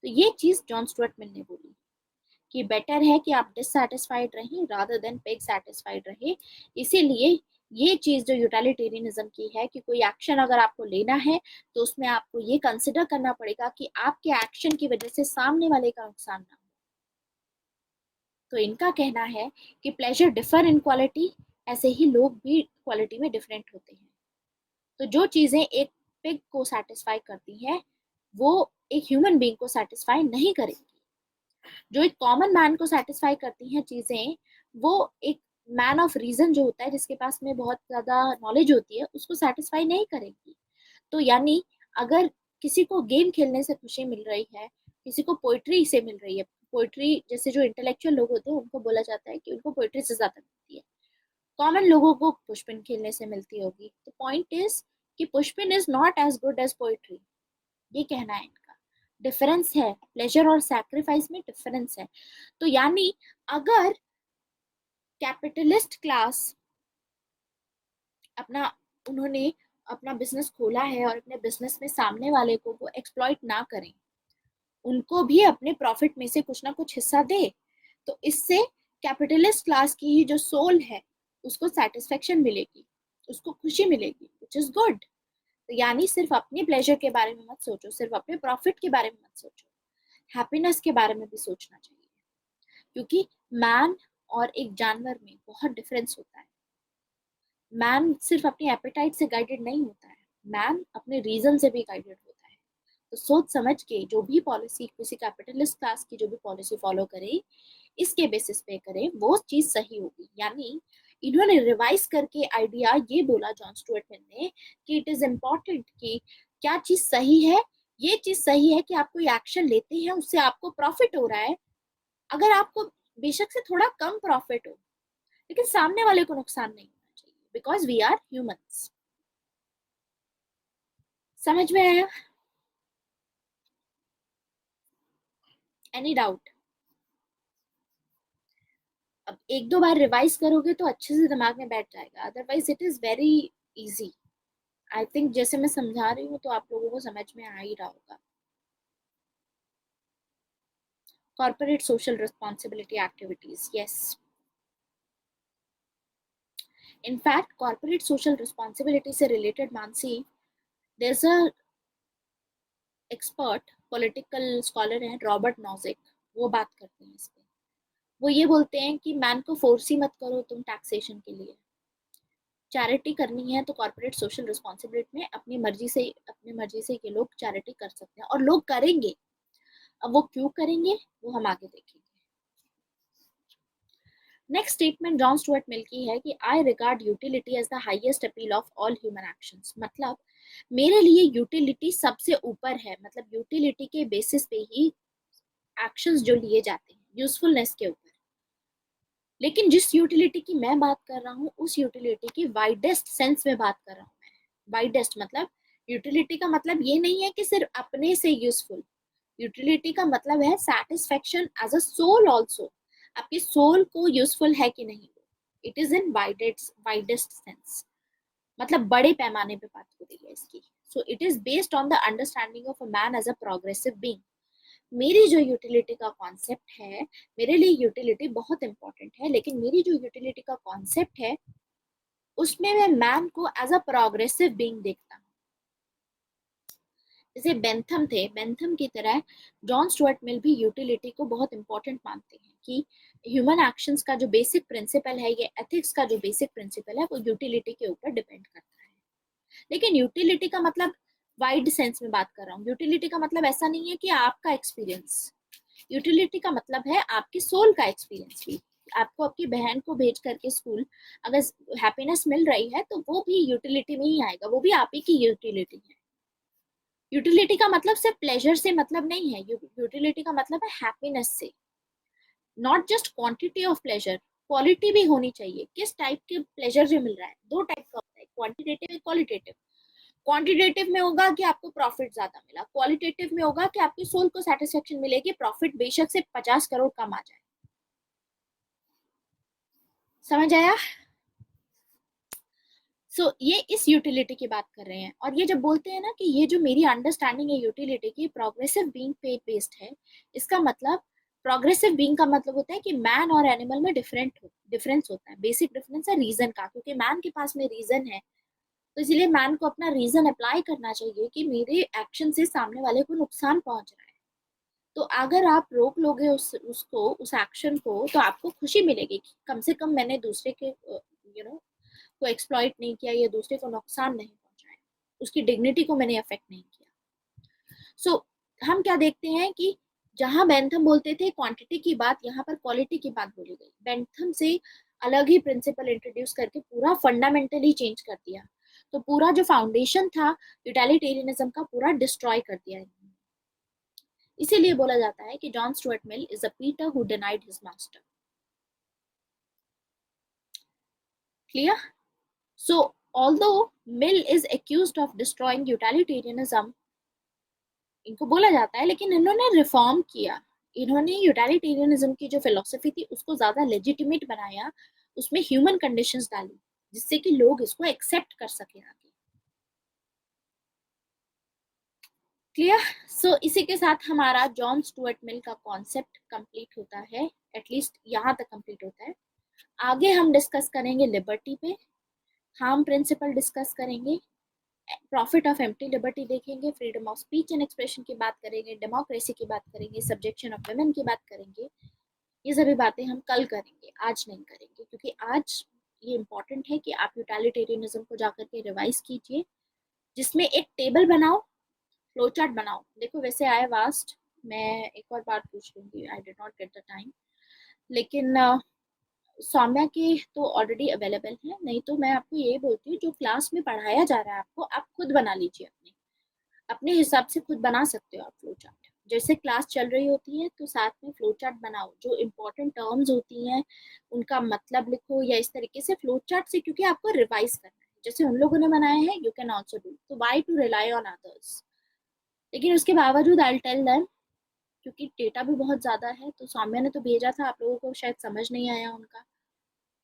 [SPEAKER 1] तो ये चीज जॉन स्टुअर्ट मिल ने बोली कि बेटर है कि आप डिससैटिस्फाइड रहें रादर देन पिग सैटिस्फाइड रहे। इसीलिए ये चीज जो यूटिलिटेरियनिज्म की है कि कोई एक्शन अगर आपको लेना है तो उसमें आपको ये कंसिडर करना पड़ेगा कि आपके एक्शन की वजह से सामने वाले का नुकसान ना हो। तो इनका कहना है कि प्लेजर डिफर इन क्वालिटी, ऐसे ही लोग भी क्वालिटी में डिफरेंट होते हैं। तो जो चीजें एक पिग को सेटिस्फाई करती हैं वो एक ह्यूमन बीइंग को सेटिस्फाई नहीं करेगी। जो एक कॉमन मैन को सेटिस्फाई करती हैं चीजें, वो एक मैन ऑफ रीजन जो होता है, जिसके पास में बहुत ज्यादा नॉलेज होती है, उसको सेटिस्फाई नहीं करेगी। तो यानी अगर किसी को गेम खेलने से खुशी मिल रही है, किसी को पोइट्री से मिल रही है, पोइट्री जैसे जो इंटेलेक्चुअल लोग होते हैं उनको बोला जाता है कि उनको पोइट्री से ज्यादा मिलती है, कॉमन लोगों को पुष्पिन खेलने से मिलती होगी। तो पॉइंट इज कि pushpin is not as good as poetry, ये कहना है इनका। डिफरेंस है, प्लेजर और सैक्रिफाइस में डिफरेंस है। तो यानी अगर कैपिटलिस्ट क्लास अपना उन्होंने अपना बिजनेस खोला है और अपने बिजनेस में सामने वाले को वो एक्सप्लॉइट ना करें, उनको भी अपने प्रॉफिट में से कुछ ना कुछ हिस्सा दे, तो इससे कैपिटलिस्ट क्लास की ही जो सोल है उसको सेटिस्फेक्शन मिलेगी, उसको खुशी मिलेगी, विच इज गुड। तो यानी सिर्फ अपने प्लेजर के बारे में मत सोचो, सिर्फ अपने प्रॉफिट के बारे में मत सोचो, हैप्पीनेस के बारे में भी सोचना चाहिए। क्योंकि मैन और एक जानवर में बहुत डिफरेंस होता है। मैन सिर्फ अपनी एपेटाइट से गाइडेड नहीं होता है, मैन अपने रीजन से भी गाइडेड होता है। तो सोच समझ के जो भी पॉलिसी किसी कैपिटलिस्ट क्लास की जो भी पॉलिसी फॉलो करे, इसके बेसिस पे करे, वो चीज सही होगी। यानी इन्होंने रिवाइज करके आइडिया ये बोला जॉन स्टुअर्ट मिल ने कि इट इज इम्पोर्टेंट कि क्या चीज सही है। ये चीज सही है कि आप कोई एक्शन लेते हैं उससे आपको प्रॉफिट हो रहा है, अगर आपको बेशक से थोड़ा कम प्रॉफिट हो, लेकिन सामने वाले को नुकसान नहीं होना चाहिए, बिकॉज वी आर ह्यूमंस। समझ में आया? Any doubt? अब एक दो बार रिवाइज करोगे तो अच्छे से दिमाग में बैठ जाएगा, otherwise it is very easy. I think जैसे मैं समझा रही हूँ तो आप लोगों को समझ में आ ही रहा होगा। Corporate social responsibility activities, yes. In fact corporate social responsibility से related, Mansi, there is a expert political scholar है रॉबर्ट नॉजिक, वो बात करते हैं इस पे। वो ये बोलते हैं कि मैन को फोर्स ही मत करो तुम टैक्सेशन के लिए। चैरिटी करनी है तो कॉर्पोरेट सोशल रिस्पॉन्सिबिलिटी में अपनी मर्जी से ये लोग चैरिटी कर सकते हैं और लोग करेंगे। अब वो क्यों करेंगे वो हम आगे देखेंगे। Next statement John Stuart Mill की है कि I regard utility as the highest appeal of all human actions. मतलब मेरे लिए यूटिलिटी सबसे ऊपर है, मतलब यूटिलिटी के बेसिस पे ही एक्शंस जो लिए जाते हैं, यूजफुलनेस के ऊपर। लेकिन जिस यूटिलिटी की मैं बात कर रहा हूँ उस यूटिलिटी की वाइडेस्ट सेंस में बात कर रहा हूँ मैं। वाइडेस्ट मतलब यूटिलिटी का मतलब ये नहीं है कि सिर्फ अपने से यूजफुल, यूटिलिटी का मतलब है satisfaction as a soul also, आपकी सोल को यूजफुल है कि नहीं। It is in widest sense, मतलब बड़े पैमाने पे बात हो रही है इसकी। So it is based on the understanding of a man as a progressive being. मेरी जो यूटिलिटी का कॉन्सेप्ट है, मेरे लिए यूटिलिटी बहुत इंपॉर्टेंट है, लेकिन मेरी जो यूटिलिटी का कॉन्सेप्ट है उसमें मैं मैन को एज अ प्रोग्रेसिव बीइंग देखता हूँ। जैसे बेंथम थे, बेंथम की तरह जॉन स्टुअर्ट मिल भी यूटिलिटी को बहुत इंपॉर्टेंट मानते हैं कि ह्यूमन एक्शंस का जो बेसिक प्रिंसिपल है, ये एथिक्स का जो बेसिक प्रिंसिपल है, वो यूटिलिटी के ऊपर डिपेंड करता है। लेकिन यूटिलिटी का मतलब वाइड सेंस में बात कर रहा हूँ। यूटिलिटी का मतलब ऐसा नहीं है कि आपका एक्सपीरियंस, यूटिलिटी का मतलब है आपकी सोल का एक्सपीरियंस भी। आपको आपकी बहन को भेज करके स्कूल अगर हैप्पीनेस मिल रही है तो वो भी यूटिलिटी में ही आएगा, वो भी आप ही की यूटिलिटी है। यूटिलिटी का मतलब सिर्फ प्लेजर से मतलब नहीं है, यूटिलिटी का मतलब है हैप्पीनेस से। Not just quantity of pleasure, quality भी होनी चाहिए। किस टाइप के प्लेजर जो मिल रहा है, दो टाइप का होता है, क्वांटिटेटिव क्वालिटेटिव। क्वांटिटेटिव में होगा कि आपको प्रॉफिट ज्यादा मिला, क्वालिटेटिव में होगा कि आपकी सोल को सेटिस्फेक्शन मिलेगी, प्रॉफिट बेशक से 50 करोड़ कम आ जाए। समझ आया? ये इस यूटिलिटी की बात कर रहे हैं। और ये जब बोलते हैं ना कि ये जो मेरी अंडरस्टैंडिंग है यूटिलिटी की प्रोग्रेसिव बीइंग पे बेस्ड है, इसका मतलब प्रोग्रेसिव बीइंग का मतलब होता है कि मैन और एनिमल में डिफरेंस होता है। बेसिक डिफरेंस है रीजन का, क्योंकि मैन के पास में रीजन है, तो इसलिए मैन को अपना रीजन अप्लाई करना चाहिए कि मेरे एक्शन से सामने वाले को नुकसान पहुंच रहा है। तो अगर आप रोक लोगे उस एक्शन को, तो आपको खुशी मिलेगी कि कम से कम मैंने दूसरे के को एक्सप्लॉइट नहीं किया या दूसरे को नुकसान नहीं पहुंचाया, उसकी डिग्निटी को मैंने अफेक्ट नहीं किया। हम क्या देखते हैं कि जहां बेंथम बोलते थे क्वांटिटी की बात, यहाँ पर क्वालिटी की बात बोली गई। बेंथम से अलग ही प्रिंसिपल इंट्रोड्यूस करके पूरा फंडामेंटली चेंज कर दिया। तो पूरा जो फाउंडेशन था यूटिलिटेरियनिज्म का, पूरा डिस्ट्रॉय कर दिया इन्होंने। इसीलिए बोला जाता है कि John Stuart mill is a Peter who denied his master. Clear? So, although Mill is accused of destroying utilitarianism, इनको बोला जाता है, लेकिन इन्होंने रिफॉर्म किया। इन्होंने यूटिलिटेरियनिज्म की जो फिलोसफी थी उसको ज्यादा लेजिटिमेट बनाया, उसमें ह्यूमन कंडीशंस डाली, जिससे कि लोग इसको एक्सेप्ट कर सके आगे। क्लियर? इसी के साथ हमारा जॉन स्टुअर्ट मिल का कॉन्सेप्ट कंप्लीट होता है, एटलीस्ट यहाँ तक कंप्लीट होता है। आगे हम डिस्कस करेंगे लिबर्टी पे, हार्म प्रिंसिपल डिस्कस करेंगे, प्रॉफिट ऑफ एम्प्टी लिबर्टी देखेंगे, freedom of speech and expression की बात करेंगे, डेमोक्रेसी की बात करेंगे, सब्जेक्शन ऑफ वुमेन की बात करेंगे। ये सभी बातें हम कल करेंगे, आज नहीं करेंगे, क्योंकि आज ये इंपॉर्टेंट है कि आप यूटिलिटेरियनिज्म को जाकर के रिवाइज कीजिए, जिसमें एक टेबल बनाओ, फ्लो चार्ट बनाओ। देखो वैसे आए वास्ट, मैं एक और बात पूछ लूंगी, I did not get the time, लेकिन सौम्या के तो ऑलरेडी अवेलेबल है, नहीं तो मैं आपको ये बोलती हूँ जो क्लास में पढ़ाया जा रहा है आपको, आप खुद बना लीजिए, अपने अपने हिसाब से खुद बना सकते हो आप फ्लो चार्ट। जैसे क्लास चल रही होती है तो साथ में फ्लो चार्ट बनाओ, जो इम्पोर्टेंट टर्म्स होती हैं उनका मतलब लिखो, या इस तरीके से फ्लो चार्ट से, क्योंकि आपको रिवाइज करना है जैसे उन लोगों ने बनाया है, यू कैन ऑल्सो डू। तो why to rely on others? लेकिन उसके बावजूद आई टेल देम, क्योंकि डेटा भी बहुत ज्यादा है, तो सौम्या ने तो भेजा था, आप लोगों को शायद समझ नहीं आया उनका,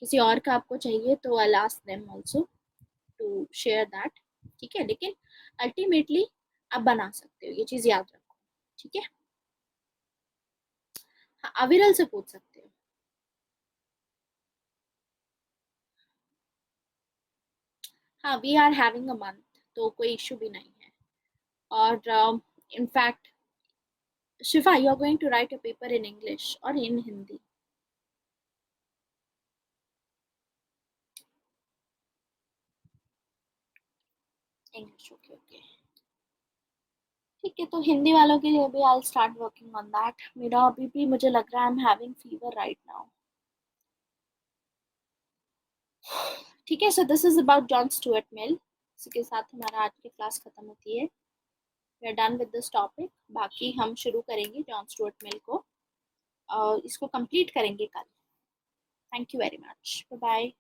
[SPEAKER 1] किसी और का आपको चाहिए तो I ask them also to share that. ठीक है, लेकिन अल्टीमेटली आप बना सकते हो, ये चीज याद रखो। ठीक है? हाँ, अविरल से पूछ सकते हो। हाँ, we are having a month, तो कोई इशू भी नहीं है। और in fact Shifa, you are going to write a paper in English और in Hindi? English, okay okay. ठीक है, तो हिंदी वालों के लिए भी I start working on that. मेरा अभी भी मुझे लग रहा है I am having fever right now. ठीक है, so this is about John Stuart Mill. इसी के साथ हमारा आज की क्लास खत्म होती है। We are done with this topic. बाकी हम शुरू करेंगे जॉन स्टुअर्ट मिल को, इसको कंप्लीट करेंगे कल। Thank you very much, bye bye.